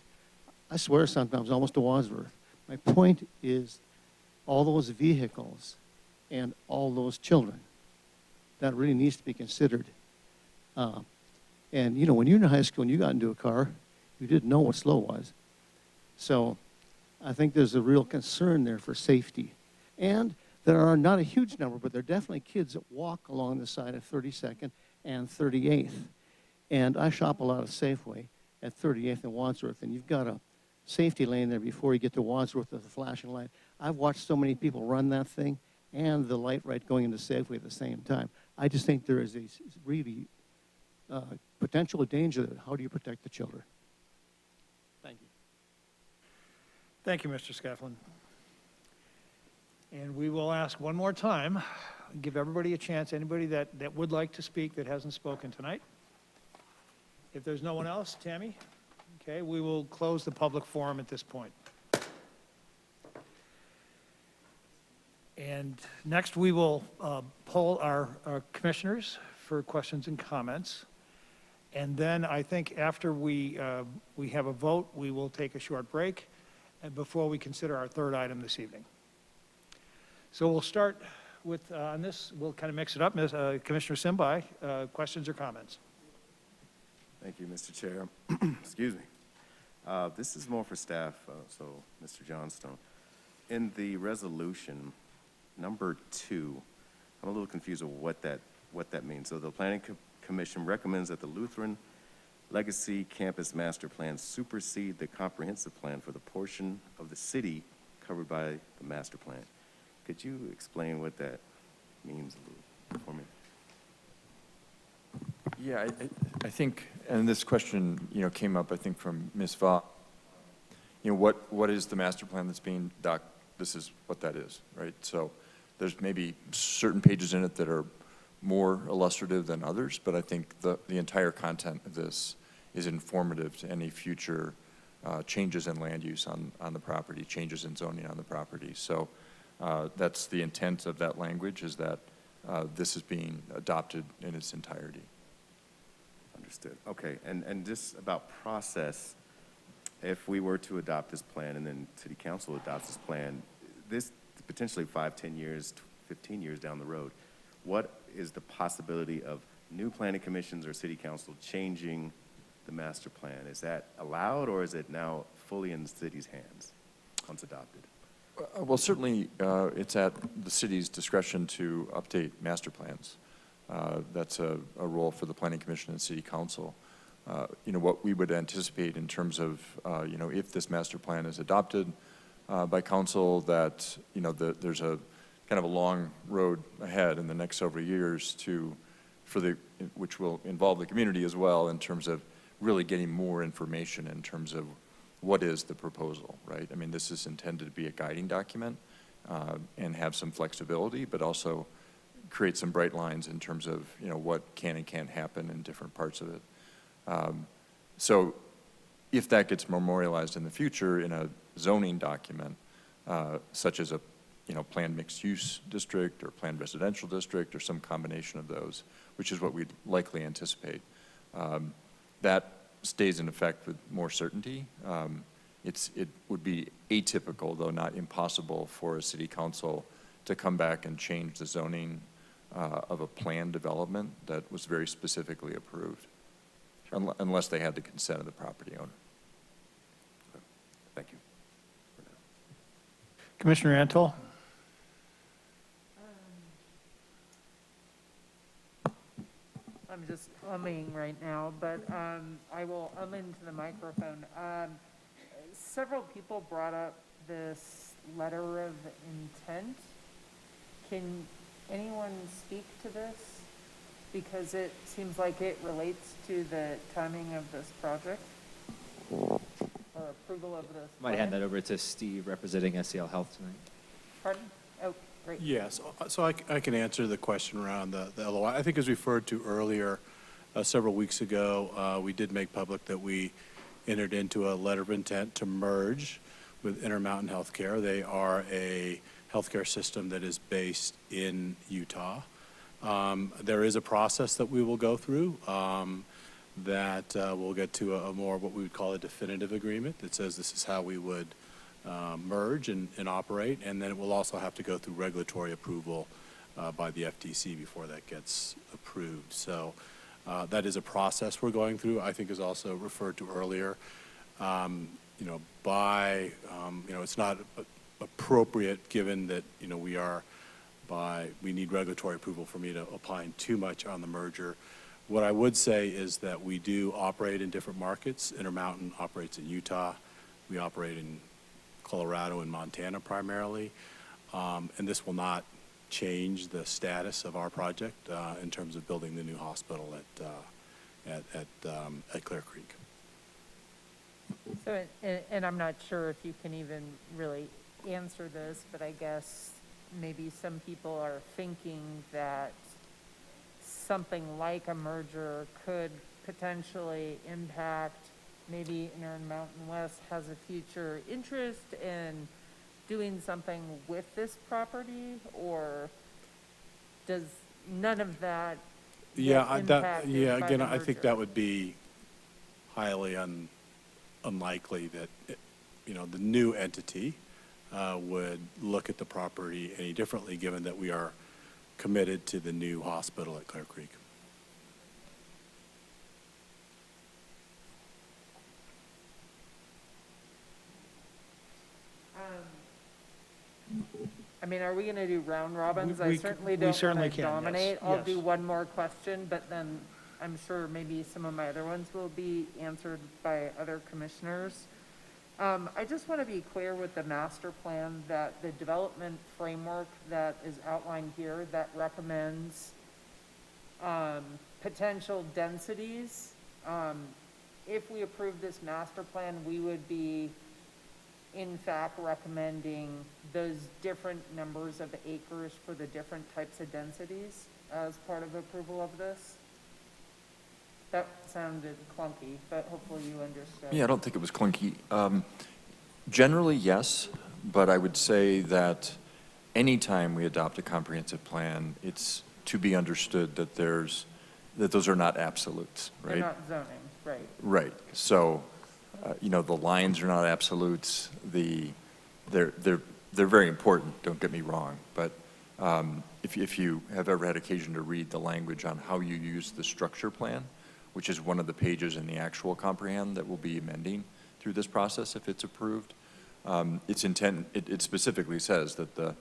I swear sometimes almost to Wadsworth. My point is all those vehicles and all those children, that really needs to be considered. And, you know, when you're in high school and you got into a car, you didn't know what slow was. So I think there's a real concern there for safety. And there are not a huge number, but there are definitely kids that walk along the side of 32nd and 38th. And I shop a lot of Safeway at 38th and Wadsworth, and you've got a safety lane there before you get to Wadsworth with a flashing light. I've watched so many people run that thing and the light right going into Safeway at the same time. I just think there is a really potential danger there. How do you protect the children? Thank you. Thank you, Mr. Scofflin. And we will ask one more time, give everybody a chance, anybody that would like to speak that hasn't spoken tonight. If there's no one else, Tammy, okay, we will close the public forum at this point. And next we will poll our commissioners for questions and comments. And then I think after we have a vote, we will take a short break and before we consider our third item this evening. So we'll start with, on this, we'll kind of mix it up. Commissioner Simbai, questions or comments? Thank you, Mr. Chair. Excuse me. This is more for staff, so Mr. Johnstone. In the resolution, number 2, I'm a little confused of what that means. So the Planning Commission recommends that the Lutheran Legacy Campus Master Plan supersede the comprehensive plan for the portion of the city covered by the master plan. Could you explain what that means a little for me? Yeah, I think, and this question, came up, I think, from Ms. Va. What is the master plan that's being this is what that is, right? So there's maybe certain pages in it that are more illustrative than others, but I think the entire content of this is informative to any future changes in land use on the property, changes in zoning on the property. So that's the intent of that language, is that this is being adopted in its entirety. Understood. Okay, and just about process, if we were to adopt this plan and then City Council adopts this plan, this potentially 5, 10 years, 15 years down the road, what is the possibility of new planning commissions or City Council changing the master plan? Is that allowed, or is it now fully in the city's hands once adopted? Well, certainly it's at the city's discretion to update master plans. That's a role for the Planning Commission and City Council. What we would anticipate in terms of, if this master plan is adopted by council, that, there's a kind of a long road ahead in the next several years which will involve the community as well, in terms of really getting more information in terms of what is the proposal, right? I mean, this is intended to be a guiding document and have some flexibility, but also create some bright lines in terms of, what can and can't happen in different parts of it. So if that gets memorialized in the future in a zoning document, such as a planned mixed-use district or planned residential district or some combination of those, which is what we'd likely anticipate, that stays in effect with more certainty. It would be atypical, though not impossible, for a city council to come back and change the zoning of a planned development that was very specifically approved, unless they had the consent of the property owner. Thank you. Commissioner Antle? I'm just umming right now, but I will into the microphone. Several people brought up this letter of intent. Can anyone speak to this? Because it seems like it relates to the timing of this project or approval of this. Might hand that over to Steve, representing SEL Health tonight. Pardon? Oh, great. Yes, so I can answer the question around the LOI. I think as referred to earlier, several weeks ago, we did make public that we entered into a letter of intent to merge with Intermountain Healthcare. They are a healthcare system that is based in Utah. There is a process that we will go through that we'll get to a more what we would call a definitive agreement that says this is how we would merge and operate, and then it will also have to go through regulatory approval by the FTC before that gets approved. So that is a process we're going through. I think is also referred to earlier. You know, it's not appropriate given that, you know, we need regulatory approval for me to opine too much on the merger. What I would say is that we do operate in different markets. Intermountain operates in Utah. We operate in Colorado and Montana primarily. And this will not change the status of our project in terms of building the new hospital at Clear Creek. So, and I'm not sure if you can even really answer this, but I guess maybe some people are thinking that something like a merger could potentially impact, maybe Intermountain West has a future interest in doing something with this property, or does none of that get impacted by again, the I think merger? that would be highly unlikely that, you know, the new entity would look at the property any differently, given that we are committed to the new hospital at Clear Creek. I mean, are we going to do round robins? I We certainly don't certainly want to can, yes, dominate. I'll yes. do one more question, but then I'm sure maybe some of my other ones will be answered by other commissioners. I just want to be clear with the master plan that the development framework that is outlined here that recommends potential densities. If we approve this master plan, we would be in fact recommending those different numbers of acres for the different types of densities as part of approval of this. That sounded clunky, but hopefully you understood. Yeah, I don't think it was clunky. Generally, yes, but I would say that anytime we adopt a comprehensive plan, it's to be understood that those are not absolutes, right? They're not zoning, right. Right. So, you know, the lines are not absolutes. They're very important, don't get me wrong, but if you have ever had occasion to read the language on how you use the structure plan, which is one of the pages in the actual comprehend that we'll be amending through this process if it's approved. It specifically says that the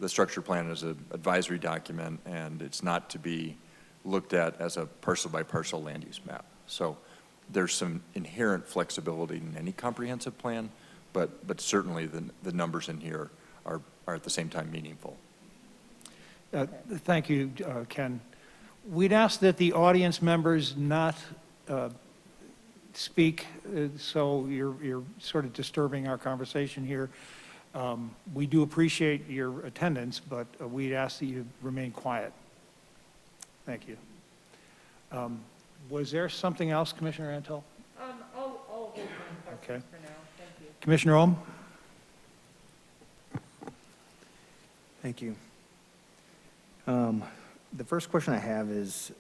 structure plan is an advisory document and it's not to be looked at as a parcel by parcel land use map. So there's some inherent flexibility in any comprehensive plan, but certainly the numbers in here are at the same time meaningful. Thank you, Ken. We'd ask that the audience members not speak, so you're sort of disturbing our conversation here. We do appreciate your attendance, but we'd ask that you remain quiet. Thank you. Was there something else, Commissioner Antal? I'll hold my questions for now. Thank you. Commissioner Ohm? Thank you. The first question I have is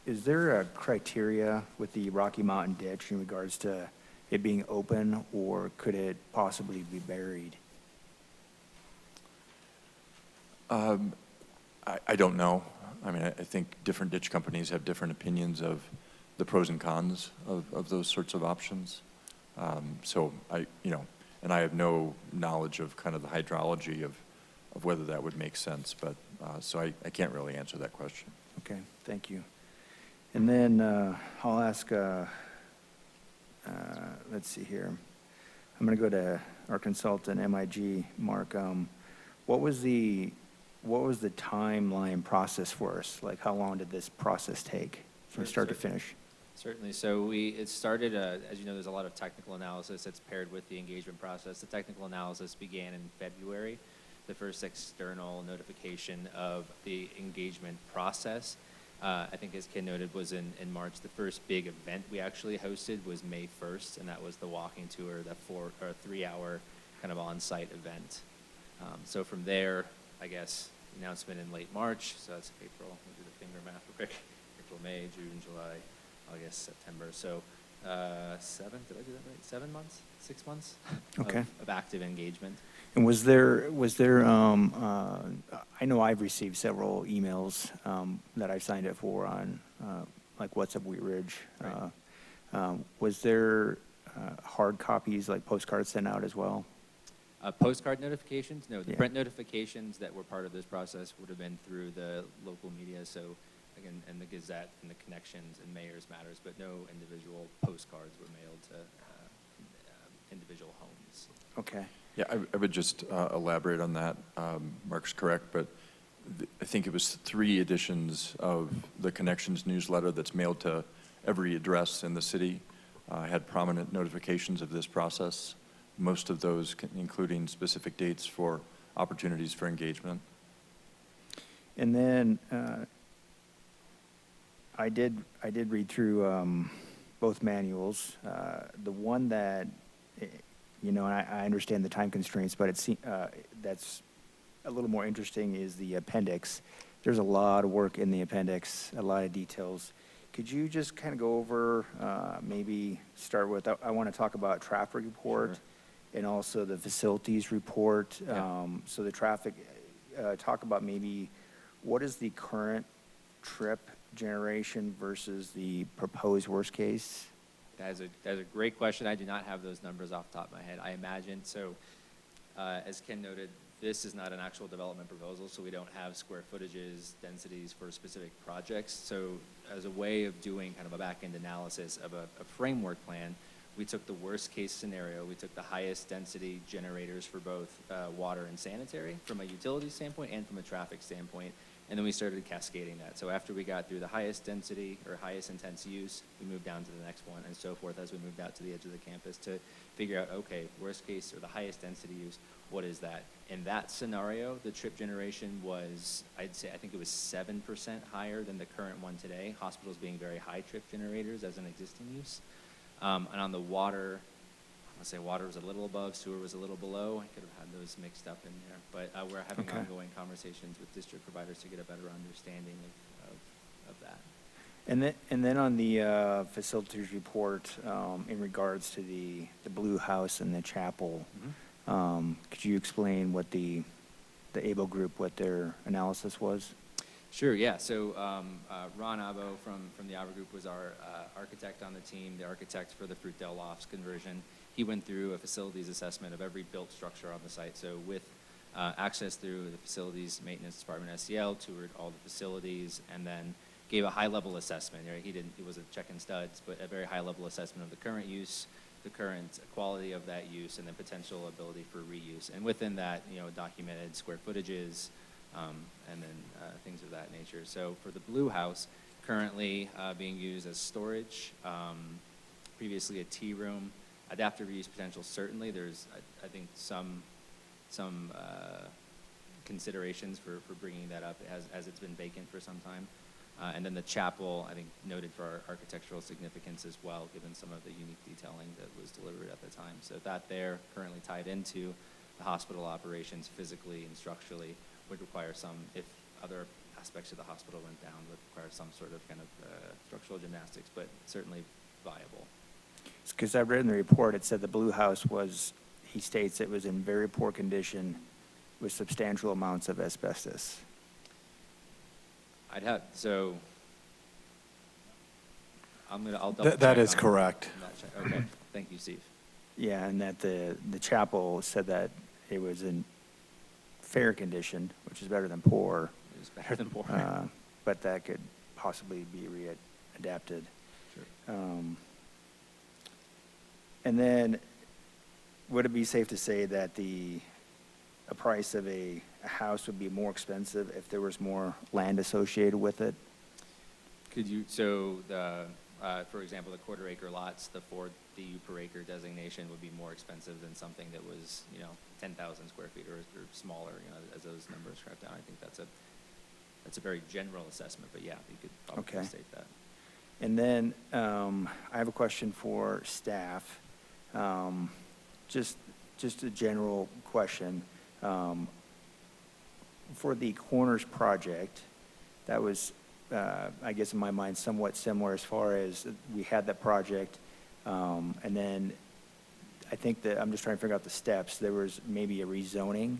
there a criteria with the Rocky Mountain ditch in regards to it being open, or could it possibly be buried? I don't know. I mean, I think different ditch companies have different opinions of the pros and cons of those sorts of options. So and I have no knowledge of kind of the hydrology of whether that would make sense, but so I can't really answer that question. Okay, thank you. And then I'll ask, let's see here. I'm going to go to our consultant, MIG, Mark. What was the timeline process for us? Like, how long did this process take from start to finish? Certainly. So it started, as you know, there's a lot of technical analysis that's paired with the engagement process. The technical analysis began in February, the first external notification of the engagement process. I think as Ken noted, was in March. The first big event we actually hosted was May 1st, and that was the walking tour, the 3-hour kind of on-site event. So from there, I guess, announcement in late March, so that's April, we'll do the finger math real quick. April, May, June, July, August, September. So 7, did I do that right? 7 months, 6 months Okay. of active engagement. And was there, I know I've received several emails that I've signed up for on, like What's Up Wheat Ridge. Right. Was there hard copies, like postcards sent out as well? Postcard notifications? No, the Yeah. print notifications that were part of this process would have been through the local media, so again, and the Gazette and the Connections and Mayor's Matters, but no individual postcards were mailed to individual homes. Okay. Yeah, I would just elaborate on that. Mark's correct, but I think it was 3 editions of the Connections newsletter that's mailed to every address in the city. Had prominent notifications of this process, most of those including specific dates for opportunities for engagement. And then I did read through both manuals. The one that, and I understand the time constraints, but that's a little more interesting is the appendix. There's a lot of work in the appendix, a lot of details. Could you just kind of go over, maybe start with, I want to talk about traffic report. Sure. And also the facilities report. Yeah. So the traffic, talk about maybe what is the current trip generation versus the proposed worst case? That is a great question. I do not have those numbers off the top of my head. I imagine, so as Ken noted, this is not an actual development proposal, so we don't have square footages, densities for specific projects. So as a way of doing kind of a back-end analysis of a framework plan, we took the worst case scenario. We took the highest density generators for both water and sanitary from a utility standpoint and from a traffic standpoint. And then we started cascading that. So after we got through the highest density or highest intense use, we moved down to the next one and so forth as we moved out to the edge of the campus to figure out, okay, worst case or the highest density use, what is that? In that scenario, the trip generation was, I think it was 7% higher than the current one today. Hospitals being very high trip generators as an existing use. And on the water, I say water was a little above, sewer was a little below. I could have had those mixed up in there. But we're having ongoing conversations with district providers to get a better understanding of that. And then on the facilities report, in regards to the Blue House and the chapel, could you explain what the ABLE group, what their analysis was? Sure, yeah. So Ron Abo from the ABLE group was our architect on the team, the architect for the Fruitdale Lofts conversion. He went through a facilities assessment of every built structure on the site. So with access through the facilities maintenance department, SEL, toured all the facilities, and then gave a high-level assessment. Right? He wasn't checking studs, but a very high-level assessment of the current use, the current quality of that use, and the potential ability for reuse. And within that, documented square footages, and then things of that nature. So for the Blue House, currently being used as storage, previously a tea room, adaptive reuse potential. Certainly, there's I think some considerations for bringing that up as it's been vacant for some time. And then the chapel, I think, noted for our architectural significance as well, given some of the unique detailing that was delivered at the time. So that there, currently tied into the hospital operations physically and structurally, would require some, if other aspects of the hospital went down, would require some sort of kind of structural gymnastics, but certainly viable. Because I read in the report, it said the Blue House was, he states it was in very poor condition with substantial amounts of asbestos. So I'll double check. That is on correct. that. Okay, thank you, Steve. Yeah, and that the chapel said that it was in fair condition, which is better than poor. It was better than poor. But that could possibly be adapted. Sure. And then, would it be safe to say that a price of a house would be more expensive if there was more land associated with it? Could you, for example, the quarter-acre lots, the 4 DU per acre designation would be more expensive than something that was, 10,000 square feet or smaller, as those numbers crept down. I think that's that's a very general assessment, but yeah, you could probably Okay. state that. And then I have a question for staff. Just a general question. For the Corners project, that was, I guess in my mind, somewhat similar as far as we had that project, and then I think that, I'm just trying to figure out the steps. There was maybe a rezoning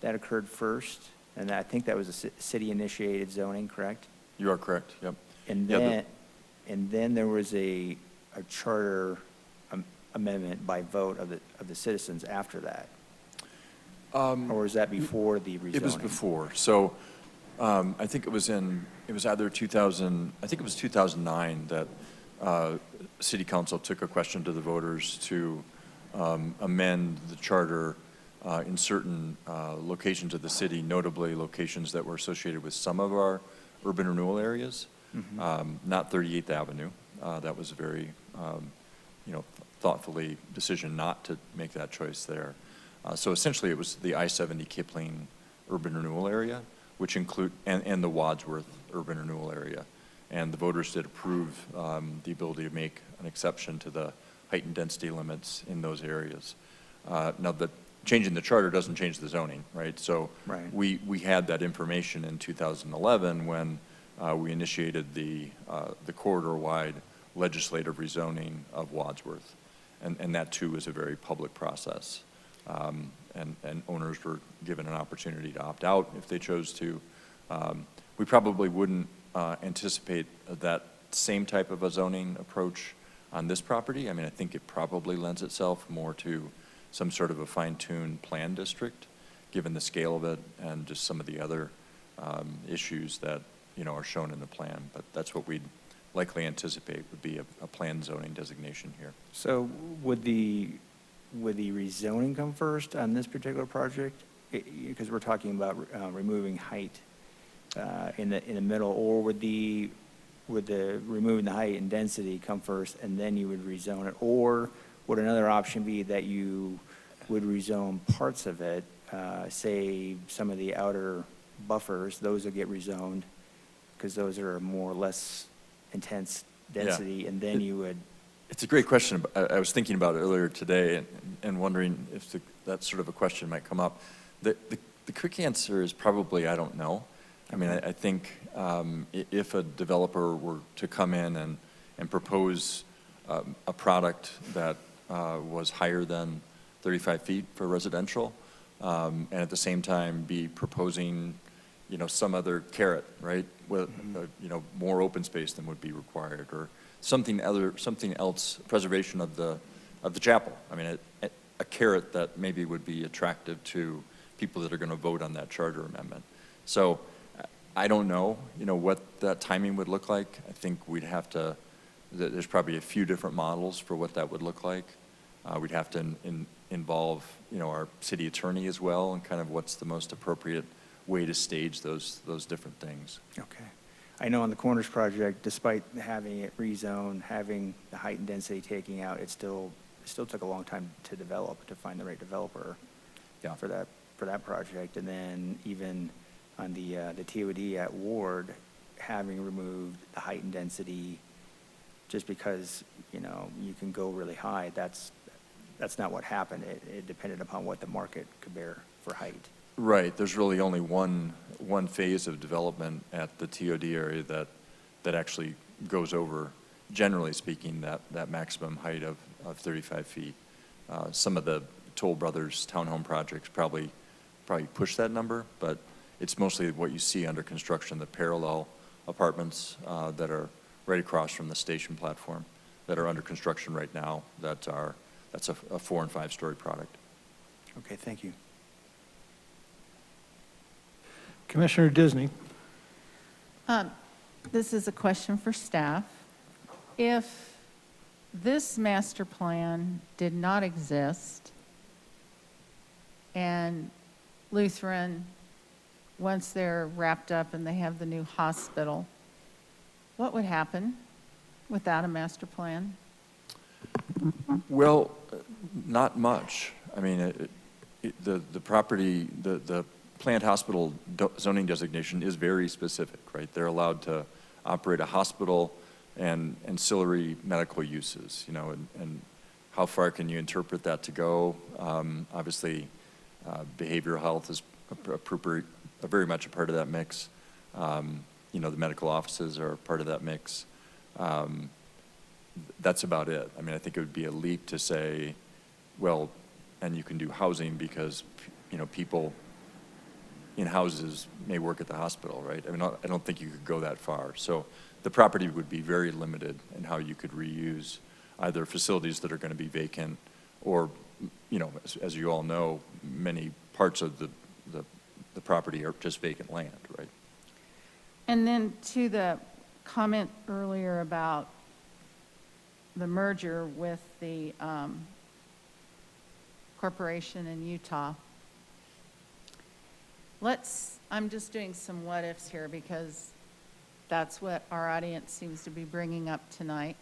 that occurred first, and I think that was a city-initiated zoning, correct? You are correct, yep. And Yeah, then, there was a charter amendment by vote of the citizens after that. Or was that before the rezoning? It was before. So I think it was either 2009 that City Council took a question to the voters to amend the charter in certain locations of the city, notably locations that were associated with some of our urban renewal areas, not 38th Avenue. That was a very, thoughtfully decision not to make that choice there. So essentially, it was the I-70 Kipling urban renewal area, which include, and the Wadsworth urban renewal area. And the voters did approve the ability to make an exception to the height and density limits in those areas. Now, changing the charter doesn't change the zoning, right? So Right. we had that information in 2011 when we initiated the corridor-wide legislative rezoning of Wadsworth. And that, too, is a very public process. And owners were given an opportunity to opt out if they chose to. We probably wouldn't anticipate that same type of a zoning approach on this property. I mean, I think it probably lends itself more to some sort of a fine-tuned plan district, given the scale of it and just some of the other issues that, are shown in the plan. But that's what we'd likely anticipate would be a planned zoning designation here. So would the rezoning come first on this particular project? Because we're talking about removing height in the middle, or would the removing the height and density come first and then you would rezone it? Or would another option be that you would rezone parts of it, say some of the outer buffers, those would get rezoned because those are more or less intense density, and then you would... It's a great question. I was thinking about it earlier today and wondering if that sort of a question might come up. The quick answer is probably I don't know. I mean, I think if a developer were to come in and propose a product that was higher than 35 feet for residential, and at the same time be proposing, some other carrot, right? With, more open space than would be required, or something else, preservation of the chapel. I mean, a carrot that maybe would be attractive to people that are going to vote on that charter amendment. So I don't know, what that timing would look like. I think we'd have to, there's probably a few different models for what that would look like. We'd have to involve, our city attorney as well, and kind of what's the most appropriate way to stage those different things. Okay. I know on the Corners project, despite having it rezoned, having the height and density taking out, it still took a long time to develop, to find the right developer for that project. And then even on the TOD at Ward, having removed the height and density, just because, you can go really high, that's not what happened. It depended upon what the market could bear for height. Right. There's really only one phase of development at the TOD area that actually goes over, generally speaking, that maximum height of 35 feet. Some of the Toll Brothers townhome projects probably push that number, but it's mostly what you see under construction, the parallel apartments that are right across from the station platform that are under construction right now. That's a 4- and 5-story product. Okay, thank you. Commissioner Disney. This is a question for staff. If this master plan did not exist and Lutheran, once they're wrapped up and they have the new hospital, what would happen without a master plan? Well, not much. I mean, the property, the planned hospital zoning designation is very specific, right? They're allowed to operate a hospital and ancillary medical uses, you know, and how far can you interpret that to go? Obviously, behavioral health is very much a part of that mix. You know, the medical offices are part of that mix. That's about it. I mean, I think it would be a leap to say, well, and you can do housing because, you know, people in houses may work at the hospital, right? I mean, I don't think you could go that far. So the property would be very limited in how you could reuse either facilities that are going to be vacant or, you know, as you all know, many parts of the property are just vacant land, right? And then to the comment earlier about the merger with the corporation in Utah, I'm just doing some what ifs here because that's what our audience seems to be bringing up tonight.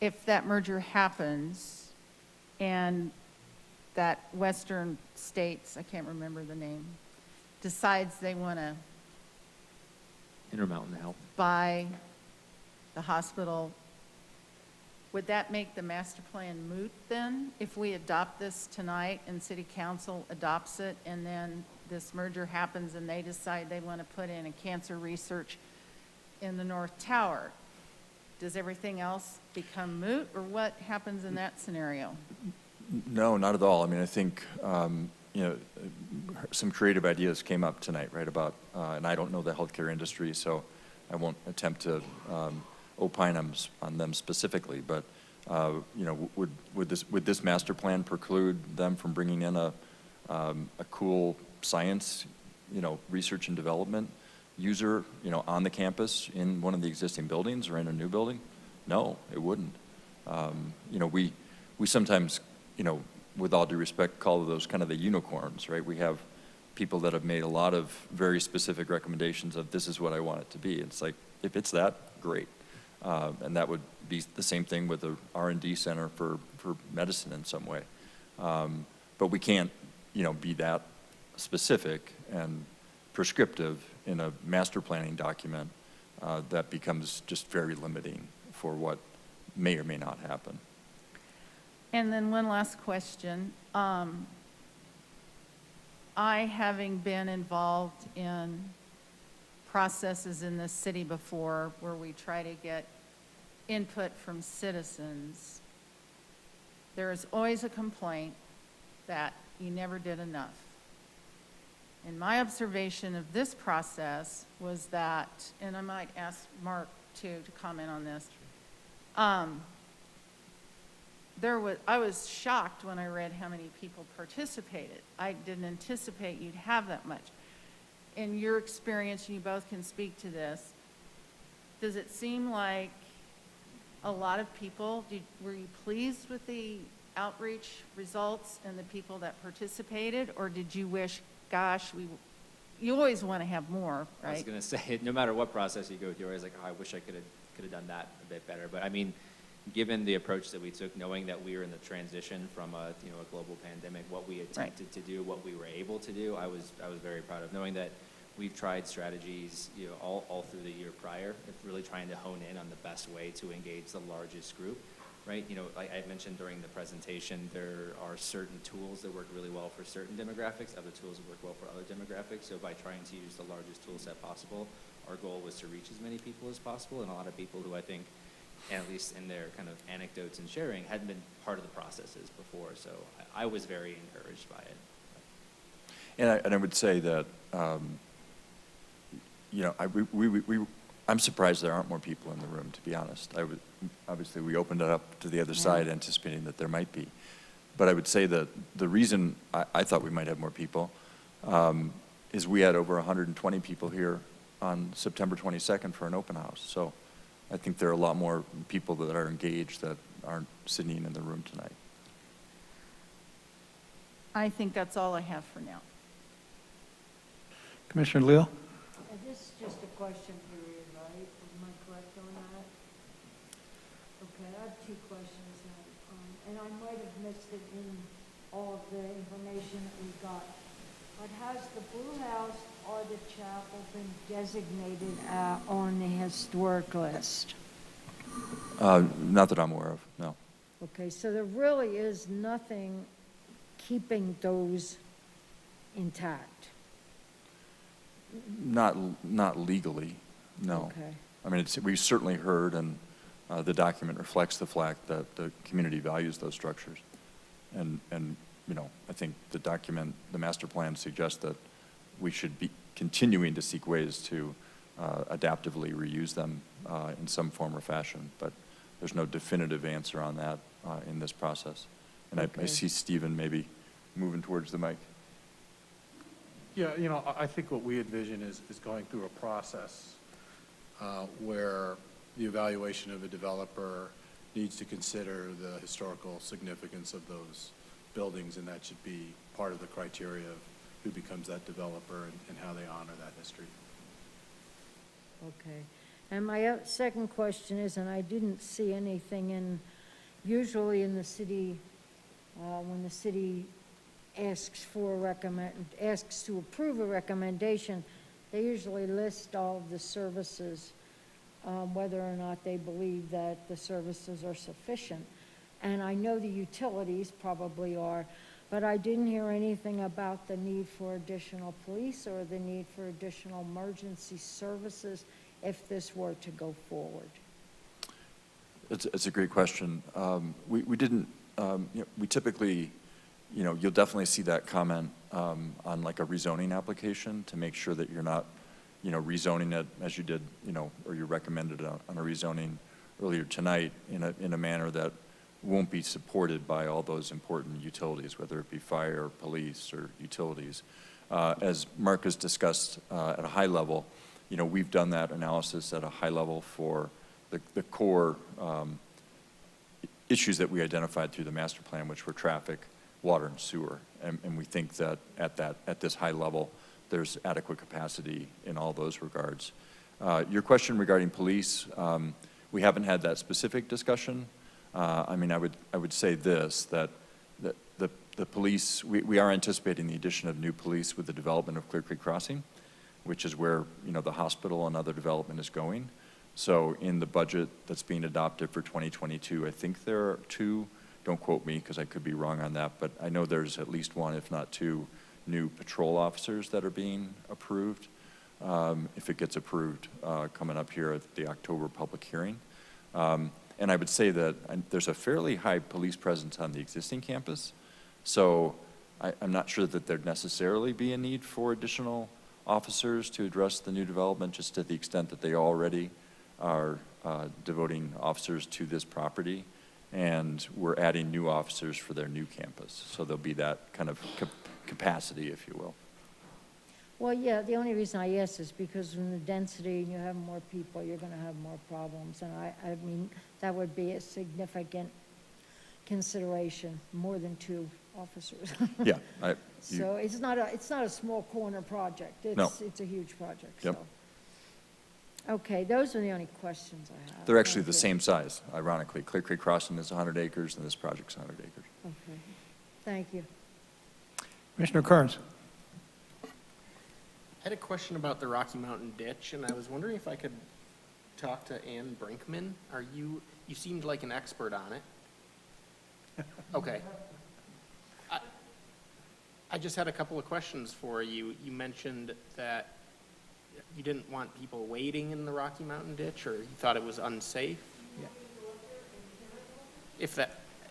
If that merger happens and that Western States, I can't remember the name, decides they want to Intermountain Health. buy the hospital, would that make the master plan moot then? If we adopt this tonight and city council adopts it and then this merger happens and they decide they want to put in a cancer research in the North Tower, does everything else become moot, or what happens in that scenario? No, not at all. I mean, I think, you know, some creative ideas came up tonight, right, about, and I don't know the healthcare industry, so I won't attempt to opine on them specifically, but, you know, would this master plan preclude them from bringing in a cool science, you know, research and development user, you know, on the campus in one of the existing buildings or in a new building? No, it wouldn't. You know, we sometimes, you know, with all due respect, call those kind of the unicorns, right? We have people that have made a lot of very specific recommendations of this is what I want it to be. It's like, if it's that, great. And that would be the same thing with the R&D center for medicine in some way. But we can't, you know, be that specific and prescriptive in a master planning document. That becomes just very limiting for what may or may not happen. And then one last question. I, having been involved in processes in this city before where we try to get input from citizens, there is always a complaint that you never did enough. And my observation of this process was that, and I might ask Mark too to comment on this, I was shocked when I read how many people participated. I didn't anticipate you'd have that much. In your experience, and you both can speak to this, does it seem like a lot of people, were you pleased with the outreach results and the people that participated, or did you wish, gosh, you always want to have more, right? I was going to say, no matter what process you go through, you're always like, oh, I wish I could have done that a bit better. But I mean, given the approach that we took, knowing that we were in the transition from a global pandemic, what we attempted to do, what we were able to do, I was very proud of. Knowing that we've tried strategies, all through the year prior, of really trying to hone in on the best way to engage the largest group, right? Like I mentioned during the presentation, there are certain tools that work really well for certain demographics, other tools that work well for other demographics. So by trying to use the largest tool set possible, our goal was to reach as many people as possible, and a lot of people who I think, at least in their kind of anecdotes and sharing, hadn't been part of the processes before. So I was very encouraged by it. And I would say that, I'm surprised there aren't more people in the room, to be honest. Obviously, we opened it up to the other side anticipating that there might be. But I would say that the reason I thought we might have more people is we had over 120 people here on September 22nd for an open house. So I think there are a lot more people that are engaged that aren't sitting in the room tonight. I think that's all I have for now. Commissioner Leal? This is just a question period, right? Am I correct on that? Okay, I have two questions then. And I might have missed it in all of the information that we got. But has the Blue House or the chapel been designated on the historic list? Not that I'm aware of, no. Okay, so there really is nothing keeping those intact. Not legally, no. Okay. I mean, we certainly heard, and the document reflects the fact that the community values those structures. And you know, I think the document, the master plan suggests that we should be continuing to seek ways to adaptively reuse them in some form or fashion, but there's no definitive answer on that in this process. And I see Stephen maybe moving towards the mic. Yeah, you know, I think what we envision is going through a process where the evaluation of a developer needs to consider the historical significance of those buildings, and that should be part of the criteria of who becomes that developer and how they honor that history. Okay. And my second question is, and I didn't see anything in, usually in the city, when the city asks to approve a recommendation, they usually list all of the services, whether or not they believe that the services are sufficient. And I know the utilities probably are, but I didn't hear anything about the need for additional police or the need for additional emergency services if this were to go forward. It's a great question. We didn't, we typically, you'll definitely see that comment on like a rezoning application to make sure that you're not, rezoning it as you did, or you recommended on a rezoning earlier tonight in a manner that won't be supported by all those important utilities, whether it be fire, police, or utilities. As Mark has discussed at a high level, we've done that analysis at a high level for the core issues that we identified through the master plan, which were traffic, water, and sewer. And we think that at this high level, there's adequate capacity in all those regards. Your question regarding police, we haven't had that specific discussion. I mean, I would say this, that the police, we are anticipating the addition of new police with the development of Clear Creek Crossing, which is where, the hospital and other development is going. So in the budget that's being adopted for 2022, I think there are two, don't quote me because I could be wrong on that, but I know there's at least one, if not two, new patrol officers that are being approved, if it gets approved, coming up here at the October public hearing. And I would say that there's a fairly high police presence on the existing campus, so I'm not sure that there'd necessarily be a need for additional officers to address the new development, just to the extent that they already are devoting officers to this property, and we're adding new officers for their new campus. So there'll be that kind of capacity, if you will. Well, yeah, the only reason I ask is because when the density and you have more people, you're going to have more problems. And I mean, that would be a significant consideration, more than two officers. Yeah. So it's not a small corner project. It's a huge project. Yep. So. Okay, those are the only questions I have. They're actually the same size, ironically. Clear Creek Crossing is 100 acres, and this project's 100 acres. Okay, thank you. Commissioner Kearns. I had a question about the Rocky Mountain ditch, and I was wondering if I could talk to Ann Brinkman. You seemed like an expert on it. Okay. I just had a couple of questions for you. You mentioned that you didn't want people waiting in the Rocky Mountain ditch, or you thought it was unsafe? Yeah.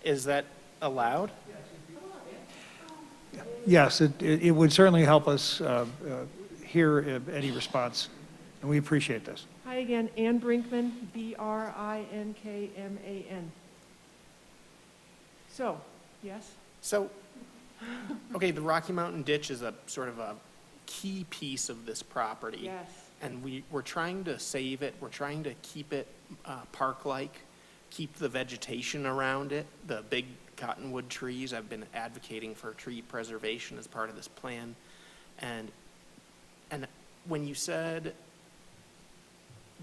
Is that allowed? Yes, it would certainly help us hear any response, and we appreciate this. Hi again, Ann Brinkman, Brinkman. So, yes? So, okay, the Rocky Mountain ditch is a sort of a key piece of this property. Yes. And we're trying to save it. We're trying to keep it park-like, keep the vegetation around it, the big cottonwood trees. I've been advocating for tree preservation as part of this plan. And when you said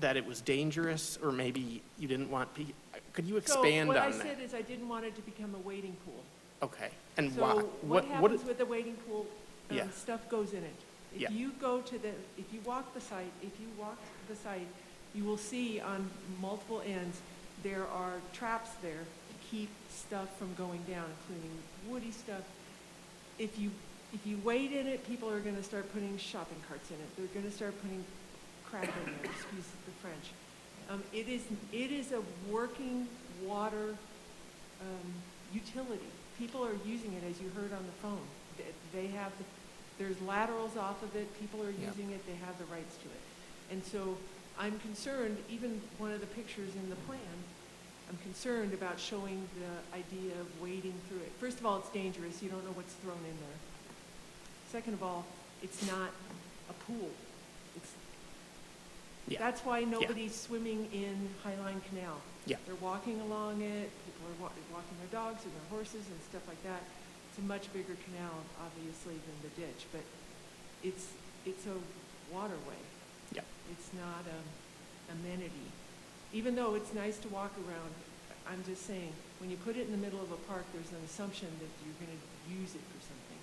that it was dangerous, or maybe you didn't want people, could you expand on that? So what I said is I didn't want it to become a wading pool. Okay. And so what happens with a wading pool? Yeah. stuff goes in it. Yeah. If you go to if you walk the site, you will see on multiple ends, there are traps there to keep stuff from going down, including woody stuff. If you wade in it, people are gonna start putting shopping carts in it. They're gonna start putting crap in there, excuse the French. It is a working water utility. People are using it, as you heard on the phone. There's laterals off of it, people are using it, they have the rights to it. And so I'm concerned, even one of the pictures in the plan, I'm concerned about showing the idea of wading through it. First of all, it's dangerous, you don't know what's thrown in there. Second of all, it's not a pool. That's why nobody's swimming in Highline Canal. Yeah. They're walking along it, people are walking their dogs and their horses and stuff like that. It's a much bigger canal, obviously, than the ditch, but it's a waterway. Yeah. It's not an amenity. Even though it's nice to walk around, I'm just saying, when you put it in the middle of a park, there's an assumption that you're going to use it for something.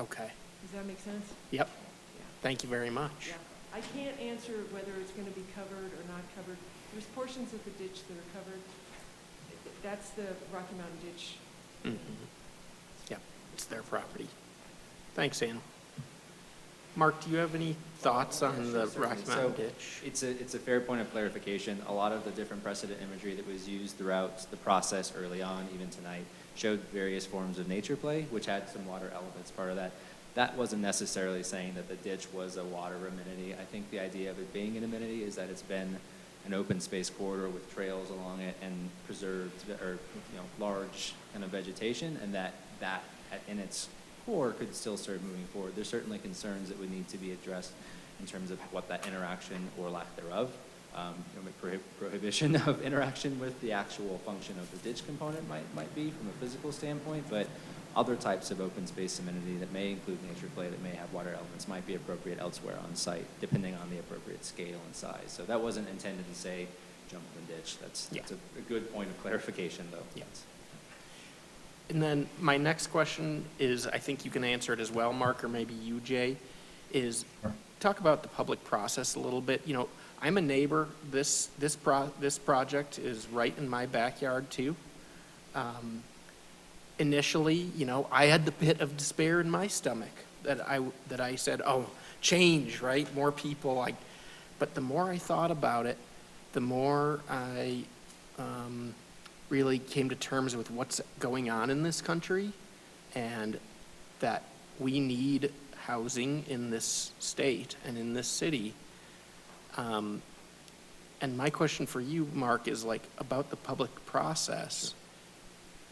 Okay. Does that make sense? Yep. Yeah. Thank you very much. Yeah. I can't answer whether it's going to be covered or not covered. There's portions of the ditch that are covered. That's the Rocky Mountain ditch. Mm-hmm. Yep, it's their property. Thanks, Ann. Mark, do you have any thoughts on the Rocky Mountain ditch? It's a fair point of clarification. A lot of the different precedent imagery that was used throughout the process early on, even tonight, showed various forms of nature play, which had some water elements part of that. That wasn't necessarily saying that the ditch was a water amenity. I think the idea of it being an amenity is that it's been an open space corridor with trails along it and preserved or large kind of vegetation, and that in its core could still serve moving forward. There's certainly concerns that would need to be addressed in terms of what that interaction or lack thereof, prohibition of interaction with the actual function of the ditch component might be from a physical standpoint, but other types of open space amenity that may include nature play that may have water elements might be appropriate elsewhere on site, depending on the appropriate scale and size. So that wasn't intended to say jump in the ditch. That's a good point of clarification, though. Yes. And then my next question is, I think you can answer it as well, Mark, or maybe you, Jay, is talk about the public process a little bit. I'm a neighbor. This project is right in my backyard too. Initially, I had the pit of despair in my stomach that I said, oh, change, right? More people. But the more I thought about it, the more I really came to terms with what's going on in this country, and that we need housing in this state and in this city. And my question for you, Mark, is about the public process.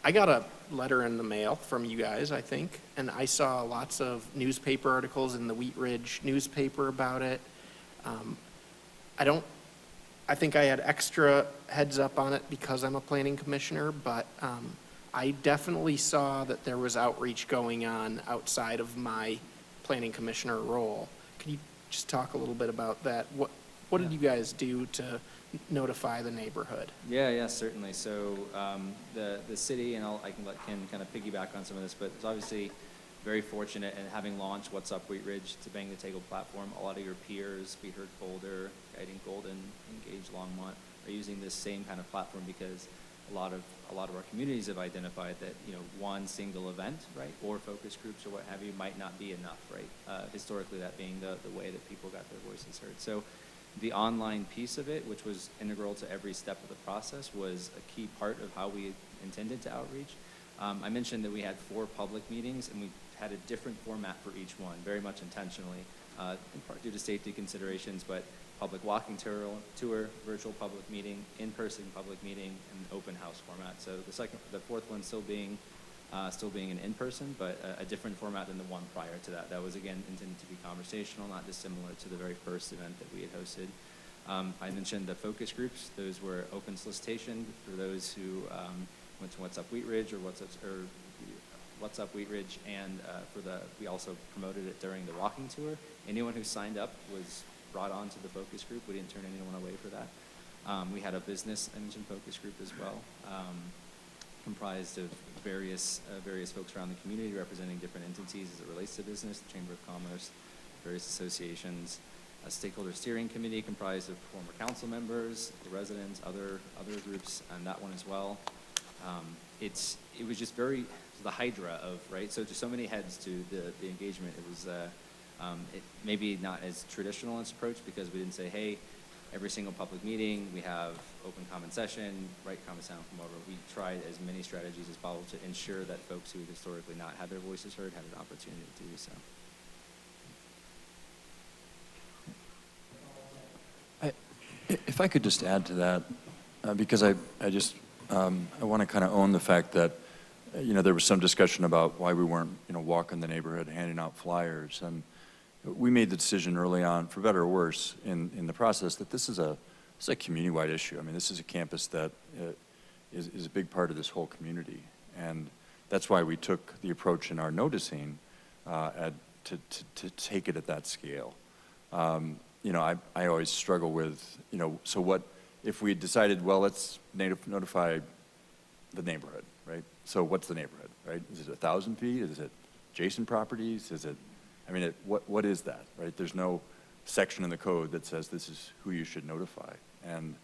I got a letter in the mail from you guys, I think, and I saw lots of newspaper articles in the Wheat Ridge newspaper about it. I think I had extra heads up on it because I'm a planning commissioner, but I definitely saw that there was outreach going on outside of my planning commissioner role. Could you just talk a little bit about that? What did you guys do to notify the neighborhood? Yeah, certainly. So the city, and I can let Ken kind of piggyback on some of this, but it's obviously very fortunate in having launched What's Up Wheat Ridge to Bang the Table platform. A lot of your peers, We Heard Boulder, Guiding Golden, Engage Longmont, are using this same kind of platform because a lot of our communities have identified that one single event, right, or focus groups or what have you might not be enough, right? Historically, that being the way that people got their voices heard. So the online piece of it, which was integral to every step of the process, was a key part of how we intended to outreach. I mentioned that we had 4 public meetings, and we had a different format for each one, very much intentionally, in part due to safety considerations, but public walking tour, virtual public meeting, in-person public meeting, and open house format. So the fourth one still being an in-person, but a different format than the one prior to that. That was, again, intended to be conversational, not dissimilar to the very first event that we had hosted. I mentioned the focus groups. Those were open solicitation for those who went to What's Up Wheat Ridge or What's Up Wheat Ridge, and we also promoted it during the walking tour. Anyone who signed up was brought on to the focus group. We didn't turn anyone away for that. We had a business, I mentioned, focus group as well, comprised of various folks around the community representing different entities as it relates to business, the Chamber of Commerce, various associations, a stakeholder steering committee comprised of former council members, the residents, other groups, and that one as well. It was just very the hydra of, right? So just so many heads to the engagement. It was maybe not as traditional in its approach, because we didn't say, hey, every single public meeting we have open comment session, write comments down, come over. We tried as many strategies as possible to ensure that folks who had historically not had their voices heard had an opportunity to do so. If I could just add to that, because I want to kind of own the fact that, there was some discussion about why we weren't, walking the neighborhood, handing out flyers. And we made the decision early on, for better or worse, in the process, that this is a community-wide issue. I mean, this is a campus that is a big part of this whole community. And that's why we took the approach in our noticing to take it at that scale. I always struggle with, so what if we decided, well, let's notify the neighborhood, right? So what's the neighborhood, right? Is it 1,000 feet? Is it adjacent properties? Is it, what is that, right? There's no section in the code that says this is who you should notify. And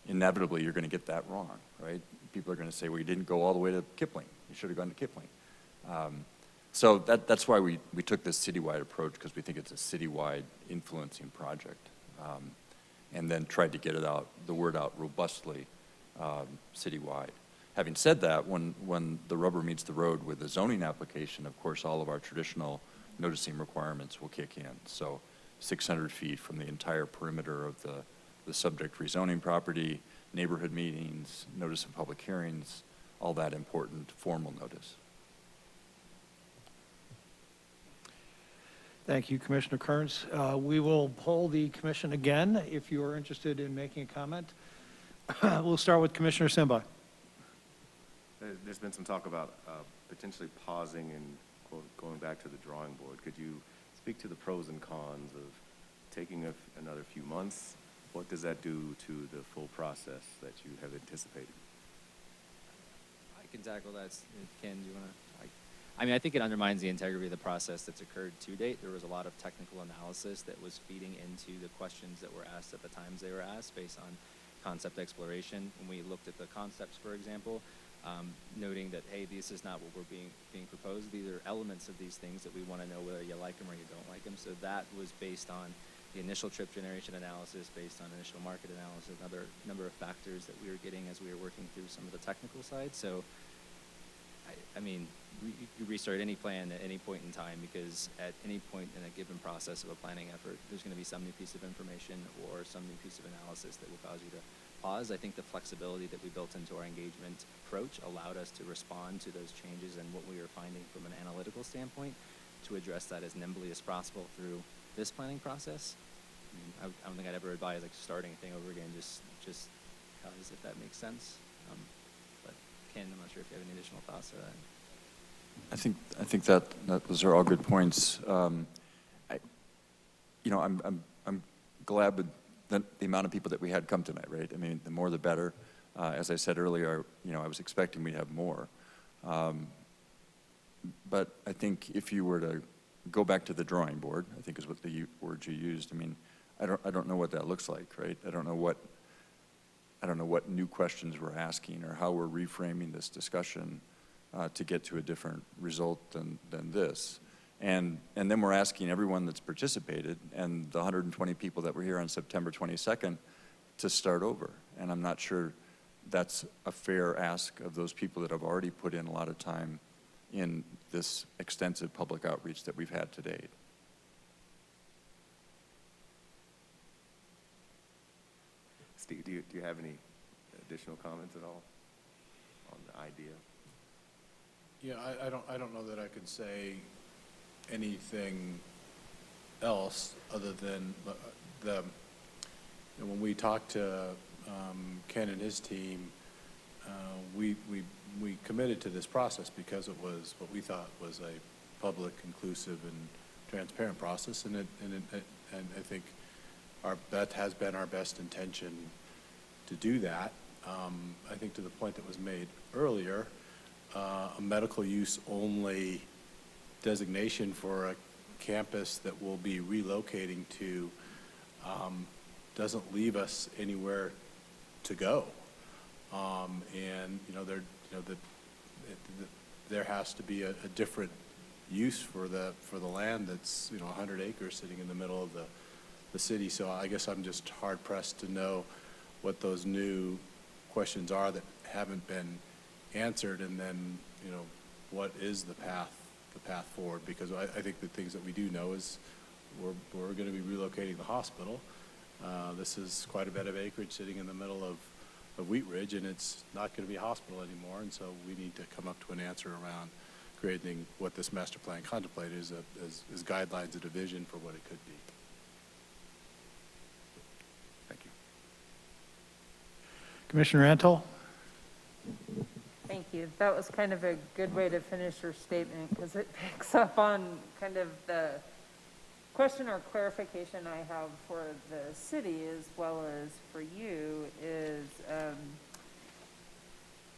inevitably, you're going to get that wrong, right? People are going to say, well, you didn't go all the way to Kipling. You should have gone to Kipling. So that's why we took this citywide approach, because we think it's a citywide influencing project, and then tried to get the word out robustly citywide. Having said that, when the rubber meets the road with the zoning application, of course, all of our traditional noticing requirements will kick in. So 600 feet from the entire perimeter of the subject rezoning property, neighborhood meetings, notice of public hearings, all that important formal notice. Thank you, Commissioner Kearns. We will poll the commission again if you are interested in making a comment. We'll start with Commissioner Simba. There's been some talk about potentially pausing and going back to the drawing board. Could you speak to the pros and cons of taking another few months? What does that do to the full process that you have anticipated? I can tackle that. Ken, do you want to? I think it undermines the integrity of the process that's occurred to date. There was a lot of technical analysis that was feeding into the questions that were asked at the times they were asked based on concept exploration. When we looked at the concepts, for example, noting that, hey, this is not what we're being proposed. These are elements of these things that we want to know whether you like them or you don't like them. So that was based on the initial trip generation analysis, based on initial market analysis, another number of factors that we were getting as we were working through some of the technical side. So, you restart any plan at any point in time, because at any point in a given process of a planning effort, there's going to be some new piece of information or some new piece of analysis that will cause you to pause. I think the flexibility that we built into our engagement approach allowed us to respond to those changes and what we were finding from an analytical standpoint to address that as nimbly as possible through this planning process. I don't think I'd ever advise starting a thing over again just because, if that makes sense. But Ken, I'm not sure if you have any additional thoughts to that. I think that those are all good points. I'm glad with the amount of people that we had come tonight, right? The more the better. As I said earlier, I was expecting we'd have more. But I think if you were to go back to the drawing board, I think is what the word you used. I don't know what that looks like, right? I don't know what new questions we're asking or how we're reframing this discussion to get to a different result than this. And then we're asking everyone that's participated and the 120 people that were here on September 22nd to start over. And I'm not sure that's a fair ask of those people that have already put in a lot of time in this extensive public outreach that we've had to date. Steve, do you have any additional comments at all on the idea? Yeah, I don't know that I could say anything else other than when we talked to Ken and his team, we committed to this process because it was what we thought was a public, inclusive, and transparent process, and I think that has been our best intention to do that. I think to the point that was made earlier, a medical use only designation for a campus that we'll be relocating to doesn't leave us anywhere to go. And, there has to be a different use for the land that's, 100 acres sitting in the middle of the city. So I guess I'm just hard pressed to know what those new questions are that haven't been answered, and then, what is the path forward? Because I think the things that we do know is we're going to be relocating the hospital. This is quite a bit of acreage sitting in the middle of Wheat Ridge, and it's not going to be a hospital anymore, and so we need to come up to an answer around creating what this master plan contemplated as guidelines and a vision for what it could be. Thank you. Commissioner Antle? Thank you. That was kind of a good way to finish your statement, because it picks up on kind of the question or clarification I have for the city as well as for you is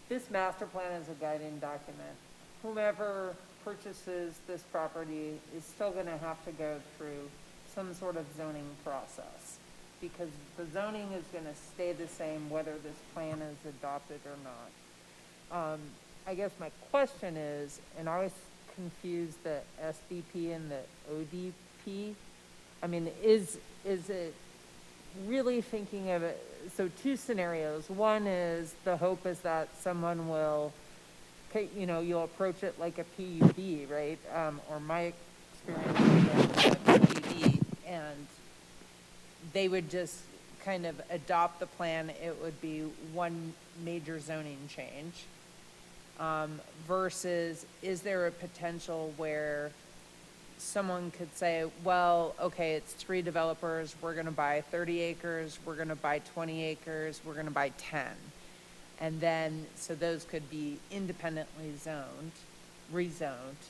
this master plan is a guiding document. Whomever purchases this property is still going to have to go through some sort of zoning process, because the zoning is going to stay the same whether this plan is adopted or not. I guess my question is, and I always confuse the SDP and the ODP. I mean, is it really thinking of it? So two scenarios. One is the hope is that someone will, you'll approach it like a PUD, right? Or my experience with a PUD, and they would just kind of adopt the plan. It would be one major zoning change. Versus, is there a potential where someone could say, well, okay, it's 3 developers, we're going to buy 30 acres, we're going to buy 20 acres, we're going to buy 10. And then, so those could be independently zoned, rezoned,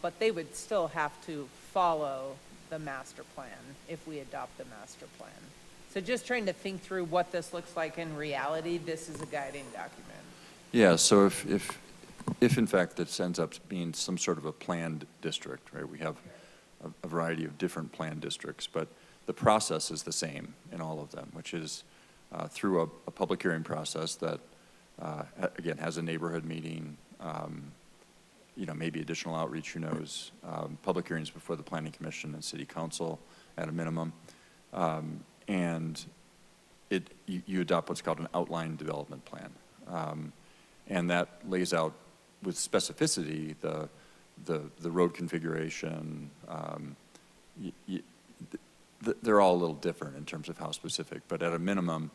but they would still have to follow the master plan if we adopt the master plan. So just trying to think through what this looks like in reality. This is a guiding document. Yeah, so if in fact this ends up being some sort of a planned district, right? We have a variety of different planned districts, but the process is the same in all of them, which is through a public hearing process that, again, has a neighborhood meeting, maybe additional outreach, who knows, public hearings before the Planning Commission and City Council at a minimum, and you adopt what's called an outline development plan. And that lays out with specificity the road configuration. They're all a little different in terms of how specific, but at a minimum,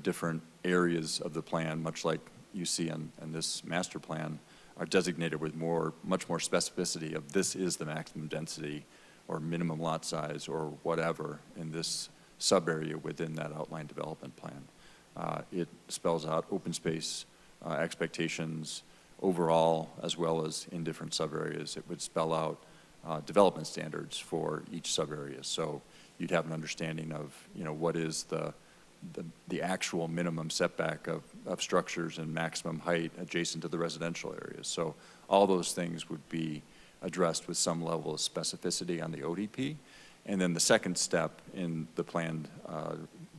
different areas of the plan, much like you see in this master plan, are designated with much more specificity of this is the maximum density or minimum lot size or whatever in this sub-area within that outline development plan. It spells out open space expectations overall, as well as in different sub-areas. It would spell out development standards for each sub-area. So you'd have an understanding of, what is the actual minimum setback of structures and maximum height adjacent to the residential areas. So all those things would be addressed with some level of specificity on the ODP. And then the second step in the planned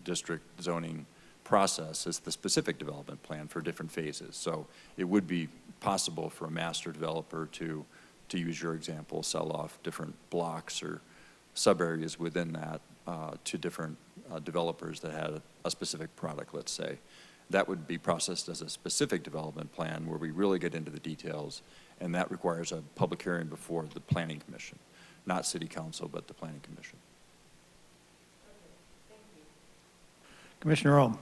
district zoning process is the specific development plan for different phases. So it would be possible for a master developer to use your example, sell off different blocks or sub-areas within that to different developers that had a specific product, let's say. That would be processed as a specific development plan where we really get into the details, and that requires a public hearing before the Planning Commission, not City Council, but the Planning Commission. Commissioner Ohm.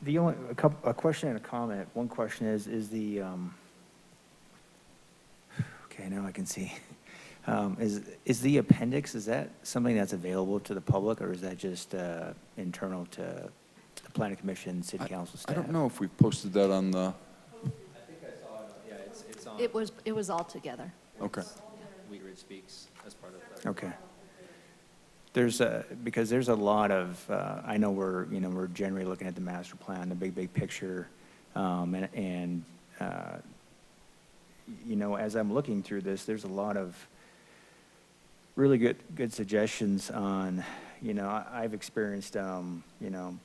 The only, a question and a comment. One question is the, okay, now I can see. Is the appendix, is that something that's available to the public, or is that just internal to the Planning Commission, City Council staff? I don't know if we've posted that on the... I think I saw it, yeah, it's on. It was all together. Okay. Wheat Ridge Speaks as part of that. Okay. because there's a lot of, I know we're generally looking at the master plan, the big picture, and as I'm looking through this, there's a lot of really good suggestions on, I've experienced,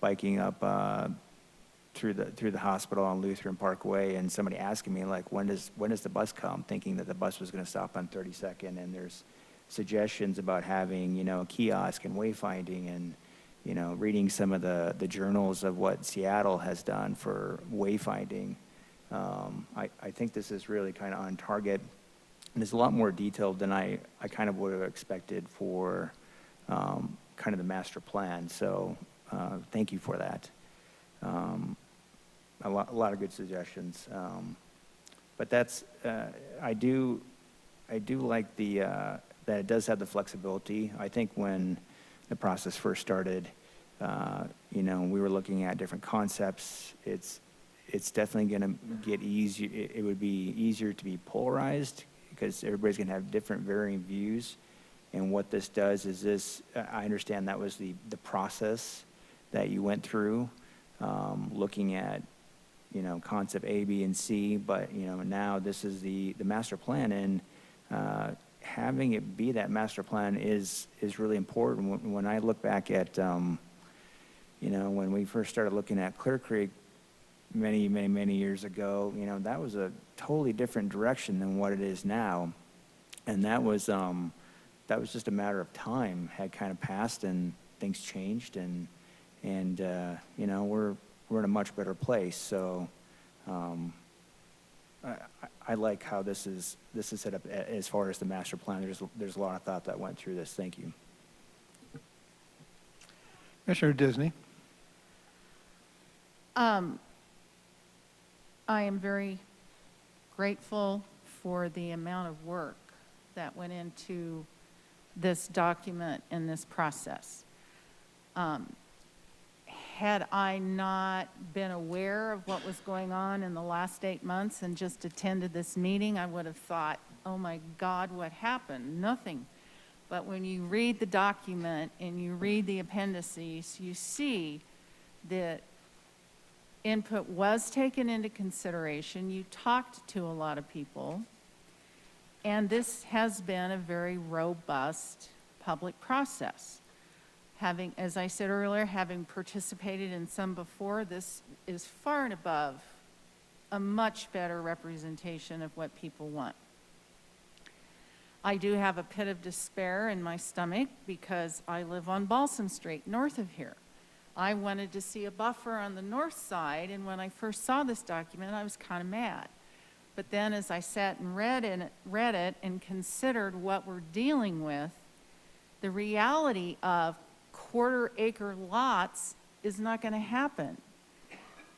biking up through the hospital on Lutheran Parkway, and somebody asking me like, when does the bus come, thinking that the bus was going to stop on 32nd, and there's suggestions about having, a kiosk and wayfinding, and, reading some of the journals of what Seattle has done for wayfinding. I think this is really kind of on target, and it's a lot more detailed than I kind of would have expected for kind of the master plan. So thank you for that. A lot of good suggestions. But that's, I do like that it does have the flexibility. I think when the process first started, we were looking at different concepts. It's definitely going to get easier. It would be easier to be polarized because everybody's going to have different varying views. And what this does is this, I understand that was the process that you went through, looking at, concept A, B, and C, but, now this is the master plan, and having it be that master plan is really important. When I look back at, when we first started looking at Clear Creek many years ago, that was a totally different direction than what it is now. And that was just a matter of time had kind of passed and things changed, and we're in a much better place. So I like how this is set up as far as the master plan. There's a lot of thought that went through this. Thank you. Commissioner Disney. I am very grateful for the amount of work that went into this document and this process. Had I not been aware of what was going on in the last 8 months and just attended this meeting, I would have thought, oh my God, what happened? Nothing. But when you read the document and you read the appendices, you see that input was taken into consideration. You talked to a lot of people, and this has been a very robust public process. Having, as I said earlier, having participated in some before, this is far and above a much better representation of what people want. I do have a pit of despair in my stomach because I live on Balsam Street, north of here. I wanted to see a buffer on the north side, and when I first saw this document, I was kind of mad. But then as I sat and read it and considered what we're dealing with, the reality of quarter-acre lots is not going to happen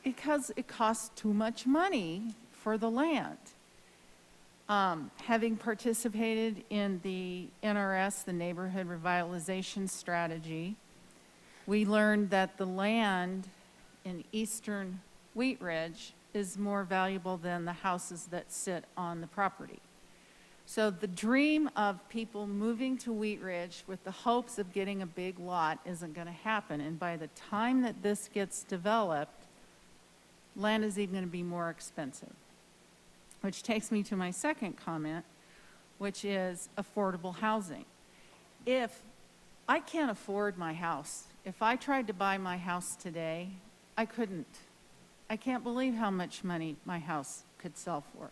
because it costs too much money for the land. Having participated in the NRS, the Neighborhood Revitalization Strategy, we learned that the land in eastern Wheat Ridge is more valuable than the houses that sit on the property. So the dream of people moving to Wheat Ridge with the hopes of getting a big lot isn't going to happen. And by the time that this gets developed, land is even going to be more expensive. Which takes me to my second comment, which is affordable housing. If I can't afford my house, if I tried to buy my house today, I couldn't. I can't believe how much money my house could sell for.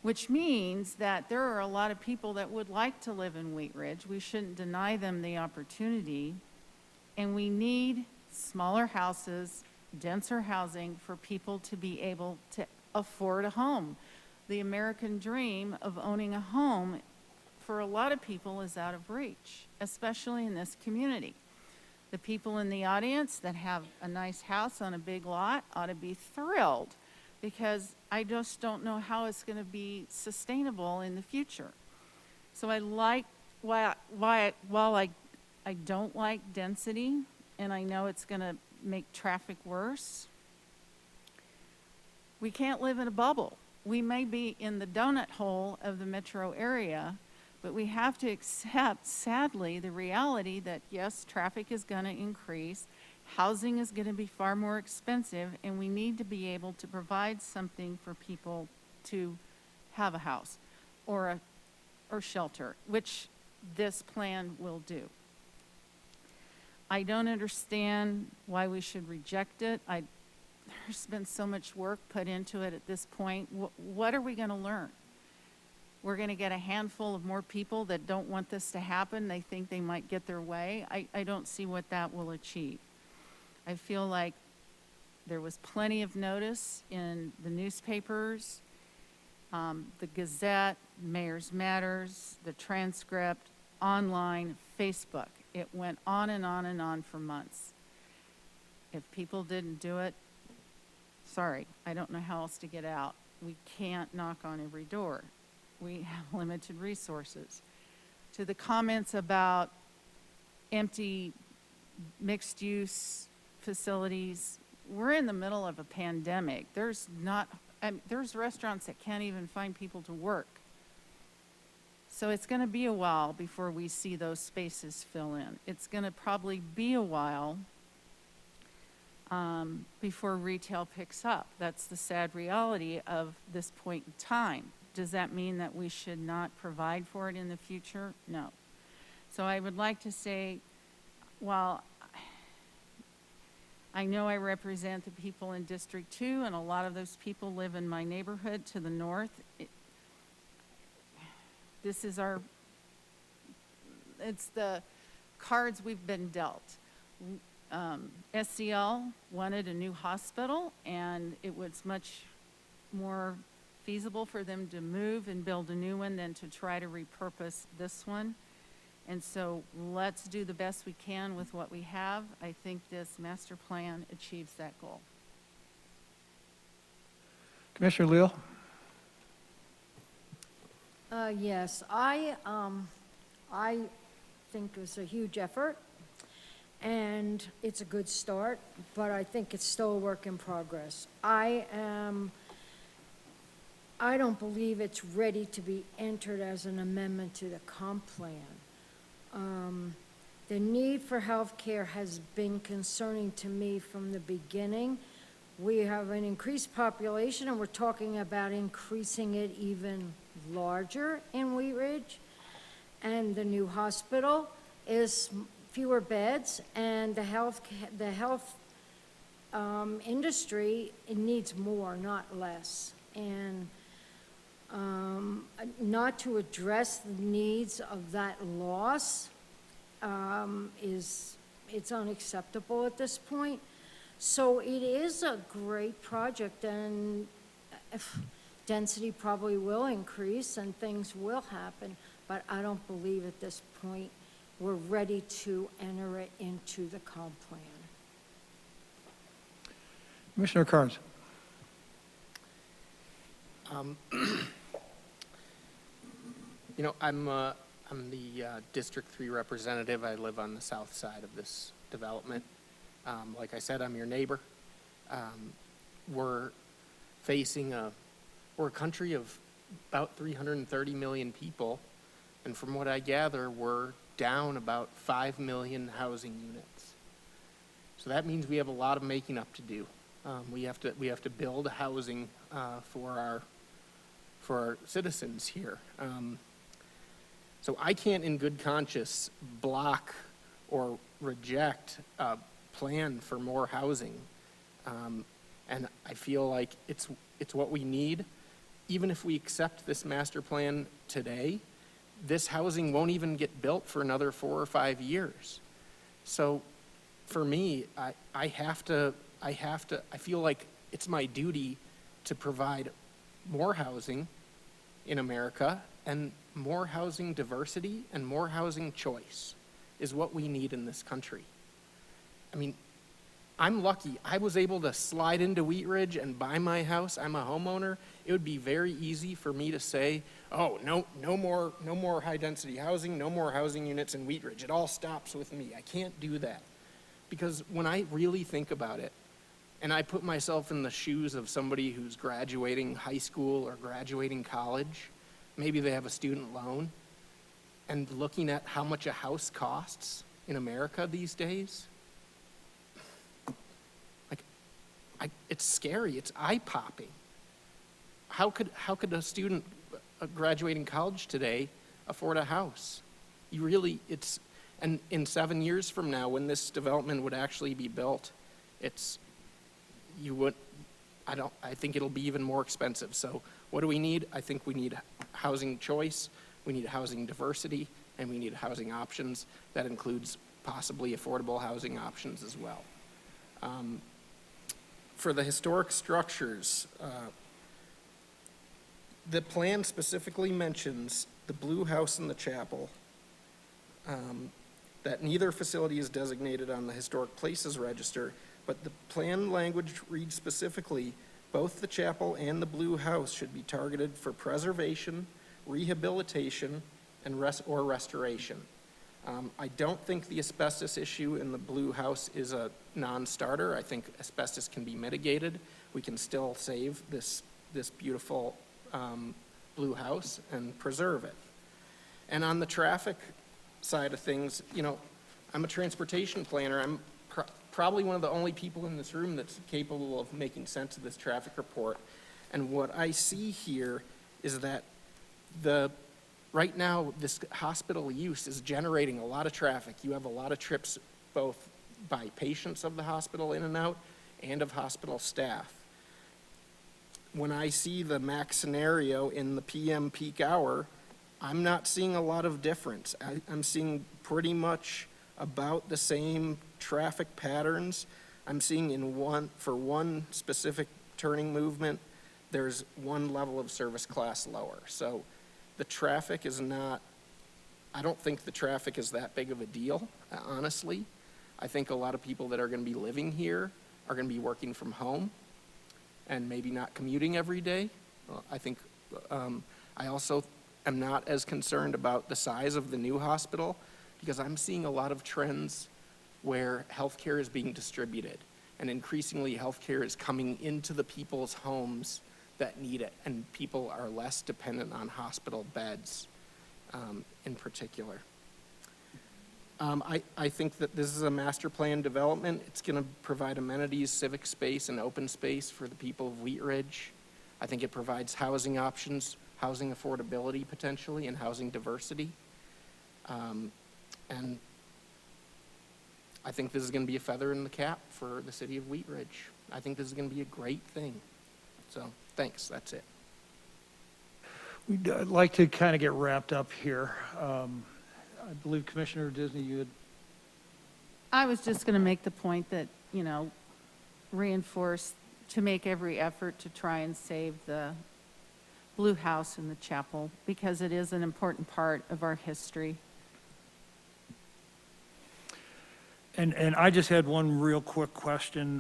Which means that there are a lot of people that would like to live in Wheat Ridge. We shouldn't deny them the opportunity. And we need smaller houses, denser housing for people to be able to afford a home. The American dream of owning a home for a lot of people is out of reach, especially in this community. The people in the audience that have a nice house on a big lot ought to be thrilled, because I just don't know how it's going to be sustainable in the future. So I like, while I don't like density, and I know it's going to make traffic worse, we can't live in a bubble. We may be in the donut hole of the metro area, But we have to accept, sadly, the reality that, yes, traffic is going to increase, housing is going to be far more expensive, and we need to be able to provide something for people to have a house or shelter, which this plan will do. I don't understand why we should reject it. There's been so much work put into it at this point. What are we going to learn? We're going to get a handful of more people that don't want this to happen. They think they might get their way. I don't see what that will achieve. I feel like there was plenty of notice in the newspapers, the Gazette, Mayor's Matters, the Transcript, online, Facebook. It went on and on and on for months. If people didn't do it, sorry, I don't know how else to get out. We can't knock on every door. We have limited resources. To the comments about empty mixed-use facilities, we're in the middle of a pandemic. There's restaurants that can't even find people to work. So it's going to be a while before we see those spaces fill in. It's going to probably be a while before retail picks up. That's the sad reality of this point in time. Does that mean that we should not provide for it in the future? No. So I would like to say, while I know I represent the people in District 2, and a lot of those people live in my neighborhood to the north, it's the cards we've been dealt. SCL wanted a new hospital, and it was much more feasible for them to move and build a new one than to try to repurpose this one. And so let's do the best we can with what we have. I think this master plan achieves that goal. Commissioner Leal? Yes, I think it was a huge effort, and it's a good start, but I think it's still a work in progress. I don't believe it's ready to be entered as an amendment to the comp plan. The need for health care has been concerning to me from the beginning. We have an increased population, and we're talking about increasing it even larger in Wheat Ridge. And the new hospital is fewer beds, and the health industry, it needs more, not less. And not to address the needs of that loss it's unacceptable at this point. So it is a great project, and density probably will increase and things will happen, but I don't believe at this point we're ready to enter it into the comp plan. Commissioner Carnes? You know, I'm the District 3 representative. I live on the south side of this development. Like I said, I'm your neighbor. We're a country of about 330 million people, and from what I gather, we're down about 5 million housing units. So that means we have a lot of making up to do. We have to build housing for our citizens here. So I can't in good conscience block or reject a plan for more housing. And I feel like it's what we need. Even if we accept this master plan today, this housing won't even get built for another 4 or 5 years. So for me, I feel like it's my duty to provide more housing in America, and more housing diversity and more housing choice is what we need in this country. I mean, I'm lucky. I was able to slide into Wheat Ridge and buy my house. I'm a homeowner. It would be very easy for me to say, oh, no more high density housing, no more housing units in Wheat Ridge. It all stops with me. I can't do that. Because when I really think about it, and I put myself in the shoes of somebody who's graduating high school or graduating college, maybe they have a student loan, and looking at how much a house costs in America these days, like, it's scary. It's eye-popping. How could a student graduating college today afford a house? And in 7 years from now, when this development would actually be built, I think it'll be even more expensive. So what do we need? I think we need housing choice, we need housing diversity, and we need housing options. That includes possibly affordable housing options as well. For the historic structures, the plan specifically mentions the blue house and the chapel, that neither facility is designated on the Historic Places Register, but the plan language reads specifically, both the chapel and the blue house should be targeted for preservation, rehabilitation, and restoration. I don't think the asbestos issue in the blue house is a non-starter. I think asbestos can be mitigated. We can still save this beautiful blue house and preserve it. And on the traffic side of things, I'm a transportation planner. I'm probably one of the only people in this room that's capable of making sense of this traffic report. And what I see here is that right now, this hospital use is generating a lot of traffic. You have a lot of trips both by patients of the hospital in and out and of hospital staff. When I see the max scenario in the PM peak hour, I'm not seeing a lot of difference. I'm seeing pretty much about the same traffic patterns. I'm seeing for one specific turning movement, there's one level of service class lower. So the traffic is not, I don't think the traffic is that big of a deal, honestly. I think a lot of people that are going to be living here are going to be working from home and maybe not commuting every day. I think I also am not as concerned about the size of the new hospital because I'm seeing a lot of trends where healthcare is being distributed, and increasingly healthcare is coming into the people's homes that need it, and people are less dependent on hospital beds in particular. I think that this is a master plan development. It's going to provide amenities, civic space, and open space for the people of Wheat Ridge. I think it provides housing options, housing affordability potentially, and housing diversity. And I think this is going to be a feather in the cap for the city of Wheat Ridge. I think this is going to be a great thing. So thanks, that's it. We'd like to kind of get wrapped up here. I believe Commissioner Disney, you had. I was just going to make the point that, reinforce to make every effort to try and save the blue house and the chapel because it is an important part of our history. And I just had one real quick question.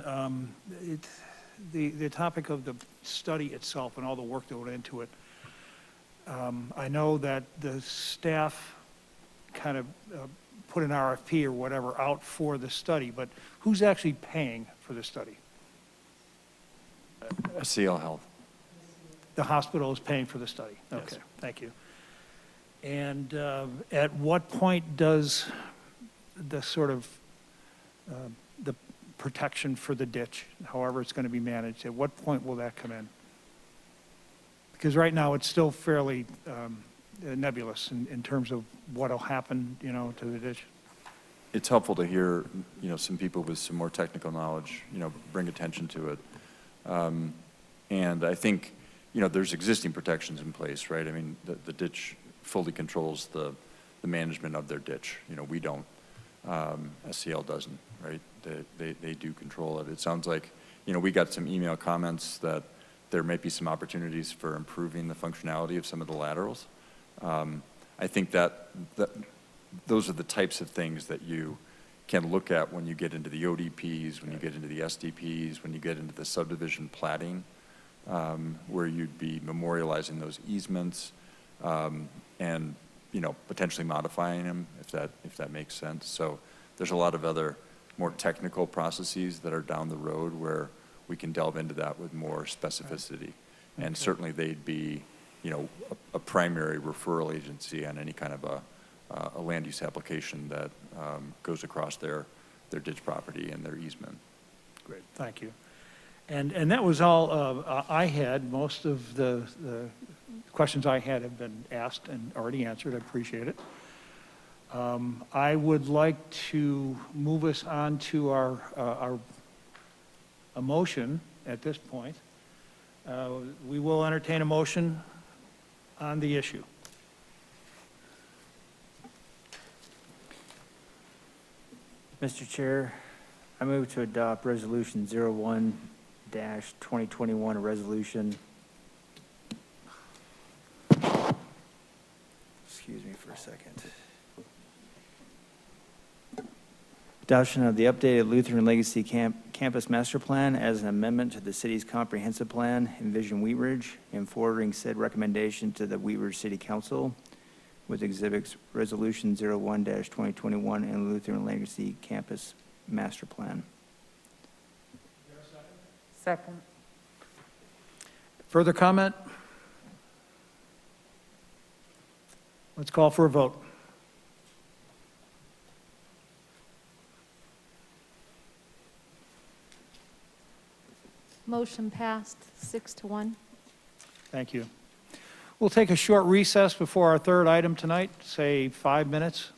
The topic of the study itself and all the work that went into it, I know that the staff kind of put an RFP or whatever out for the study, but who's actually paying for the study? SEL Health. The hospital is paying for the study? Yes. Okay, thank you. And at what point does the sort of the protection for the ditch, however it's going to be managed, at what point will that come in? Because right now it's still fairly nebulous in terms of what will happen, to the ditch. It's helpful to hear, some people with some more technical knowledge, bring attention to it. And I think, there's existing protections in place, right? I mean, the ditch fully controls the management of their ditch. We don't. SCL doesn't, right? They do control it. It sounds like, we got some email comments that there may be some opportunities for improving the functionality of some of the laterals. I think that those are the types of things that you can look at when you get into the ODPs, when you get into the SDPs, when you get into the subdivision platting, where you'd be memorializing those easements and potentially modifying them if that makes sense. So there's a lot of other more technical processes that are down the road where we can delve into that with more specificity. And Okay. certainly they'd be, a primary referral agency on any kind of a land use application that goes across their ditch property and their easement. Great, thank you. And that was all I had. Most of the questions I had have been asked and already answered. I appreciate it. I would like to move us on to our a motion at this point. We will entertain a motion on the issue. Mr. Chair, I move to adopt Resolution 01-2021, a resolution. Excuse me for a second. Adoption of the updated Lutheran Legacy Campus Master Plan as an amendment to the city's comprehensive plan, Envision Wheat Ridge, and forwarding said recommendation to the Wheat Ridge City Council with exhibits Resolution 01-2021 and Lutheran Legacy Campus Master Plan. Second. Further comment? Let's call for a vote. Motion passed, 6-1. Thank you. We'll take a short recess before our third item tonight, say 5 minutes.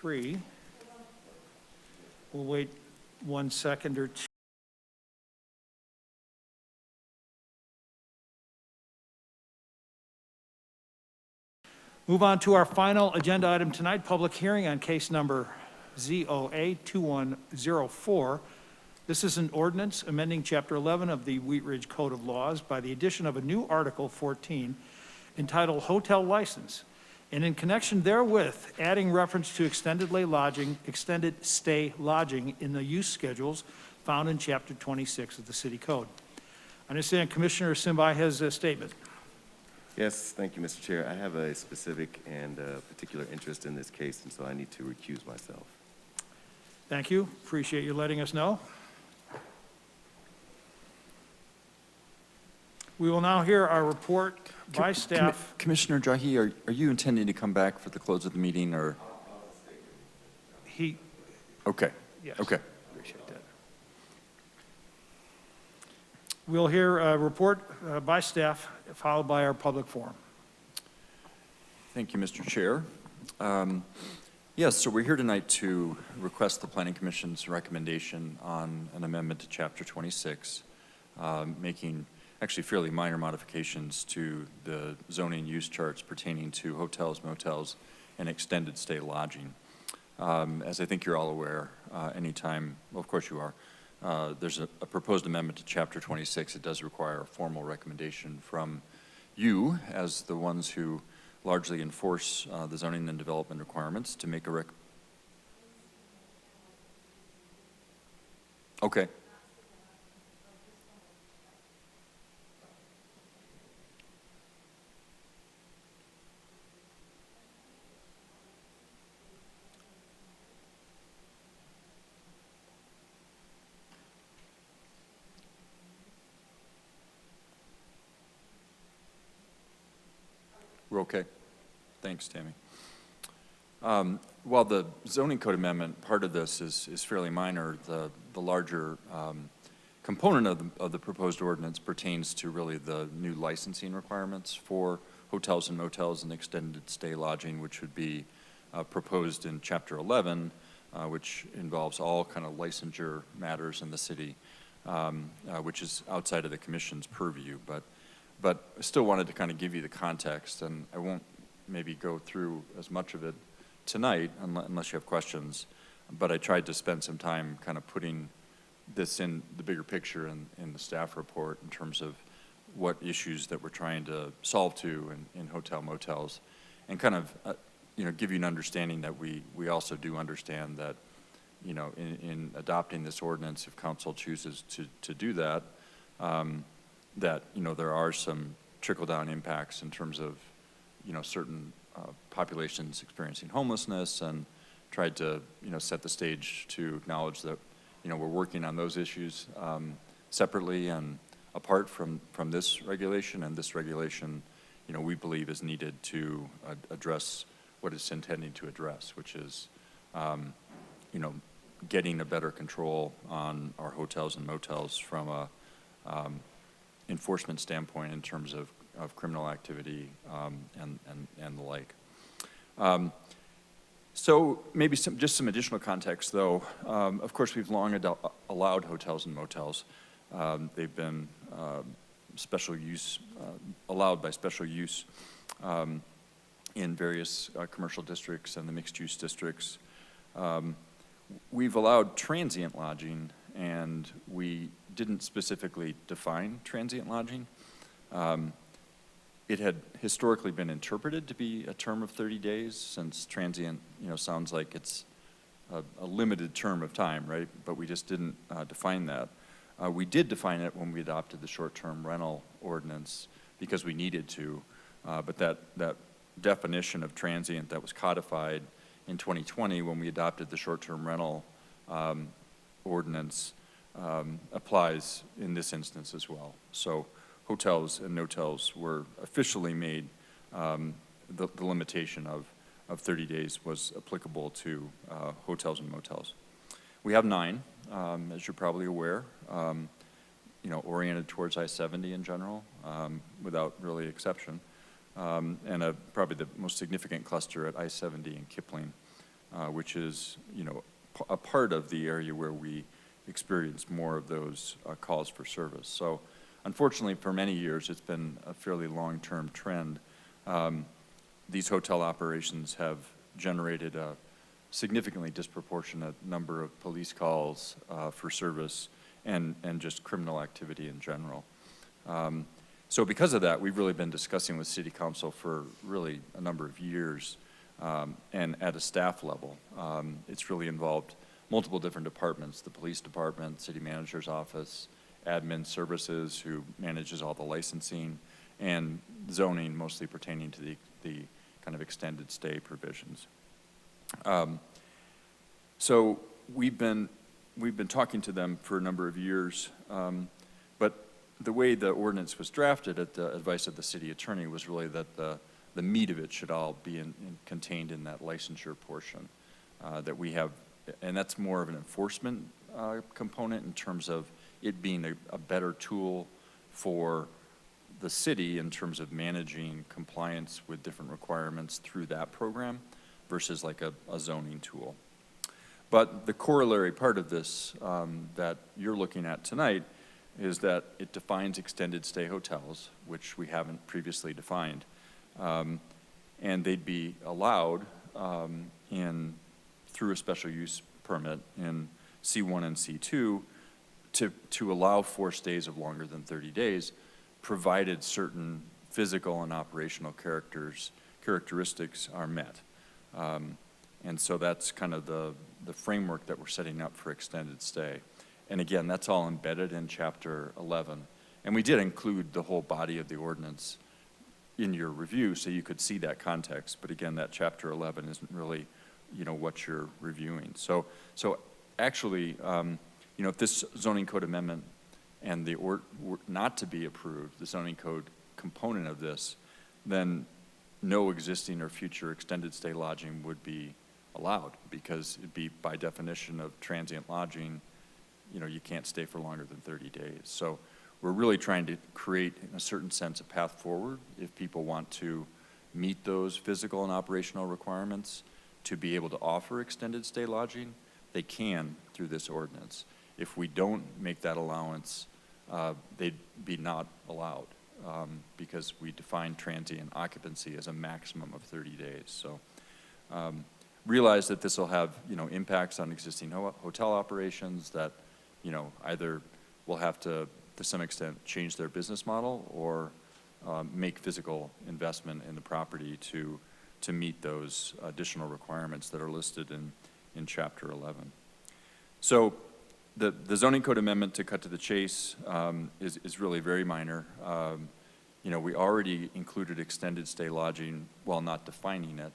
3. We'll wait 1 second or two. Move on to our final agenda item tonight, public hearing on case number ZOA 2104. This is an ordinance amending Chapter 11 of the Wheat Ridge Code of Laws by the addition of a new Article 14 entitled Hotel License, and in connection therewith, adding reference to extended stay lodging in the use schedules found in Chapter 26 of the City Code. I understand Commissioner Simbai has a statement. Yes, thank you, Mr. Chair. I have a specific and particular interest in this case, and so I need to recuse myself. Thank you. Appreciate you letting us know. We will now hear our report by staff. Commissioner Jahi, are you intending to come back for the close of the meeting, or? Okay. Yes. Okay. Appreciate that. We'll hear a report by staff, followed by our public forum. Thank you, Mr. Chair. Yes, so we're here tonight to request the Planning Commission's recommendation on an amendment to Chapter 26, making actually fairly minor modifications to the zoning use charts pertaining to hotels, motels, and extended stay lodging. As I think you're all aware, anytime, well, of course you are, there's a proposed amendment to Chapter 26. It does require a formal recommendation from you as the ones who largely enforce the zoning and development requirements to make a Okay. We're okay. Thanks, Tammy. While the zoning code amendment, part of this is fairly minor, the larger component of the proposed ordinance pertains to really the new licensing requirements for hotels and motels and extended stay lodging, which would be proposed in Chapter 11, which involves all kind of licensure matters in the city, which is outside of the commission's purview. But I still wanted to kind of give you the context, and I won't maybe go through as much of it tonight unless you have questions, but I tried to spend some time kind of putting this in the bigger picture in the staff report in terms of what issues that we're trying to solve to in hotel motels, and kind of give you an understanding that we also do understand that in adopting this ordinance, if council chooses to do that, that there are some trickle-down impacts in terms of certain populations experiencing homelessness, and tried to set the stage to acknowledge that we're working on those issues separately and apart from this regulation, and this regulation we believe is needed to address what it's intending to address, which is getting a better control on our hotels and motels from a enforcement standpoint in terms of criminal activity and the like. So maybe just some additional context, though. Of course, we've long allowed hotels and motels. They've been special use, allowed by special use in various commercial districts and the mixed-use districts. We've allowed transient lodging, and we didn't specifically define transient lodging. It had historically been interpreted to be a term of 30 days, since transient, sounds like it's a limited term of time, right? But we just didn't define that. We did define it when we adopted the short-term rental ordinance because we needed to, but that definition of transient that was codified in 2020 when we adopted the short-term rental ordinance applies in this instance as well. So hotels and motels were officially made, the limitation of 30 days was applicable to hotels and motels. We have 9, as you're probably aware, oriented towards I-70 in general, without really exception, and probably the most significant cluster at I-70 in Kipling. which is, a part of the area where we experience more of those calls for service. So unfortunately, for many years, it's been a fairly long-term trend. These hotel operations have generated a significantly disproportionate number of police calls for service and just criminal activity in general. So because of that, we've really been discussing with City Council for really a number of years, and at a staff level. It's really involved multiple different departments: the police department, city manager's office, admin services, who manages all the licensing, and zoning, mostly pertaining to the kind of extended stay provisions. So we've been talking to them for a number of years, but the way the ordinance was drafted at the advice of the city attorney was really that the meat of it should all be contained in that licensure portion that we have, and that's more of an enforcement component in terms of it being a better tool for the city in terms of managing compliance with different requirements through that program versus like a zoning tool. But the corollary part of this that you're looking at tonight is that it defines extended stay hotels, which we haven't previously defined, and they'd be allowed through a special use permit in C1 and C2 to allow for stays of longer than 30 days, provided certain physical and operational characteristics are met. And so that's kind of the framework that we're setting up for extended stay. And again, that's all embedded in Chapter 11. And we did include the whole body of the ordinance in your review so you could see that context. But again, that Chapter 11 isn't really, what you're reviewing. So actually, if this zoning code amendment and the were not to be approved, the zoning code component of this, then no existing or future extended stay lodging would be allowed, because it'd be, by definition of transient lodging, you can't stay for longer than 30 days. So we're really trying to create, in a certain sense, a path forward if people want to meet those physical and operational requirements to be able to offer extended stay lodging. They can through this ordinance. If we don't make that allowance, they'd be not allowed, because we define transient occupancy as a maximum of 30 days. So realize that this will have, impacts on existing hotel operations that, either will have to some extent, change their business model or make physical investment in the property to meet those additional requirements that are listed in Chapter 11. So the zoning code amendment, to cut to the chase, is really very minor. We already included extended stay lodging, while not defining it,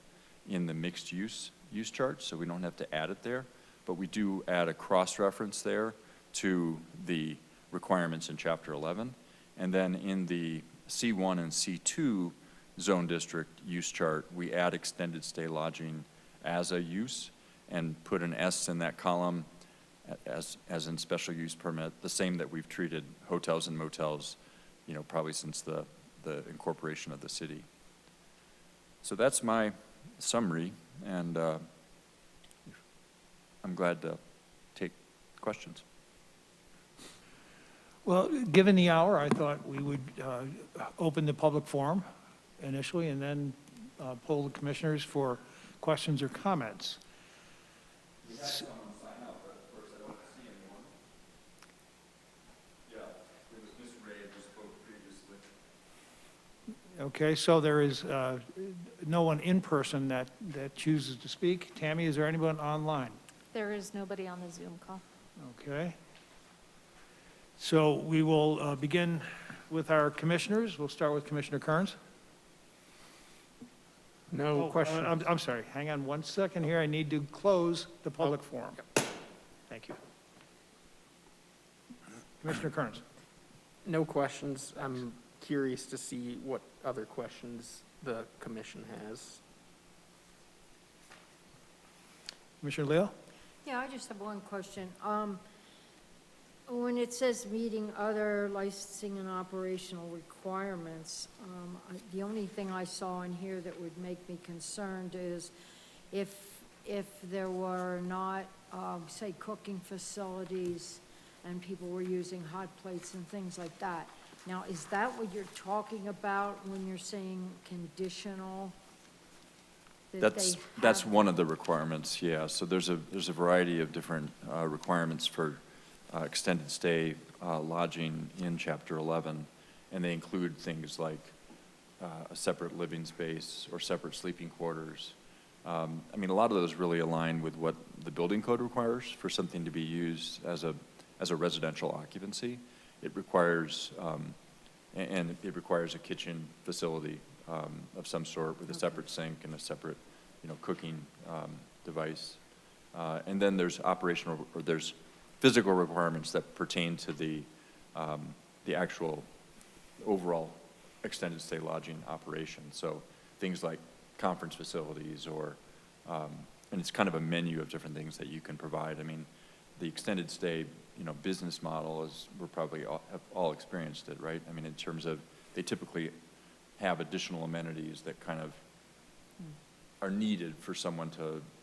in the mixed use chart, so we don't have to add it there. But we do add a cross-reference there to the requirements in Chapter 11. And then in the C1 and C2 zone district use chart, we add extended stay lodging as a use and put an S in that column as in special use permit, the same that we've treated hotels and motels, probably since the incorporation of the city. So that's my summary, and I'm glad to take questions. Well, given the hour, I thought we would open the public forum initially and then poll the commissioners for questions or comments. We had someone sign up, but of course I don't see anyone. Yeah, it was Ms. Ray who spoke previously. Okay, so there is no one in person that chooses to speak. Tammy, is there anyone online? There is nobody on the Zoom call. Okay. So we will begin with our commissioners. We'll start with Commissioner Kearns. No question. I'm sorry, hang on one second here. I need to close the public forum. Thank you. Commissioner Kearns. No questions. I'm curious to see what other questions the commission has. Commissioner Leo? Yeah, I just have one question. When it says meeting other licensing and operational requirements, the only thing I saw in here that would make me concerned is if if there were not, say, cooking facilities and people were using hot plates and things like that. Now, is that what you're talking about when you're saying conditional? That they That's have- one of the requirements, yeah. So there's a variety of different requirements for extended stay lodging in Chapter 11, and they include things like a separate living space or separate sleeping quarters. I mean, a lot of those really align with what the building code requires for something to be used as a residential occupancy. It requires, and it requires a kitchen facility of some sort with a separate sink and a separate, cooking device. And then there's operational, or there's physical requirements that pertain to the actual overall extended stay lodging operation. So things like conference facilities or, and it's kind of a menu of different things that you can provide. I mean, the extended stay, business model is, we're probably have all experienced it, right? I mean, in terms of, they typically have additional amenities that kind of are needed for someone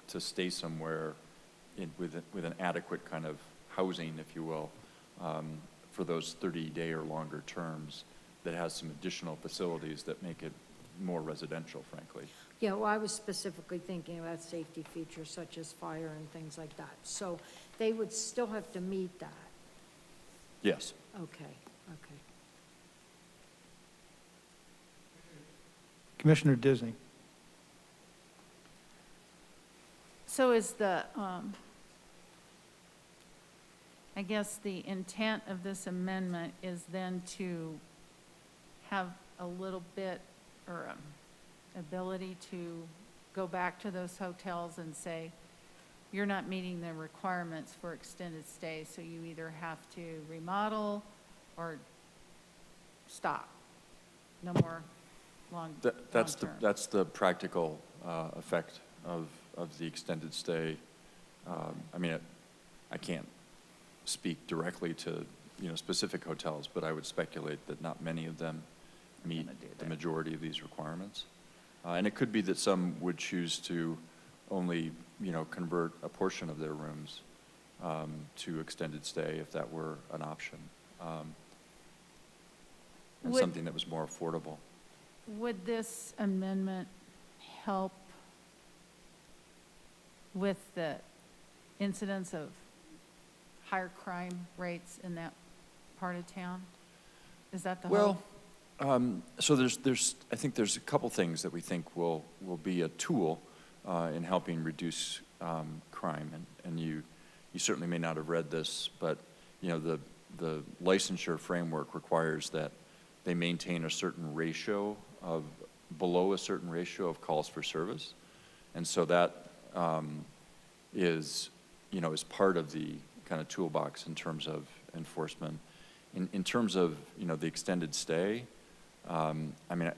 to stay somewhere with an adequate kind of housing, if you will, for those 30-day or longer terms, that has some additional facilities that make it more residential, frankly. Yeah, well, I was specifically thinking about safety features such as fire and things like that. So they would still have to meet that. Yes. Okay, okay. Commissioner Disney. So is the, I guess the intent of this amendment is then to have a little bit, or ability to go back to those hotels and say, you're not meeting the requirements for extended stay, so you either have to remodel or stop. No more long-term. That's the practical effect of the extended stay. I mean, I can't speak directly to, specific hotels, but I would speculate that not many of them meet the majority of these requirements. And it could be that some would choose to only, convert a portion of their rooms to extended stay if that were an option. And something that was more affordable. Would this amendment help with the incidence of higher crime rates in that part of town? Is that the hope? Well, so I think there's a couple things that we think will be a tool in helping reduce crime. And you certainly may not have read this, but the licensure framework requires that they maintain a certain ratio of, below a certain ratio of calls for service. And so that is part of the kind of toolbox in terms of enforcement. In terms of, the extended stay, I mean,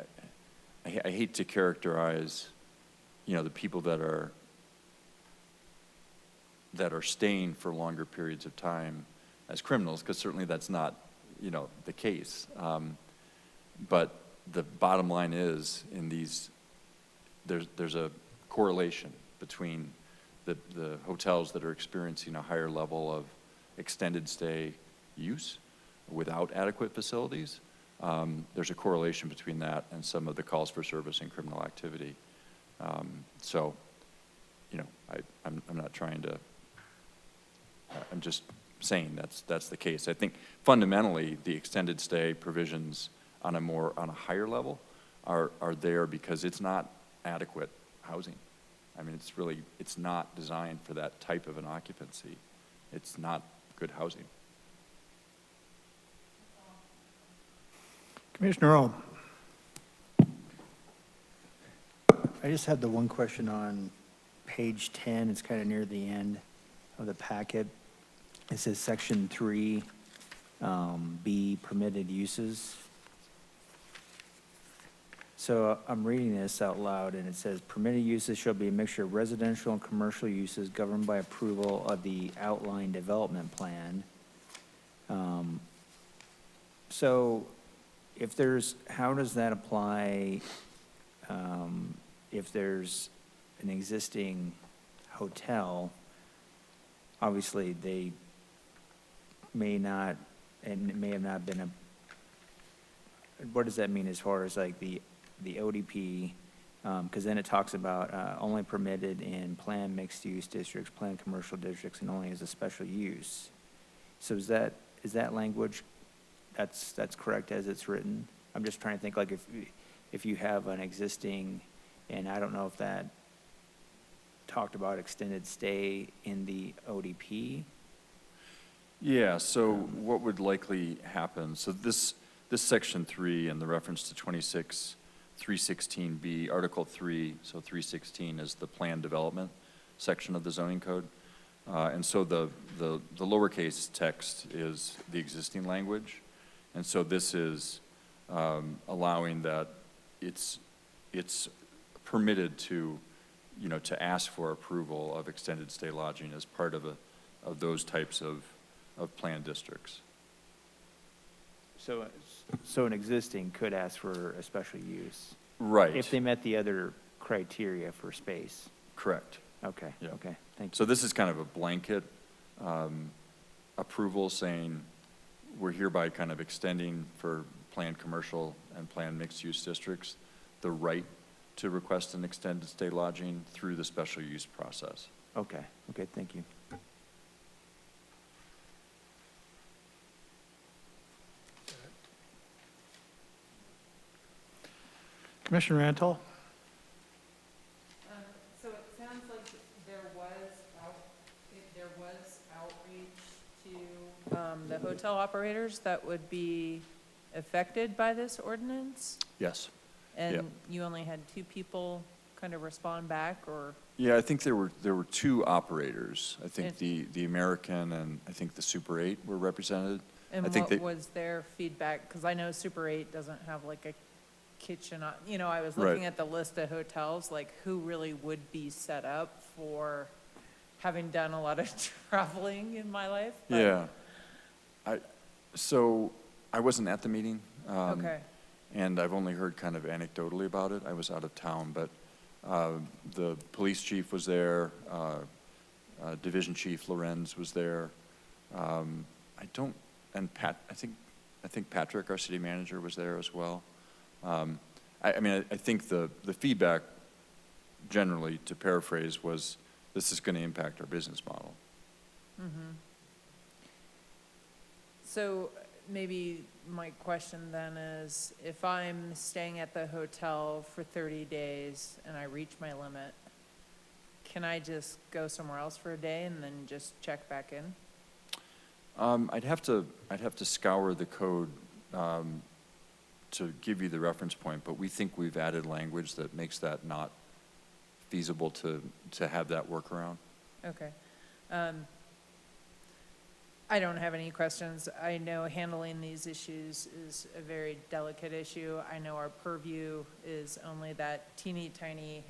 I hate to characterize, the people that are staying for longer periods of time as criminals, because certainly that's not, the case. But the bottom line is, in these, there's a correlation between the hotels that are experiencing a higher level of extended stay use without adequate facilities. There's a correlation between that and some of the calls for service and criminal activity. So, I'm not trying to, I'm just saying that's the case. I think fundamentally the extended stay provisions on a higher level are there because it's not adequate housing. I mean, it's not designed for that type of an occupancy. It's not good housing. Commissioner Ohm. I just had the one question on page 10. It's kind of near the end of the packet. It says section 3, B, permitted uses. So I'm reading this out loud, and it says, permitted uses shall be a mixture of residential and commercial uses governed by approval of the outline development plan. So how does that apply if there's an existing hotel, obviously they may not, and it may have not been what does that mean as far as like the ODP? Because then it talks about only permitted in planned mixed-use districts, planned commercial districts, and only as a special use. So is that language, that's correct as it's written? I'm just trying to think, like, if you have an existing, and I don't know if that talked about extended stay in the ODP. Yeah, so what would likely happen, so this section 3 and the reference to 316B, Article 3, so 316 is the plan development section of the zoning code. And so the lowercase text is the existing language. And so this is allowing that it's permitted to, to ask for approval of extended stay lodging as part of those types of planned districts. So an existing could ask for a special use? Right. If they met the other criteria for space? Correct. Okay, Yeah. okay, thank you. So this is kind of a blanket approval saying we're hereby kind of extending for planned commercial and planned mixed-use districts the right to request an extended stay lodging through the special use process. Okay, thank you. Commissioner Antal? So it sounds like there was outreach to the hotel operators that would be affected by this ordinance? Yes. And Yeah. you only had 2 people kind of respond back, or? Yeah, I think there were 2 operators. I think the American and I think the Super 8 were represented. And I think what was their feedback? Because I know Super 8 doesn't have like a kitchen, I was looking Right. at the list of hotels, like who really would be set up for having done a lot of traveling in my life. But- Yeah. So I wasn't at the meeting. Okay. And I've only heard kind of anecdotally about it. I was out of town, but the police chief was there, Division Chief Lorenz was there. I think Patrick, our city manager, was there as well. I think the feedback generally, to paraphrase, was this is going to impact our business model. Mm-hmm. So maybe my question then is, if I'm staying at the hotel for 30 days and I reach my limit, can I just go somewhere else for a day and then just check back in? I'd have to scour the code to give you the reference point, but we think we've added language that makes that not feasible to have that workaround. Okay. I don't have any questions. I know handling these issues is a very delicate issue. I know our purview is only that teeny tiny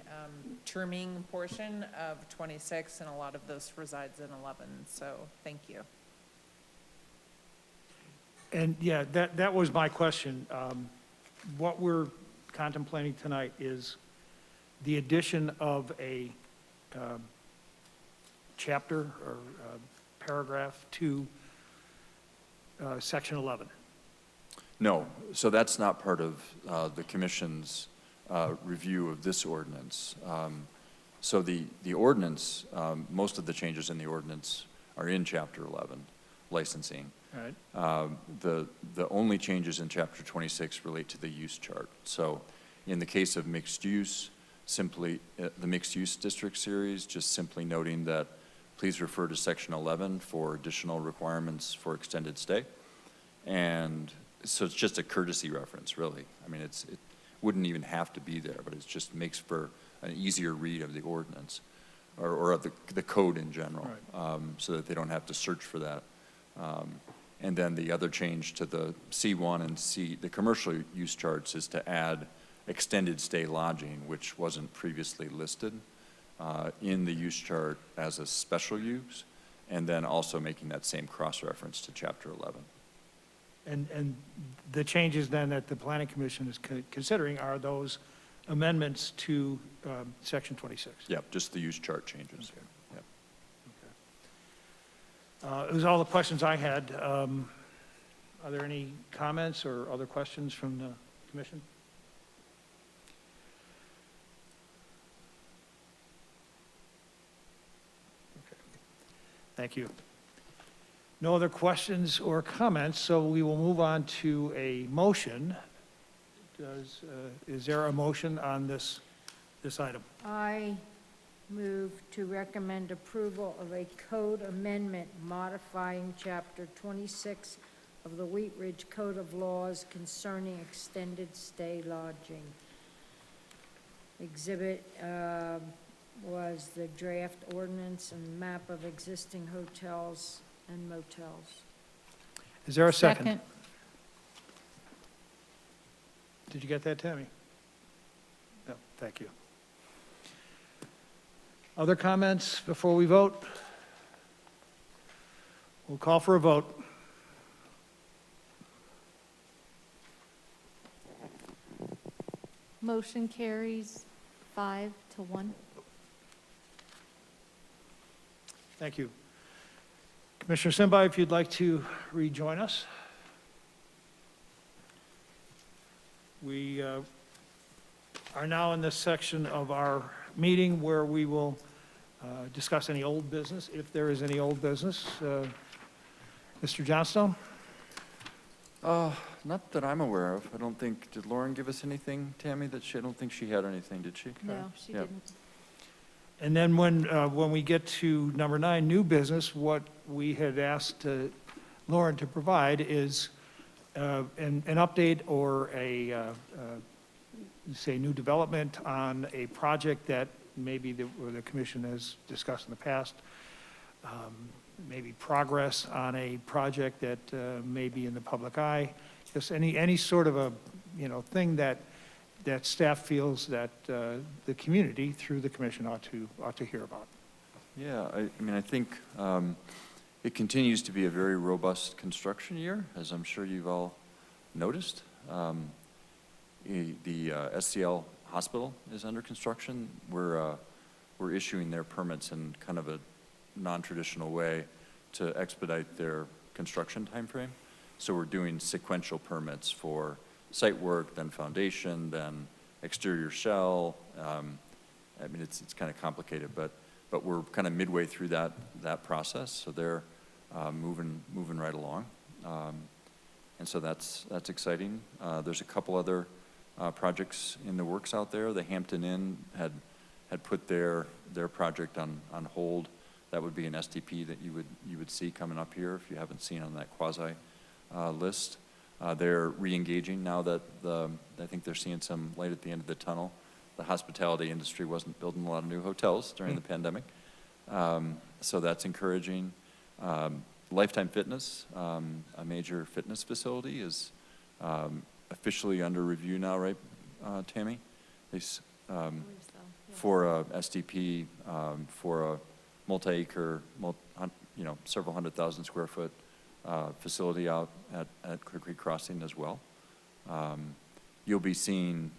trimming portion of 26, and a lot of this resides in 11, so thank you. And yeah, that was my question. What we're contemplating tonight is the addition of a chapter or paragraph to section 11. No, so that's not part of the commission's review of this ordinance. So the ordinance, most of the changes in the ordinance are in chapter 11, licensing. All right. The only changes in chapter 26 relate to the use chart. So in the case of mixed use, simply the mixed use district series, just simply noting that please refer to section 11 for additional requirements for extended stay. And so it's just a courtesy reference, really. I mean, it wouldn't even have to be there, but it just makes for an easier read of the ordinance or of the code in general, Right. So that they don't have to search for that. And then the other change to the C1 and the commercial use charts is to add extended stay lodging, which wasn't previously listed in the use chart as a special use, and then also making that same cross-reference to chapter 11. And the changes then that the planning commission is considering are those amendments to Section 26. Yep, just the use chart changes. Yep. Those are all the questions I had. Are there any comments or other questions from the commission? Okay. Thank you. No other questions or comments, so we will move on to a motion. Is there a motion on this item? I move to recommend approval of a code amendment modifying Chapter 26 of the Wheat Ridge Code of Laws concerning extended stay lodging. Exhibit was the draft ordinance and map of existing hotels and motels. Is there a second? Second. Did you get that, Tammy? No, thank you. Other comments before we vote? We'll call for a vote. Motion carries 5-1. Thank you. Commissioner Simbai, if you'd like to rejoin us. We are now in this section of our meeting where we will discuss any old business, if there is any old business. Mr. Johnstone? Not that I'm aware of. I don't think, did Lauren give us anything, Tammy, I don't think she had anything, did she? No, she Yeah. didn't. And then when we get to number 9, new business, what we had asked Lauren to provide is an update or say, new development on a project that maybe the commission has discussed in the past, maybe progress on a project that may be in the public eye, just any sort of a, thing that staff feels that the community, through the commission, ought to hear about. Yeah, I think it continues to be a very robust construction year, as I'm sure you've all noticed. The SCL hospital is under construction. We're issuing their permits in kind of a non-traditional way to expedite their construction timeframe. So we're doing sequential permits for site work, then foundation, then exterior shell. It's kind of complicated, but we're kind of midway through that process. So they're moving right along, and so that's exciting. There's a couple other projects in the works out there. The Hampton Inn had put their project on hold. That would be an SDP that you would see coming up here if you haven't seen on that quasi list. They're re-engaging now that I think they're seeing some light at the end of the tunnel. The hospitality industry wasn't building a lot of new hotels during the pandemic, so that's encouraging. Lifetime Fitness, a major fitness facility, is officially under review now, right, Tammy? For a SDP, for a multi-acre, several 100,000 square foot facility out at Clear Creek Crossing as well. You'll be seeing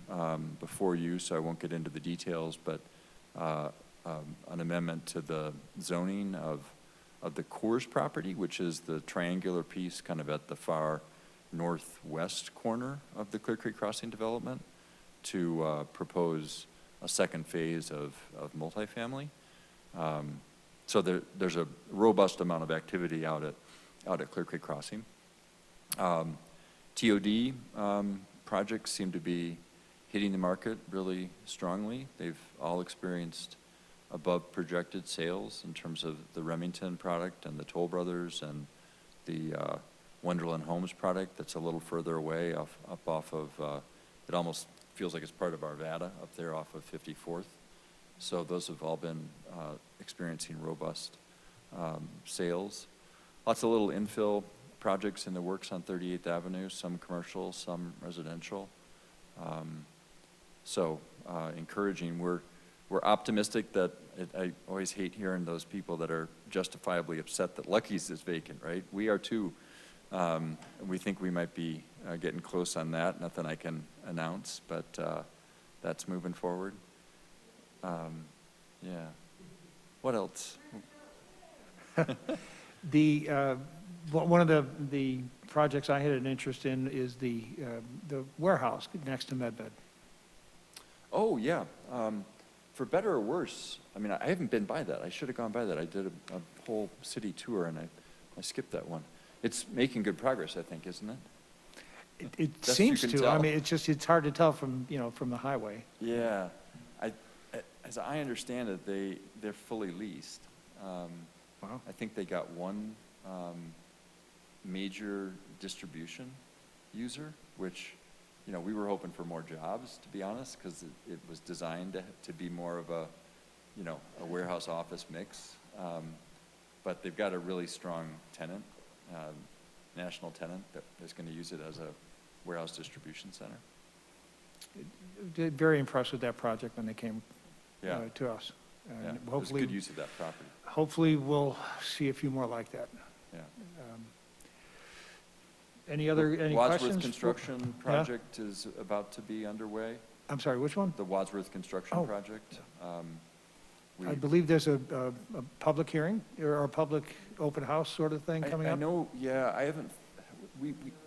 before you, so I won't get into the details, but an amendment to the zoning of the Coors property, which is the triangular piece kind of at the far northwest corner of the Clear Creek Crossing development, to propose a second phase of multifamily. So there's a robust amount of activity out at Clear Creek Crossing. TOD projects seem to be hitting the market really strongly. They've all experienced above projected sales in terms of the Remington product and the Toll Brothers and the Wonderland Homes product that's a little further away up off of, it almost feels like it's part of Arvada up there off of 54th. So those have all been experiencing robust sales. Lots of little infill projects in the works on 38th Avenue, some commercial, some residential. Encouraging. We're optimistic that I always hate hearing those people that are justifiably upset that Lucky's is vacant, right? We are too. We think we might be getting close on that. Nothing I can announce, but that's moving forward. Yeah. What else? One of the projects I had an interest in is the warehouse next to MedVed. Oh, yeah. For better or worse, I mean, I haven't been by that. I should have gone by that. I did a whole city tour, and I skipped that one. It's making good progress, I think, isn't it? It Best you seems can to. tell. I mean, it's hard to tell from the highway. Yeah. As I understand it, they're fully leased. Wow. I think they got one major distribution user, which, we were hoping for more jobs, to be honest, because it was designed to be more of a warehouse office mix. But they've got a really strong tenant, national tenant, that is going to use it as a warehouse distribution center. Very impressed with that project when they came to us. Yeah, And it was hopefully, good use of that property. hopefully we'll see a few more like that. Yeah. Any questions? Wadsworth construction Yeah? project is about to be underway. I'm sorry, which one? The Wadsworth construction Oh. project. I believe there's a public hearing or a public open house sort of thing coming I up. know, yeah, I haven't,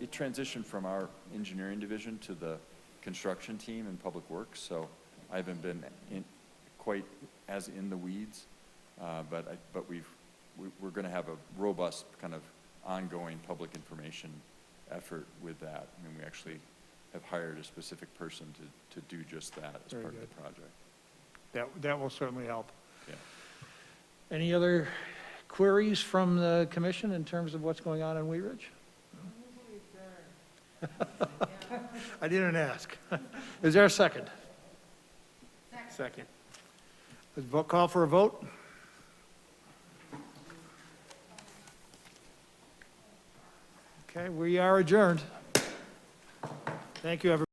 it transitioned from our engineering division to the construction team in Public Works, so I haven't been quite as in the weeds, but we're going to have a robust kind of ongoing public information effort with that. I mean, we actually have hired a specific person to do just that as Very part of good. the project. That will certainly help. Yeah. Any other queries from the commission in terms of what's going on in Wheat Ridge? I didn't ask. Is there a second? Second. Call for a vote? Okay, we are adjourned. Thank you, everyone.